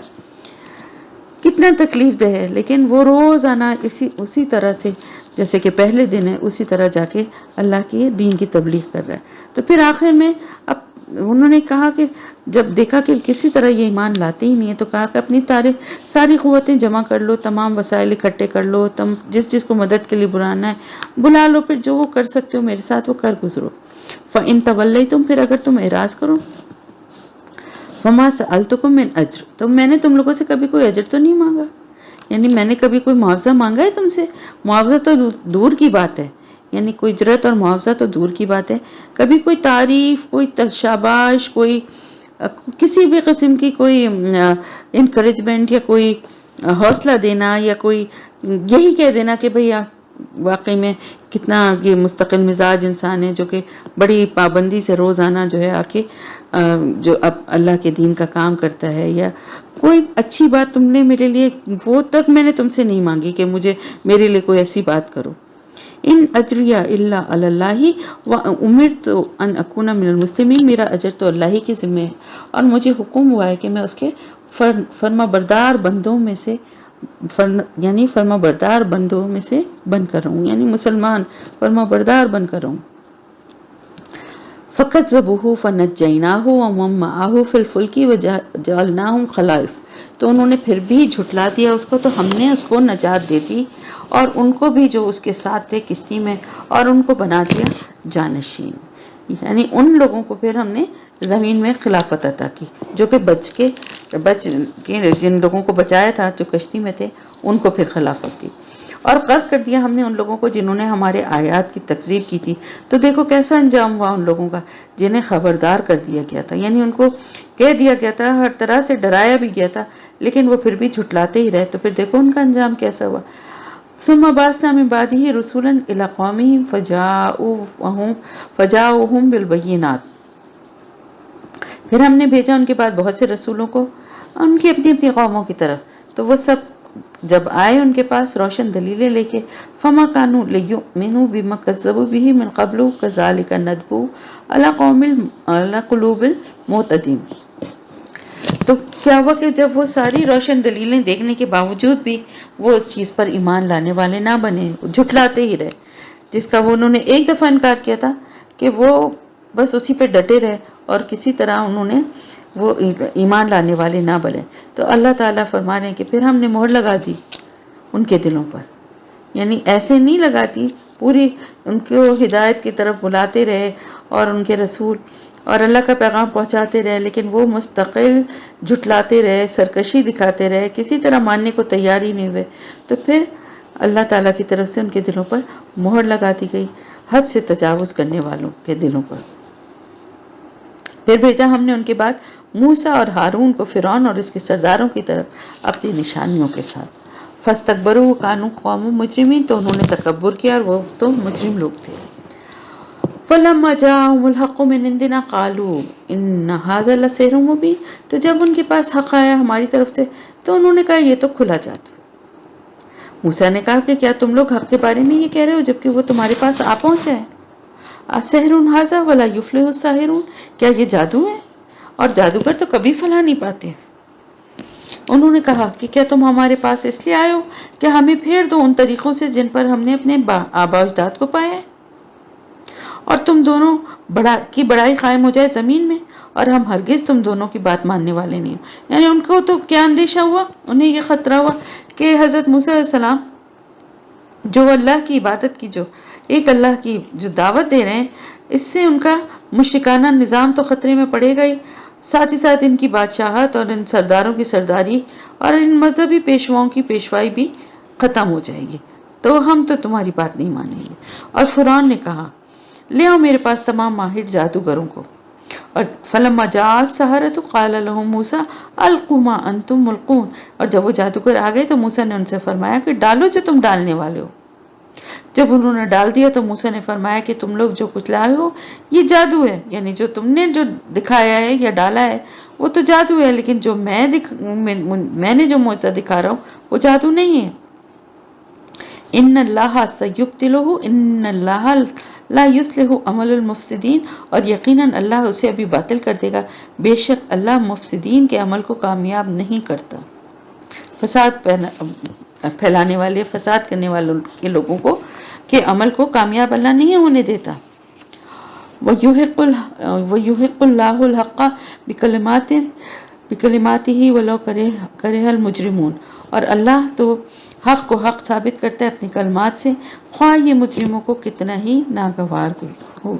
کتنا تکلیف دہ ہے، لیکن وہ روزانہ اسی طرح سے جیسے کہ پہلے دن ہے اسی طرح جا کے اللہ کے دین کی تبلیغ کر رہا ہے. تو پھر آخر میں اب انہوں نے کہا کہ جب دیکھا کہ کسی طرح یہ ایمان لاتے ہی نہیں ہے تو کہا کہ اپنی ساری قوتیں جمع کر لو، تمام وسائل اکٹھے کر لو، تم جس کو مدد کے لیے بلانا ہے بلا لو، پھر جو وہ کر سکتے ہو میرے ساتھ وہ کر گزرو. فَإِن تَوَلَّيْتُمْ، پھر اگر تم اعراض کرو، فَمَا سَأَلْتُكُم مِّنْ أَجْرٍ، تو میں نے تم لوگوں سے کبھی کوئی اجر تو نہیں مانگا، یعنی میں نے کبھی کوئی معاوضہ مانگا ہے تم سے؟ معاوضہ تو دور کی بات ہے، یعنی کوئی اجرت اور معاوضہ تو دور کی بات ہے. کبھی کوئی تعریف، کوئی شاباش، کوئی کسی بھی قسم کی کوئی انکریجمنٹ یا کوئی حوصلہ دینا یا کوئی یہی کہہ دینا کہ بھئی واقعی میں کتنا یہ مستقل مزاج انسان ہے جو کہ بڑی پابندی سے روزانہ جو ہے آ کے جو اب اللہ کے دین کا کام کرتا ہے، یا کوئی اچھی بات تم نے میرے لیے، وہ تک میں نے تم سے نہیں مانگی کہ مجھے میرے لیے کوئی ایسی بات کرو. ان اجریہ الا علی اللہ وامرت ان اکون من المسلمین، میرا اجر تو اللہ ہی کے ذمہ ہے اور مجھے حکم ہوا ہے کہ میں اس کے فرما بردار بندوں میں سے فرما بردار بندوں میں سے بن کر رہوں، یعنی مسلمان فرما بردار بن کر رہوں. فَكَذَّبُوهُ فَنَجَّيْنَاهُ وَمَن مَّعَهُ فِي الْفُلْكِ وَجَعَلْنَاهُمْ خَلَائِفَ، تو انہوں نے پھر بھی جھٹلا دیا اس کو تو ہم نے اس کو نجات دے دی اور ان کو بھی جو اس کے ساتھ تھے کشتی میں، اور ان کو بنا دیا جانشین، یعنی ان لوگوں کو پھر ہم نے زمین میں خلافت عطا کی جو کہ بچ کے جن لوگوں کو بچایا تھا جو کشتی میں تھے ان کو پھر خلافت دی. اور غرق کر دیا ہم نے ان لوگوں کو جنہوں نے ہمارے آیات کی تکذیب کی تھی. تو دیکھو کیسا انجام ہوا ان لوگوں کا جنہیں خبردار کر دیا گیا تھا، یعنی ان کو کہہ دیا گیا تھا، ہر طرح سے ڈرایا بھی گیا تھا، لیکن وہ پھر بھی جھٹلاتے ہی رہے. تو پھر دیکھو ان کا انجام کیسا ہوا. ثم بعثنا من بعده رسولا الى قومهم فجاءوهم بالبينات، پھر ہم نے بھیجا ان کے بعد بہت سے رسولوں کو ان کی اپنی اپنی قوموں کی طرف، تو وہ سب جب آئے ان کے پاس روشن دلیلیں لے کے فما کانوا لیؤمنوا بما کذبوا به من قبل کذالک ندبو علی قلوب المعتدین. تو کیا ہوا کہ جب وہ ساری روشن دلیلیں دیکھنے کے باوجود بھی وہ اس چیز پر ایمان لانے والے نہ بنے، جھٹلاتے ہی رہے، جس کا وہ انہوں نے ایک دفعہ انکار کیا تھا کہ وہ بس اسی پہ ڈٹے رہے اور کسی طرح انہوں نے وہ ایمان لانے والے نہ بنے. تو اللہ تعالیٰ فرما رہے ہیں کہ پھر ہم نے مہر لگا دی ان کے دلوں پر. یعنی ایسے نہیں لگاتی، پوری ان کو ہدایت کی طرف بلاتے رہے اور ان کے رسول اور اللہ کا پیغام پہنچاتے رہے، لیکن وہ مستقل جھٹلاتے رہے، سرکشی دکھاتے رہے، کسی طرح ماننے کو تیار ہی نہیں ہوئے. تو پھر اللہ تعالیٰ کی طرف سے ان کے دلوں پر مہر لگا دی گئی، حد سے تجاوز کرنے والوں کے دلوں پر. پھر بھیجا ہم نے ان کے بعد موسیٰ اور ہارون کو فرعون اور اس کے سرداروں کی طرف اپنی نشانیوں کے ساتھ. فاستکبروا وکانوا قوما مجرمین، تو انہوں نے تکبر کیا اور وہ تو مجرم لوگ تھے. فلما جاءهم الحق من عندنا قالوا ان هذا لسحر مبین، تو جب ان کے پاس حق آیا ہماری طرف سے تو انہوں نے کہا یہ تو کھلا جادو. موسیٰ نے کہا کہ کیا تم لوگ حق کے بارے میں یہ کہہ رہے ہو جبکہ وہ تمہارے پاس آ پہنچا ہے؟ اسحر ھذا ولا یفلح الساحرون، کیا یہ جادو ہے اور جادوگر تو کبھی فلاح نہیں پاتے. انہوں نے کہا کہ کیا تم ہمارے پاس اس لیے آئے ہو کہ ہمیں پھیر دو ان طریقوں سے جن پر ہم نے اپنے آباء و اجداد کو پایا ہے، اور تم دونوں کی بڑائی قائم ہو جائے زمین میں، اور ہم ہرگز تم دونوں کی بات ماننے والے نہیں ہوں. یعنی ان کو تو کیا اندیشہ ہوا، انہیں یہ خطرہ ہوا کہ حضرت موسیٰ علیہ السلام جو اللہ کی عبادت کی، جو ایک اللہ کی جو دعوت دے رہے ہیں، اس سے ان کا مشرکانہ نظام تو خطرے میں پڑے گا ہی، ساتھ ہی ساتھ ان کی بادشاہت اور ان سرداروں کی سرداری اور ان مذہبی پیشواؤں کی پیشوائی بھی ختم ہو جائے گی. تو ہم تو تمہاری بات نہیں مانیں گے. اور فرعون نے کہا لے آؤ میرے پاس تمام ماہر جادوگروں کو. اور فلما جاء السحرۃ قال لهم موسیٰ القوا ما انتم ملقون، اور جب وہ جادوگر آ گئے تو موسیٰ نے ان سے فرمایا کہ ڈالو جو تم ڈالنے والے ہو. جب انہوں نے ڈال دیا تو موسیٰ نے فرمایا کہ تم لوگ جو کچھ لائے ہو یہ جادو ہے، یعنی جو تم نے جو دکھایا ہے یا ڈالا ہے وہ تو جادو ہے، لیکن جو میں نے جو معجزہ دکھا رہا ہوں وہ جادو نہیں ہے. ان اللہ سیبطلہ ان اللہ لا یصلح عمل المفسدین، اور یقیناً اللہ اسے ابھی باطل کر دے گا، بے شک اللہ مفسدین کے عمل کو کامیاب نہیں کرتا. فساد پھیلانے والے، فساد کرنے والوں کے لوگوں کو کے عمل کو کامیاب اللہ نہیں ہونے دیتا. وَيُحِقُّ اللَّهُ الْحَقَّ بِكَلِمَاتِهِ وَلَوْ كَرِهَ الْمُجْرِمُونَ، اور اللہ تو حق کو حق ثابت کرتا ہے اپنی کلمات سے، خواہ یہ مجرموں کو کتنا ہی ناگوار ہو.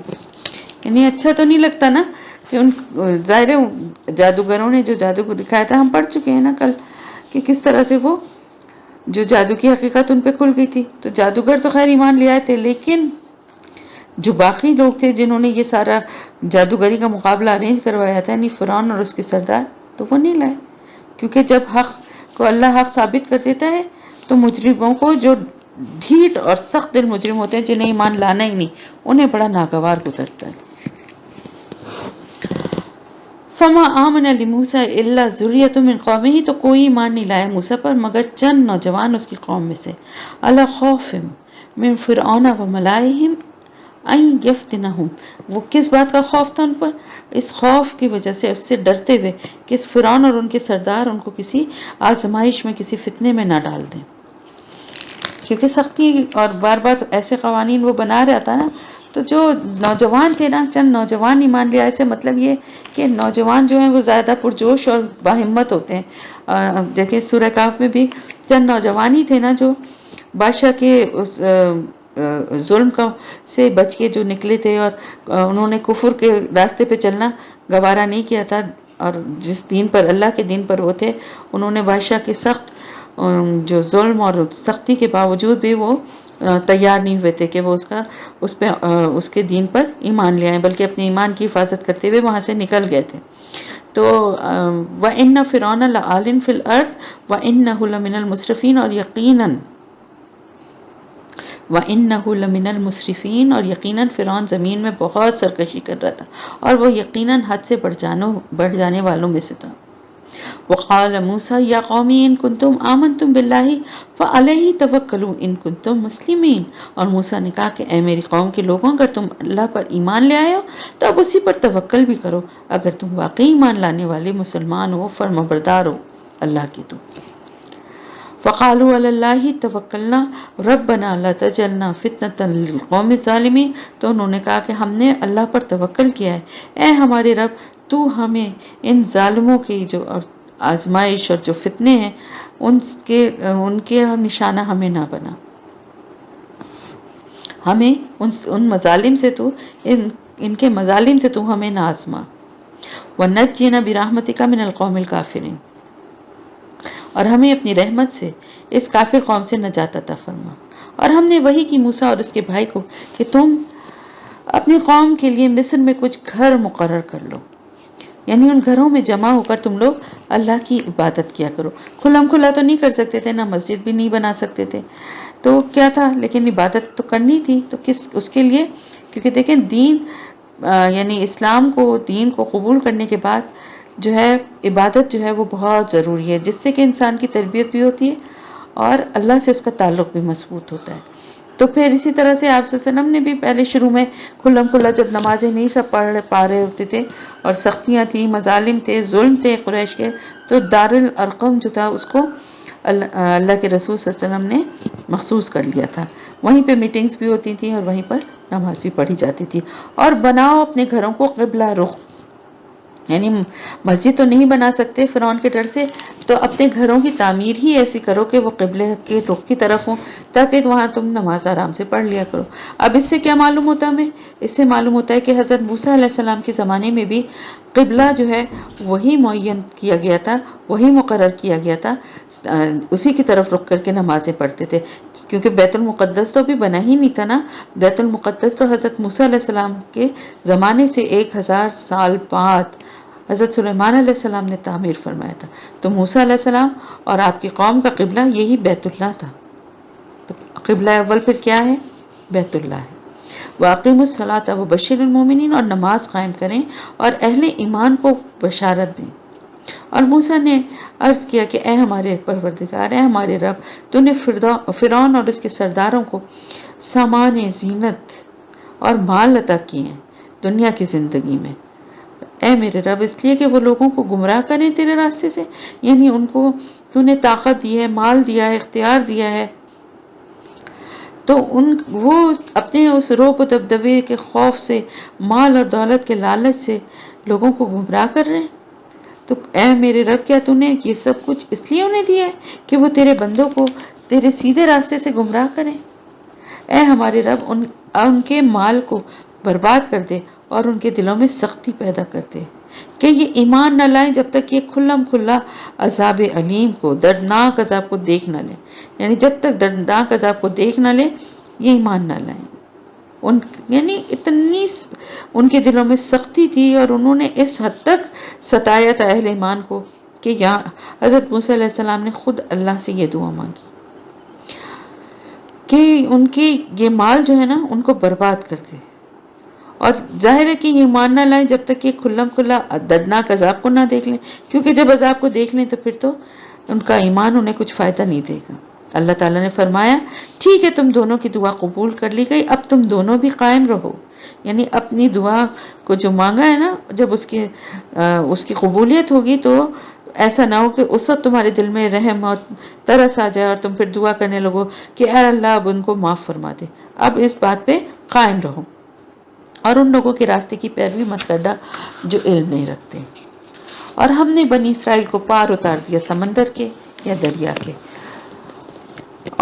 یعنی اچھا تو نہیں لگتا نا کہ ان ظاہر جادوگروں نے جو جادو کو دکھایا تھا، ہم پڑھ چکے ہیں نا کل کہ کس طرح سے وہ جو جادو کی حقیقت ان پہ کھل گئی تھی. تو جادوگر تو خیر ایمان لے آئے تھے، لیکن جو باقی لوگ تھے جنہوں نے یہ سارا جادوگری کا مقابلہ ارینج کروایا تھا، یعنی فرعون اور اس کے سردار، تو وہ نہیں لائے. کیونکہ جب حق کو اللہ حق ثابت کر دیتا ہے تو مجرموں کو، جو ڈھیٹ اور سخت دل مجرم ہوتے ہیں جنہیں ایمان لانا ہی نہیں، انہیں بڑا ناگوار گزرتا ہے. فما آمن لموسیٰ الا ذریۃ من قومہ، تو کوئی ایمان نہیں لایا موسیٰ پر مگر چند نوجوان اس کی قوم میں سے. علی خوف من فرعون وملئہم ان یفتنہم، وہ کس بات کا خوف تھا ان پر؟ اس خوف کی وجہ سے، اس سے ڈرتے ہوئے کہ فرعون اور ان کے سردار ان کو کسی آزمائش میں، کسی فتنے میں نہ ڈال دیں. کیونکہ سختی اور بار بار ایسے قوانین وہ بنا رہا تھا نا. تو جو نوجوان تھے نا، چند نوجوان ایمان لے آئے، سے مطلب یہ کہ نوجوان جو ہیں وہ زیادہ پرجوش اور باہمت ہوتے ہیں. دیکھیں سورہ کہف میں بھی چند نوجوان ہی تھے نا جو بادشاہ کے اس ظلم سے بچ کے جو نکلے تھے، اور انہوں نے کفر کے راستے پہ چلنا گوارا نہیں کیا تھا، اور جس دین پر، اللہ کے دین پر وہ تھے، انہوں نے بادشاہ کے سخت جو ظلم اور سختی کے باوجود بھی وہ تیار نہیں ہوئے تھے کہ وہ اس کے دین پر ایمان لے آئیں، بلکہ اپنے ایمان کی حفاظت کرتے ہوئے وہاں سے نکل گئے تھے. تو وَإِنَّ فِرْعَوْنَ لَعَالٍ فِي الْأَرْضِ وَإِنَّهُ لَمِنَ الْمُسْرِفِينَ، اور یقیناً وَإِنَّهُ لَمِنَ الْمُسْرِفِينَ، اور یقیناً فرعون زمین میں بہت سرکشی کر رہا تھا، اور وہ یقیناً حد سے بڑھ جانے والوں میں سے تھا. وقال موسیٰ یا قومی ان کنتم آمنتم باللہ فعلیہ توکلوا ان کنتم مسلمین، اور موسیٰ نے کہا کہ اے میری قوم کے لوگوں، اگر تم اللہ پر ایمان لے آئے ہو تو اب اسی پر توکل بھی کرو، اگر تم واقعی ایمان لانے والے مسلمان ہو، فرمانبردار ہو اللہ کی تو۔ فقالوا علی اللہ توکلنا ربنا لا تجعلنا فتنۃ للقوم الظالمین، تو انہوں نے کہا کہ ہم نے اللہ پر توکل کیا ہے، اے ہمارے رب تو ہمیں ان ظالموں کی جو آزمائش اور جو فتنے ہیں ان کے نشانہ ہمیں نہ بنا، ہمیں ان مظالم سے تو ان کے مظالم سے تو ہمیں نہ آزما، وَنَجِّنَا بِرَحْمَتِكَ مِنَ الْقَوْمِ الْكَافِرِينَ، اور ہمیں اپنی رحمت سے اس کافر قوم سے نجات عطا فرما۔ اور ہم نے وحی کی موسیٰ اور اس کے بھائی کو کہ تم اپنی قوم کے لیے مصر میں کچھ گھر مقرر کر لو، یعنی ان گھروں میں جمع ہو کر تم لوگ اللہ کی عبادت کیا کرو۔ کھلم کھلا تو نہیں کر سکتے تھے، نہ مسجد بھی نہیں بنا سکتے تھے، تو کیا تھا، لیکن عبادت تو کرنی تھی، تو اس کے لیے، کیونکہ دیکھیں دین یعنی اسلام کو، دین کو قبول کرنے کے بعد جو ہے عبادت جو ہے وہ بہت ضروری ہے، جس سے کہ انسان کی تربیت بھی ہوتی ہے اور اللہ سے اس کا تعلق بھی مضبوط ہوتا ہے۔ تو پھر اسی طرح سے آپ صلی اللہ علیہ وسلم نے بھی پہلے شروع میں کھلم کھلا جب نمازیں نہیں سب پڑھ پا رہے ہوتے تھے اور سختیاں تھیں، مظالم تھے، ظلم تھے قریش کے، تو دارالارقم جو تھا اس کو اللہ کے رسول صلی اللہ علیہ وسلم نے مخصوص کر لیا تھا، وہیں پہ میٹنگز بھی ہوتی تھیں اور وہیں پر نماز بھی پڑھی جاتی تھی۔ اور بناؤ اپنے گھروں کو قبلہ رخ، یعنی مسجد تو نہیں بنا سکتے فرعون کے ڈر سے، تو اپنے گھروں کی تعمیر ہی ایسی کرو کہ وہ قبلے کے رخ کی طرف ہوں، تاکہ وہاں تم نماز آرام سے پڑھ لیا کرو۔ اب اس سے کیا معلوم ہوتا ہے ہمیں؟ اس سے معلوم ہوتا ہے کہ حضرت موسیٰ علیہ السلام کے زمانے میں بھی قبلہ جو ہے وہی معین کیا گیا تھا، وہی مقرر کیا گیا تھا، اسی کی طرف رخ کر کے نمازیں پڑھتے تھے، کیونکہ بیت المقدس تو بھی بنا ہی نہیں تھا نا۔ بیت المقدس تو حضرت موسیٰ علیہ السلام کے زمانے سے 1000 سال بعد حضرت سلیمان علیہ السلام نے تعمیر فرمایا تھا، تو موسیٰ علیہ السلام اور آپ کی قوم کا قبلہ یہی بیت اللہ تھا۔ تو قبلہ اول پھر کیا ہے؟ بیت اللہ ہے۔ وَأَقِيمُوا الصَّلَاةَ وَبَشِّرِ الْمُؤْمِنِينَ، اور نماز قائم کریں اور اہل ایمان کو بشارت دیں۔ اور موسیٰ نے عرض کیا کہ اے ہمارے پروردگار، اے ہمارے رب، تو نے فرعون اور اس کے سرداروں کو سامان زینت اور مال عطا کیے ہیں دنیا کی زندگی میں، اے میرے رب، اس لیے کہ وہ لوگوں کو گمراہ کریں تیرے راستے سے، یعنی ان کو تو نے طاقت دی ہے، مال دیا ہے، اختیار دیا ہے، تو وہ اپنے اس رعب و دبدبے کے خوف سے، مال اور دولت کے لالچ سے لوگوں کو گمراہ کر رہے ہیں۔ تو اے میرے رب، کیا تو نے یہ سب کچھ اس لیے انہیں دیا ہے کہ وہ تیرے بندوں کو تیرے سیدھے راستے سے گمراہ کریں؟ اے ہمارے رب، ان کے مال کو برباد کر دے اور ان کے دلوں میں سختی پیدا کر دے کہ یہ ایمان نہ لائیں جب تک یہ کھلم کھلا عذاب علیم کو، دردناک عذاب کو دیکھ نہ لیں، یعنی جب تک دردناک عذاب کو دیکھ نہ لیں یہ ایمان نہ لائیں۔ یعنی اتنی ان کے دلوں میں سختی تھی اور انہوں نے اس حد تک ستایا تھا اہل ایمان کو کہ یہاں حضرت موسیٰ علیہ السلام نے خود اللہ سے یہ دعا مانگی کہ ان کے یہ مال جو ہے نا ان کو برباد کر دے، اور ظاہر ہے کہ یہ ایمان نہ لائیں جب تک یہ کھلم کھلا دردناک عذاب کو نہ دیکھ لیں، کیونکہ جب عذاب کو دیکھ لیں تو پھر تو ان کا ایمان انہیں کچھ فائدہ نہیں دے گا۔ اللہ تعالیٰ نے فرمایا ٹھیک ہے، تم دونوں کی دعا قبول کر لی گئی، اب تم دونوں بھی قائم رہو، یعنی اپنی دعا کو جو مانگا ہے نا، جب اس کی قبولیت ہوگی تو ایسا نہ ہو کہ اس وقت تمہارے دل میں رحم اور ترس آ جائے اور تم پھر دعا کرنے لگو کہ اے اللہ اب ان کو معاف فرما دے۔ اب اس بات پہ قائم رہو اور ان لوگوں کے راستے کی پیروی مت کرنا جو علم نہیں رکھتے۔ اور ہم نے بنی اسرائیل کو پار اتار دیا سمندر کے یا دریا کے،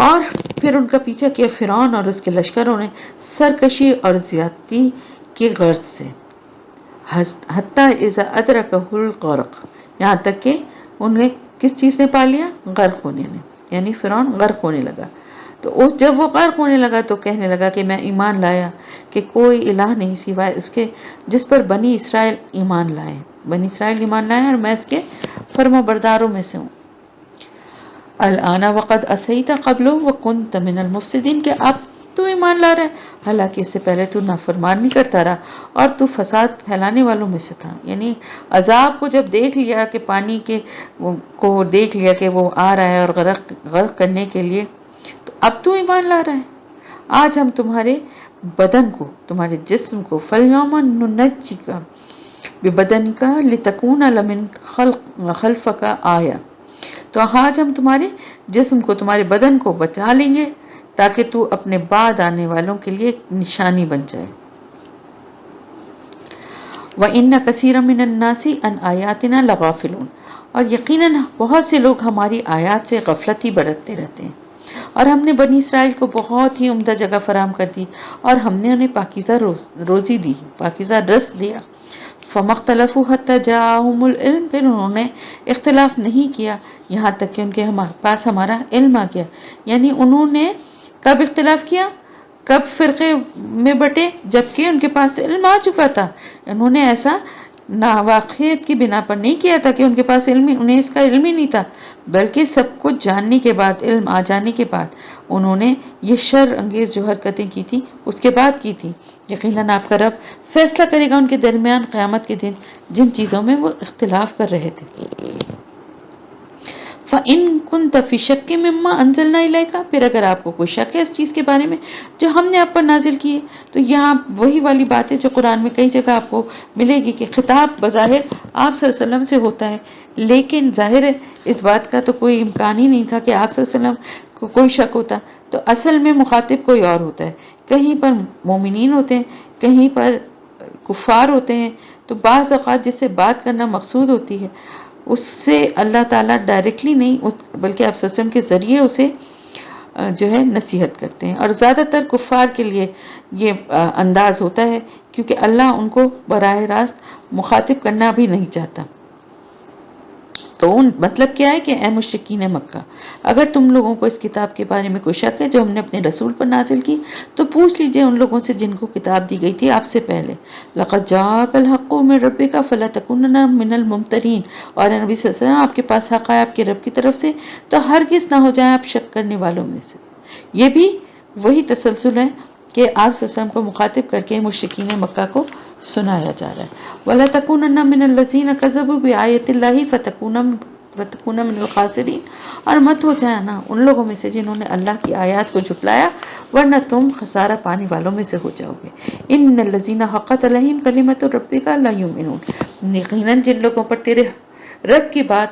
اور پھر ان کا پیچھا کیا فرعون اور اس کے لشکروں نے سرکشی اور زیادتی کی غرض سے، حتیٰ اذا ادرکہ الغرق، یہاں تک کہ انہیں کس چیز نے پا لیا؟ غرق ہونے نے، یعنی فرعون غرق ہونے لگا۔ تو جب وہ غرق ہونے لگا تو کہنے لگا کہ میں ایمان لایا کہ کوئی الہ نہیں سوائے اس کے جس پر بنی اسرائیل ایمان لائے، بنی اسرائیل ایمان لائے اور میں اس کے فرما برداروں میں سے ہوں۔ الآن وقد عصیت قبل وکنت من المفسدین، کہ اب تو ایمان لا رہا ہے، حالانکہ اس سے پہلے تو نافرمانی کرتا رہا اور تو فساد پھیلانے والوں میں سے تھا۔ یعنی عذاب کو جب دیکھ لیا کہ پانی کے کو دیکھ لیا کہ وہ آ رہا ہے اور غرق کرنے کے لیے، تو اب تو ایمان لا رہا ہے۔ آج ہم تمہارے بدن کو، تمہارے جسم کو، فَالْيَوْمَ نُنَجِّيكَ بِبَدَنِكَ لِتَكُونَ لَمَنْ خَلْفَكَ آیَةً، تو آج ہم تمہارے جسم کو، تمہارے بدن کو بچا لیں گے تاکہ تو اپنے بعد آنے والوں کے لیے ایک نشانی بن جائے۔ وَإِنَّ كَثِيرًا مِنَ النَّاسِ عَنْ آيَاتِنَا لَغَافِلُونَ، اور یقیناً بہت سے لوگ ہماری آیات سے غفلت ہی برتتے رہتے ہیں۔ اور ہم نے بنی اسرائیل کو بہت ہی عمدہ جگہ فراہم کر دی اور ہم نے انہیں پاکیزہ روزی دی، پاکیزہ رزق دیا۔ فَمَا اخْتَلَفُوا حَتَّى جَاءَهُمُ الْعِلْمُ، پھر انہوں نے اختلاف نہیں کیا یہاں تک کہ ان کے پاس ہمارا علم آ گیا۔ یعنی انہوں نے کب اختلاف کیا، کب فرقے میں بٹے، جبکہ ان کے پاس علم آ چکا تھا۔ انہوں نے ایسا ناواقفیت کی بنا پر نہیں کیا تھا کہ ان کے پاس انہیں اس کا علم ہی نہیں تھا، بلکہ سب کچھ جاننے کے بعد، علم آ جانے کے بعد انہوں نے یہ شر انگیز جو حرکتیں کی تھی اس کے بعد کی تھی۔ یقیناً آپ کا رب فیصلہ کرے گا ان کے درمیان قیامت کے دن جن چیزوں میں وہ اختلاف کر رہے تھے۔ فَإِن كُنتَ فِي شَكٍّ مِّمَّا أَنزَلْنَا إِلَيْكَ، پھر اگر آپ کو کوئی شک ہے اس چیز کے بارے میں جو ہم نے آپ پر نازل کی ہے، تو یہاں وہی والی بات ہے جو قرآن میں کئی جگہ آپ کو ملے گی کہ خطاب بظاہر آپ صلی اللہ علیہ وسلم سے ہوتا ہے، لیکن ظاہر ہے اس بات کا تو کوئی امکان ہی نہیں تھا کہ آپ صلی اللہ علیہ وسلم کو کوئی شک ہوتا، تو اصل میں مخاطب کوئی اور ہوتا ہے، کہیں پر مومنین ہوتے ہیں، کہیں پر کفار ہوتے ہیں۔ تو بعض اوقات جس سے بات کرنا مقصود ہوتی ہے اس سے اللہ تعالیٰ ڈائریکٹلی نہیں بلکہ آپ سسٹم کے ذریعے اسے جو ہے نصیحت کرتے ہیں، اور زیادہ تر کفار کے لیے یہ انداز ہوتا ہے کیونکہ اللہ ان کو براہ راست مخاطب کرنا بھی نہیں چاہتا۔ تو مطلب کیا ہے کہ اے مشرکین مکہ، اگر تم لوگوں کو اس کتاب کے بارے میں کوئی شک ہے جو ہم نے اپنے رسول پر نازل کی، تو پوچھ لیجئے ان لوگوں سے جن کو کتاب دی گئی تھی آپ سے پہلے۔ لَقَدْ جَاءَكَ الْحَقُّ مِنْ رَبِّكَ فَلَا تَكُونَنَّ مِنَ الْمُمْتَرِينَ، اور اے نبی صلی اللہ علیہ وسلم آپ کے پاس حق ہے آپ کے رب کی طرف سے، تو ہرگز نہ ہو جائیں آپ شک کرنے والوں میں سے۔ یہ بھی وہی تسلسل ہے کہ آپ صلی اللہ علیہ وسلم کو مخاطب کر کے مشرکین مکہ کو سنایا جا رہا ہے۔ وَلَا تَكُونَنَّ مِنَ الَّذِينَ كَذَّبُوا بِآيَاتِ اللَّهِ فَتَكُونَ مِنَ الْخَاسِرِينَ، اور مت ہو جانا ان لوگوں میں سے جنہوں نے اللہ کی آیات کو جھٹلایا، ورنہ تم خسارہ پانے والوں میں سے ہو جاؤ گے۔ ان الذین حقت علیہم کلمۃ ربک لا یؤمنون، یقیناً جن لوگوں پر تیرے رب کی بات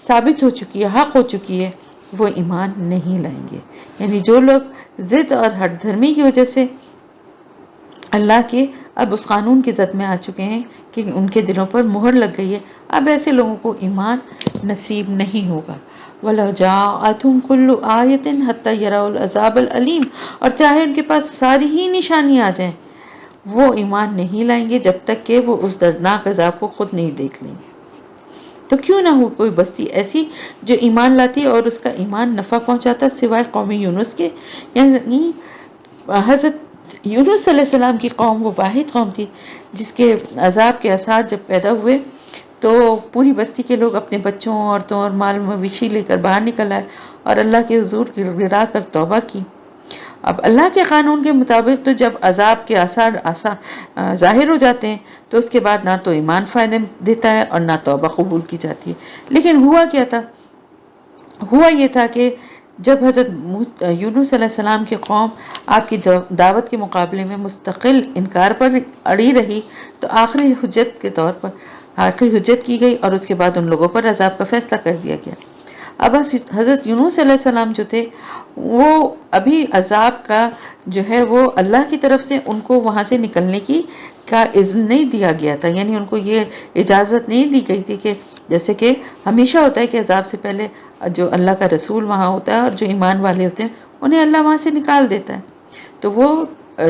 ثابت ہو چکی ہے، حق ہو چکی ہے، وہ ایمان نہیں لائیں گے۔ یعنی جو لوگ ضد اور ہٹ دھرمی کی وجہ سے اللہ کے اب اس قانون کی زد میں آ چکے ہیں کہ ان کے دلوں پر مہر لگ گئی ہے، اب ایسے لوگوں کو ایمان نصیب نہیں ہوگا۔ وَلَوْ جَاءَتْهُمْ كُلُّ آیَةٍ حَتَّى يَرَوْا الْعَذَابَ الْأَلِيمَ، اور چاہے ان کے پاس ساری ہی نشانی آ جائیں، وہ ایمان نہیں لائیں گے جب تک کہ وہ اس دردناک عذاب کو خود نہیں دیکھ لیں گے۔ تو کیوں نہ ہو کوئی بستی ایسی جو ایمان لاتی اور اس کا ایمان نفع پہنچاتا سوائے قوم یونس کے، یعنی حضرت یونس صلی اللہ علیہ وسلم کی قوم وہ واحد قوم تھی جس کے عذاب کے آثار جب پیدا ہوئے تو پوری بستی کے لوگ اپنے بچوں، عورتوں اور مال مویشی لے کر باہر نکل آئے اور اللہ کے حضور گڑا کر توبہ کی۔ اب اللہ کے قانون کے مطابق تو جب عذاب کے آثار ظاہر ہو جاتے ہیں تو اس کے بعد نہ تو ایمان فائدہ دیتا ہے اور نہ توبہ قبول کی جاتی ہے۔ لیکن ہوا کیا تھا؟ ہوا یہ تھا کہ جب حضرت یونس علیہ السلام کی قوم آپ کی دعوت کے مقابلے میں مستقل انکار پر اڑی رہی تو آخری حجت کے طور پر آخری حجت کی گئی اور اس کے بعد ان لوگوں پر عذاب کا فیصلہ کر دیا گیا۔ اب حضرت یونس علیہ السلام جو تھے وہ ابھی عذاب کا جو ہے وہ اللہ کی طرف سے ان کو وہاں سے نکلنے کی کا اذن نہیں دیا گیا تھا، یعنی ان کو یہ اجازت نہیں دی گئی تھی کہ جیسے کہ ہمیشہ ہوتا ہے کہ عذاب سے پہلے جو اللہ کا رسول وہاں ہوتا ہے اور جو ایمان والے ہوتے ہیں انہیں اللہ وہاں سے نکال دیتا ہے، تو وہ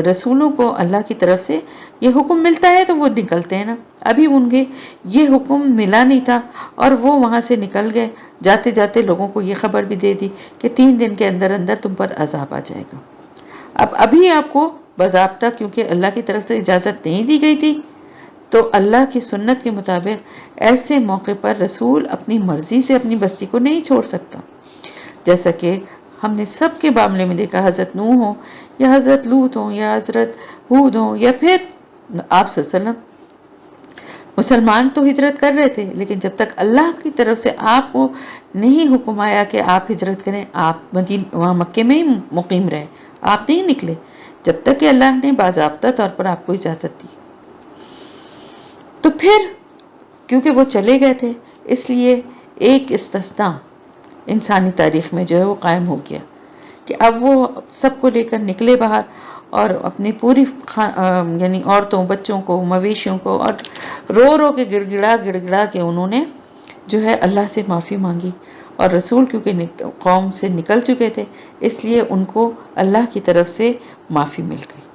رسولوں کو اللہ کی طرف سے یہ حکم ملتا ہے تو وہ نکلتے ہیں نا، ابھی انہیں یہ حکم ملا نہیں تھا اور وہ وہاں سے نکل گئے، جاتے جاتے لوگوں کو یہ خبر بھی دے دی کہ 3 دن کے اندر اندر تم پر عذاب آ جائے گا۔ اب ابھی آپ کو باضابطہ کیونکہ اللہ کی طرف سے اجازت نہیں دی گئی تھی تو اللہ کی سنت کے مطابق ایسے موقع پر رسول اپنی مرضی سے اپنی بستی کو نہیں چھوڑ سکتا، جیسا کہ ہم نے سب کے معاملے میں دیکھا، حضرت نوح ہو یا حضرت لوط ہو یا حضرت ہود ہو یا پھر آپ صلی اللہ علیہ وسلم، مسلمان تو ہجرت کر رہے تھے، لیکن جب تک اللہ کی طرف سے آپ کو نہیں حکم آیا کہ آپ ہجرت کریں، آپ وہاں مکے میں ہی مقیم رہے، آپ نہیں نکلے جب تک کہ اللہ نے باضابطہ طور پر آپ کو اجازت دی۔ تو پھر کیونکہ وہ چلے گئے تھے، اس لیے ایک استثناء انسانی تاریخ میں جو ہے وہ قائم ہو گیا کہ اب وہ سب کو لے کر نکلے باہر، اور اپنی پوری یعنی عورتوں، بچوں کو، مویشیوں کو، اور رو رو کے گڑ گڑا کے انہوں نے جو ہے اللہ سے معافی مانگی، اور رسول کیونکہ قوم سے نکل چکے تھے اس لیے ان کو اللہ کی طرف سے معافی مل گئی،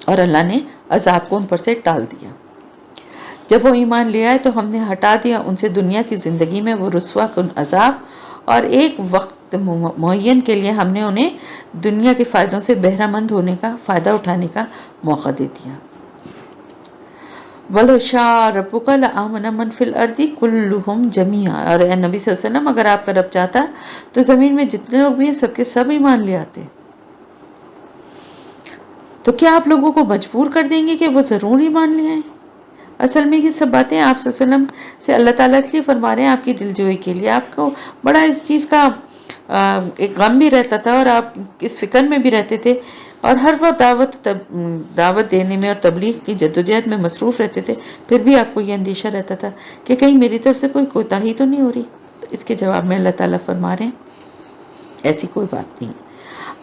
اور اللہ نے عذاب کو ان پر سے ٹال دیا۔ جب وہ ایمان لے آئے تو ہم نے ہٹا دیا ان سے دنیا کی زندگی میں وہ رسوا کن عذاب، اور ایک وقت معین کے لیے ہم نے انہیں دنیا کے فائدوں سے بہرہ مند ہونے کا، فائدہ اٹھانے کا موقع دے دیا۔ وَلَوْ شَاءَ رَبُّكَ لَآمَنَ مَنْ فِي الْأَرْضِ كُلُّهُمْ جَمِيعًا، اور اے نبی صلی اللہ علیہ وسلم اگر آپ کا رب چاہتا تو زمین میں جتنے لوگ بھی ہیں سب کے سب ایمان لے آتے۔ تو کیا آپ لوگوں کو مجبور کر دیں گے کہ وہ ضرور ایمان لے آئیں؟ اصل میں یہ سب باتیں آپ صلی اللہ علیہ وسلم سے اللہ تعالیٰ کے لیے فرما رہے ہیں، آپ کی دلجوئی کے لیے۔ آپ کو بڑا اس چیز کا ایک غم بھی رہتا تھا، اور آپ اس فکر میں بھی رہتے تھے، اور ہر وقت دعوت دینے میں اور تبلیغ کی جدوجہد میں مصروف رہتے تھے، پھر بھی آپ کو یہ اندیشہ رہتا تھا کہ کہیں میری طرف سے کوئی کوتاہی تو نہیں ہو رہی۔ تو اس کے جواب میں اللہ تعالیٰ فرما رہے ہیں ایسی کوئی بات نہیں ہے۔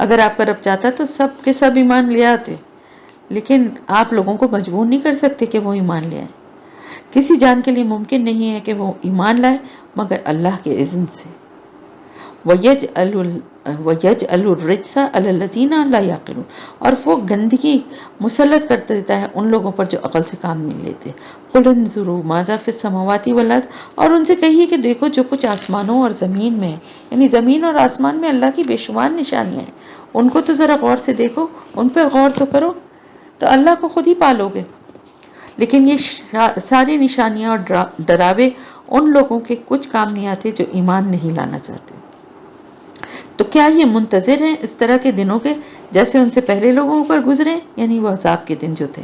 اگر آپ کا رب چاہتا تو سب کے سب ایمان لے آتے، لیکن آپ لوگوں کو مجبور نہیں کر سکتے کہ وہ ایمان لے آئیں۔ کسی جان کے لیے ممکن نہیں ہے کہ وہ ایمان لائے مگر اللہ کے اذن سے۔ وَيَجْعَلُ الرِّجْسَ عَلَى الَّذِينَ لَا يَعْقِلُونَ، اور وہ گندگی مسلط کر دیتا ہے ان لوگوں پر جو عقل سے کام نہیں لیتے۔ قُلْ انظُرُوا مَاذَا فِي السَّمَاوَاتِ وَالْأَرْضِ، اور ان سے کہیے کہ دیکھو جو کچھ آسمانوں اور زمین میں ہے، یعنی زمین اور آسمان میں اللہ کی بے شمار نشانیاں ہیں، ان کو تو ذرا غور سے دیکھو، ان پہ غور تو کرو، تو اللہ کو خود ہی پالو گے۔ لیکن یہ ساری نشانیاں اور ڈراوے ان لوگوں کے کچھ کام نہیں آتے جو ایمان نہیں لانا چاہتے۔ تو کیا یہ منتظر ہیں اس طرح کے دنوں کے جیسے ان سے پہلے لوگوں پر گزرے، یعنی وہ عذاب کے دن جو تھے۔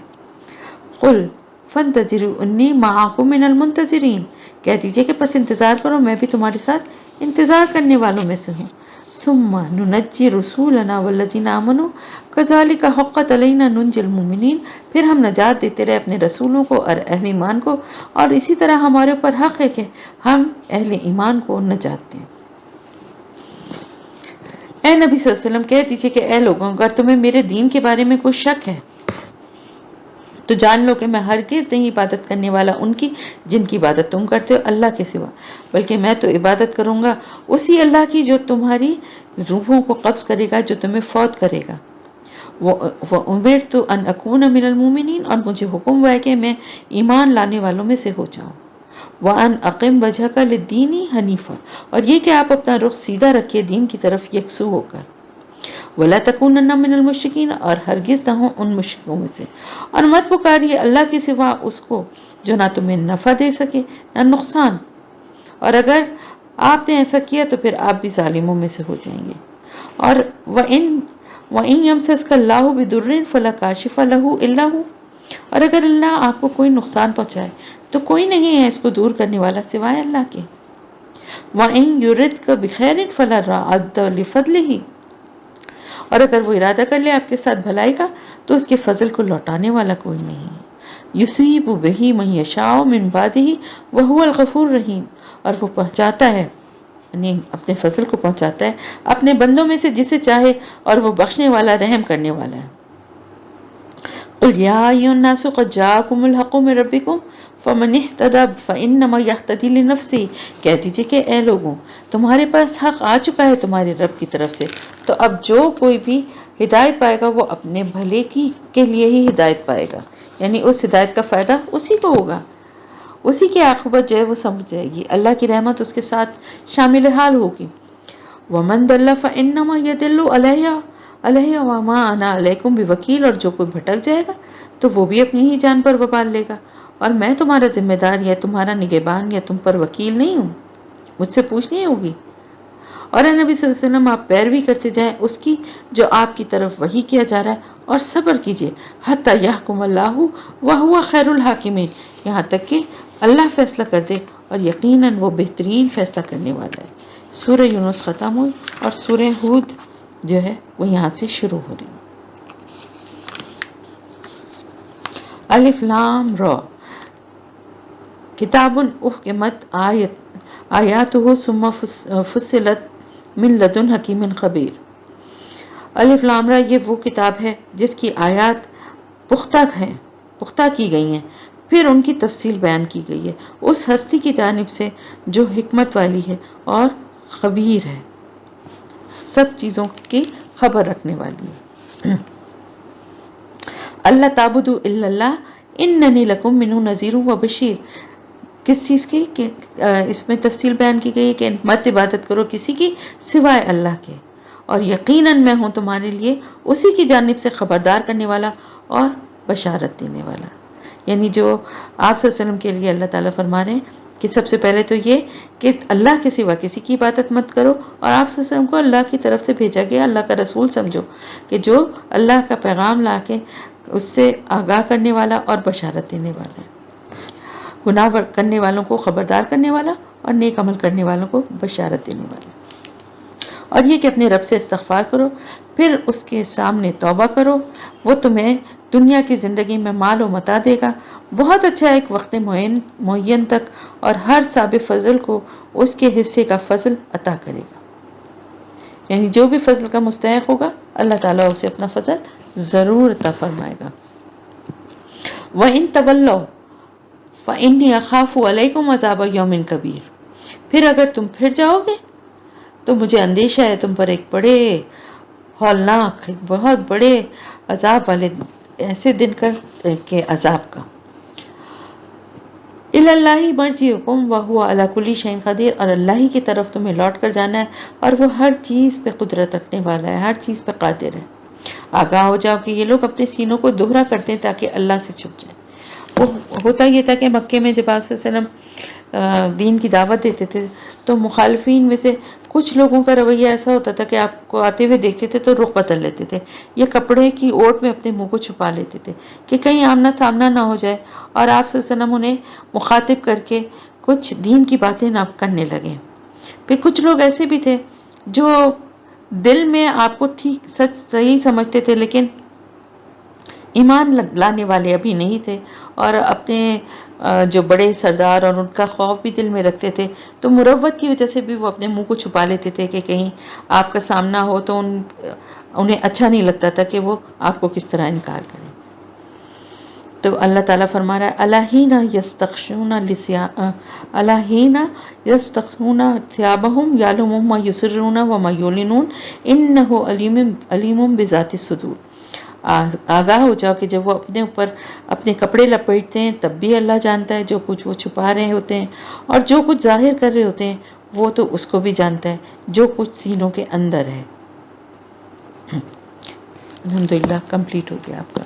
قُلْ فَانْتَظِرُوا إِنِّي مَعَكُمْ مِنَ الْمُنتَظِرِينَ، کہہ دیجئے کہ پس انتظار کرو، میں بھی تمہارے ساتھ انتظار کرنے والوں میں سے ہوں۔ ثُمَّ نُنَجِّي رُسُولَنَا وَالَّذِينَ آمَنُوا كَذَلِكَ حَقَّتْ عَلَيْنَا نُنْجِي الْمُؤْمِنِينَ، پھر ہم نجات دیتے رہے اپنے رسولوں کو اور اہل ایمان کو، اور اسی طرح ہمارے اوپر حق ہے کہ ہم اہل ایمان کو نجات دیں۔ اے نبی صلی اللہ علیہ وسلم کہہ دیجئے کہ اے لوگوں، اگر تمہیں میرے دین کے بارے میں کوئی شک ہے تو جان لو کہ میں ہرگز نہیں عبادت کرنے والا ان کی جن کی عبادت تم کرتے ہو اللہ کے سوا، بلکہ میں تو عبادت کروں گا اسی اللہ کی جو تمہاری روحوں کو قبض کرے گا، جو تمہیں فوت کرے گا۔ وَأُمِرْتُ أَنْ أَكُونَ مِنَ الْمُؤْمِنِينَ، اور مجھے حکم ہوا ہے کہ میں ایمان لانے والوں میں سے ہو جاؤں۔ وَأَنْ أَقِمْ وَجْهَكَ لِلدِّينِ حَنِيفًا، اور یہ کہ آپ اپنا رخ سیدھا رکھیے دین کی طرف یکسو ہو کر۔ وَلَا تَكُونَنَّ مِنَ الْمُشْرِكِينَ، اور ہرگز نہ ہوں ان مشرکوں میں سے، اور مت پکاریے اللہ کے سوا اس کو جو نہ تمہیں نفع دے سکے نہ نقصان، اور اگر آپ نے ایسا کیا تو پھر آپ بھی ظالموں میں سے ہو جائیں گے۔ اور وَإِن يَمْسَسْكَ اللَّهُ بِضُرٍّ فَلَا كَاشِفَ لَهُ إِلَّا هُوَ، اور اگر اللہ آپ کو کوئی نقصان پہنچائے تو کوئی نہیں ہے اس کو دور کرنے والا سوائے اللہ کے۔ وَإِن يُرِدْكَ بِخَيْرٍ فَلَا رَادَّ لِفَضْلِهِ، اور اگر وہ ارادہ کر لے آپ کے ساتھ بھلائی کا تو اس کے فضل کو لوٹانے والا کوئی نہیں ہے۔ يُصِيبُ بِهِ مَن يَشَاءُ مِن عِبَادِهِ وَهُوَ الْغَفُورُ الرَّحِيمُ، اور وہ پہنچاتا ہے، یعنی اپنے فضل کو پہنچاتا ہے اپنے بندوں میں سے جسے چاہے، اور وہ بخشنے والا رحم کرنے والا ہے۔ قُلْ يَا أَيُّهَا النَّاسُ قَدْ جَاءَكُمُ الْحَقُّ مِن رَبِّكُمْ فَمَنِ اهْتَدَىٰ فَإِنَّمَا يَهْتَدِي لِنَفْسِهِ، کہہ دیجئے کہ اے لوگوں، تمہارے پاس حق آ چکا ہے تمہارے رب کی طرف سے، تو اب جو کوئی بھی ہدایت پائے گا وہ اپنے بھلے کے لیے ہی ہدایت پائے گا، یعنی اس ہدایت کا فائدہ اسی کو ہوگا، اسی کی عاقبت جو ہے وہ سمجھ جائے گی، اللہ کی رحمت اس کے ساتھ شامل حال ہوگی۔ وَمَن ضَلَّ فَإِنَّمَا يَضِلُّ عَلَيْهِ وَمَا أَنَا عَلَيْكُمْ بِوَكِيلٍ، اور جو کوئی بھٹک جائے گا تو وہ بھی اپنی ہی جان پر وبال لے گا، اور میں تمہارا ذمہ دار یا تمہارا نگہبان یا تم پر وکیل نہیں ہوں، مجھ سے پوچھنی ہوگی۔ اور اے نبی صلی اللہ علیہ وسلم آپ پیروی کرتے جائیں اس کی جو آپ کی طرف وحی کیا جا رہا ہے، اور صبر کیجیے حتی یحکم اللہ وہو خیر الحاکمین، یہاں تک کہ اللہ فیصلہ کر دے اور یقیناً وہ بہترین فیصلہ کرنے والا ہے۔ سورہ یونس ختم ہوئی اور سورہ ہود جو ہے وہ یہاں سے شروع ہو رہی ہے۔ الف لام را کتاب احکمت آیاتہ ثم فصلت من لدن حکیم خبیر۔ الف لام را یہ وہ کتاب ہے جس کی آیات پختہ کی گئی ہیں، پھر ان کی تفصیل بیان کی گئی ہے اس ہستی کی جانب سے جو حکمت والی ہے اور خبیر ہے، سب چیزوں کی خبر رکھنے والی ہے۔ اللہ تعبدوا الا اللہ اننی لکم منہ نذیر و بشیر، کس چیز کی کہ اس میں تفصیل بیان کی گئی ہے کہ مت عبادت کرو کسی کی سوائے اللہ کے، اور یقیناً میں ہوں تمہارے لیے اسی کی جانب سے خبردار کرنے والا اور بشارت دینے والا۔ یعنی جو آپ صلی اللہ علیہ وسلم کے لیے اللہ تعالیٰ فرما رہے ہیں کہ سب سے پہلے تو یہ کہ اللہ کے سوا کسی کی عبادت مت کرو، اور آپ صلی اللہ علیہ وسلم کو اللہ کی طرف سے بھیجا گیا اللہ کا رسول سمجھو کہ جو اللہ کا پیغام لا کے اس سے آگاہ کرنے والا اور بشارت دینے والا ہے، گناہ کرنے والوں کو خبردار کرنے والا اور نیک عمل کرنے والوں کو بشارت دینے والا۔ اور یہ کہ اپنے رب سے استغفار کرو، پھر اس کے سامنے توبہ کرو، وہ تمہیں دنیا کی زندگی میں مال و متاع دے گا، بہت اچھا ایک وقت معین تک، اور ہر صاحب فضل کو اس کے حصے کا فضل عطا کرے گا۔ یعنی جو بھی فضل کا مستحق ہوگا اللہ تعالیٰ اسے اپنا فضل ضرور عطا فرمائے گا۔ وَإِن تَوَلَّوْا فَإِنِّي أَخَافُ عَلَيْكُمْ عَذَابَ يَوْمٍ كَبِيرٍ، پھر اگر تم پھر جاؤ گے تو مجھے اندیشہ ہے تم پر ایک بڑے ہولناک، ایک بہت بڑے عذاب والے ایسے دن کے عذاب کا۔ اِلَى اللَّهِ مَرْجِعُكُمْ وَهُوَ عَلَى كُلِّ شَيْءٍ قَدِيرٌ، اور اللہ ہی کی طرف تمہیں لوٹ کر جانا ہے اور وہ ہر چیز پہ قدرت رکھنے والا ہے، ہر چیز پہ قادر ہے۔ آگاہ ہو جاؤ کہ یہ لوگ اپنے سینوں کو دوہرا کرتے ہیں تاکہ اللہ سے چھپ جائیں۔ وہ ہوتا یہ تھا کہ مکے میں جب آپ صلی اللہ علیہ وسلم دین کی دعوت دیتے تھے تو مخالفین میں سے کچھ لوگوں کا رویہ ایسا ہوتا تھا کہ آپ کو آتے ہوئے دیکھتے تھے تو رخ بدل لیتے تھے، یا کپڑے کی اوٹ میں اپنے منہ کو چھپا لیتے تھے کہ کہیں آمنا سامنا نہ ہو جائے، اور آپ صلی اللہ علیہ وسلم انہیں مخاطب کر کے کچھ دین کی باتیں نہ کرنے لگے۔ پھر کچھ لوگ ایسے بھی تھے جو دل میں آپ کو ٹھیک سچ صحیح سمجھتے تھے لیکن ایمان لانے والے ابھی نہیں تھے، اور اپنے جو بڑے سردار اور ان کا خوف بھی دل میں رکھتے تھے، تو مروت کی وجہ سے بھی وہ اپنے منہ کو چھپا لیتے تھے کہ کہیں آپ کا سامنا ہو تو انہیں اچھا نہیں لگتا تھا کہ وہ آپ کو کس طرح انکار کریں۔ تو اللہ تعالیٰ فرما رہا ہے الَّذِينَ يَسْتَخْفُونَ ثِيَابَهُمْ يَعْلَمُ مَا يُسِرُّونَ وَمَا يُعْلِنُونَ إِنَّهُ عَلِيمٌ بِذَاتِ الصُّدُورِ۔ آگاہ ہو جاؤ کہ جب وہ اپنے اوپر اپنے کپڑے لپیٹتے ہیں تب بھی اللہ جانتا ہے جو کچھ وہ چھپا رہے ہوتے ہیں، اور جو کچھ ظاہر کر رہے ہوتے ہیں وہ تو اس کو بھی جانتا ہے جو کچھ سینوں کے اندر ہے۔ الحمدللہ کمپلیٹ ہو گیا آپ کا۔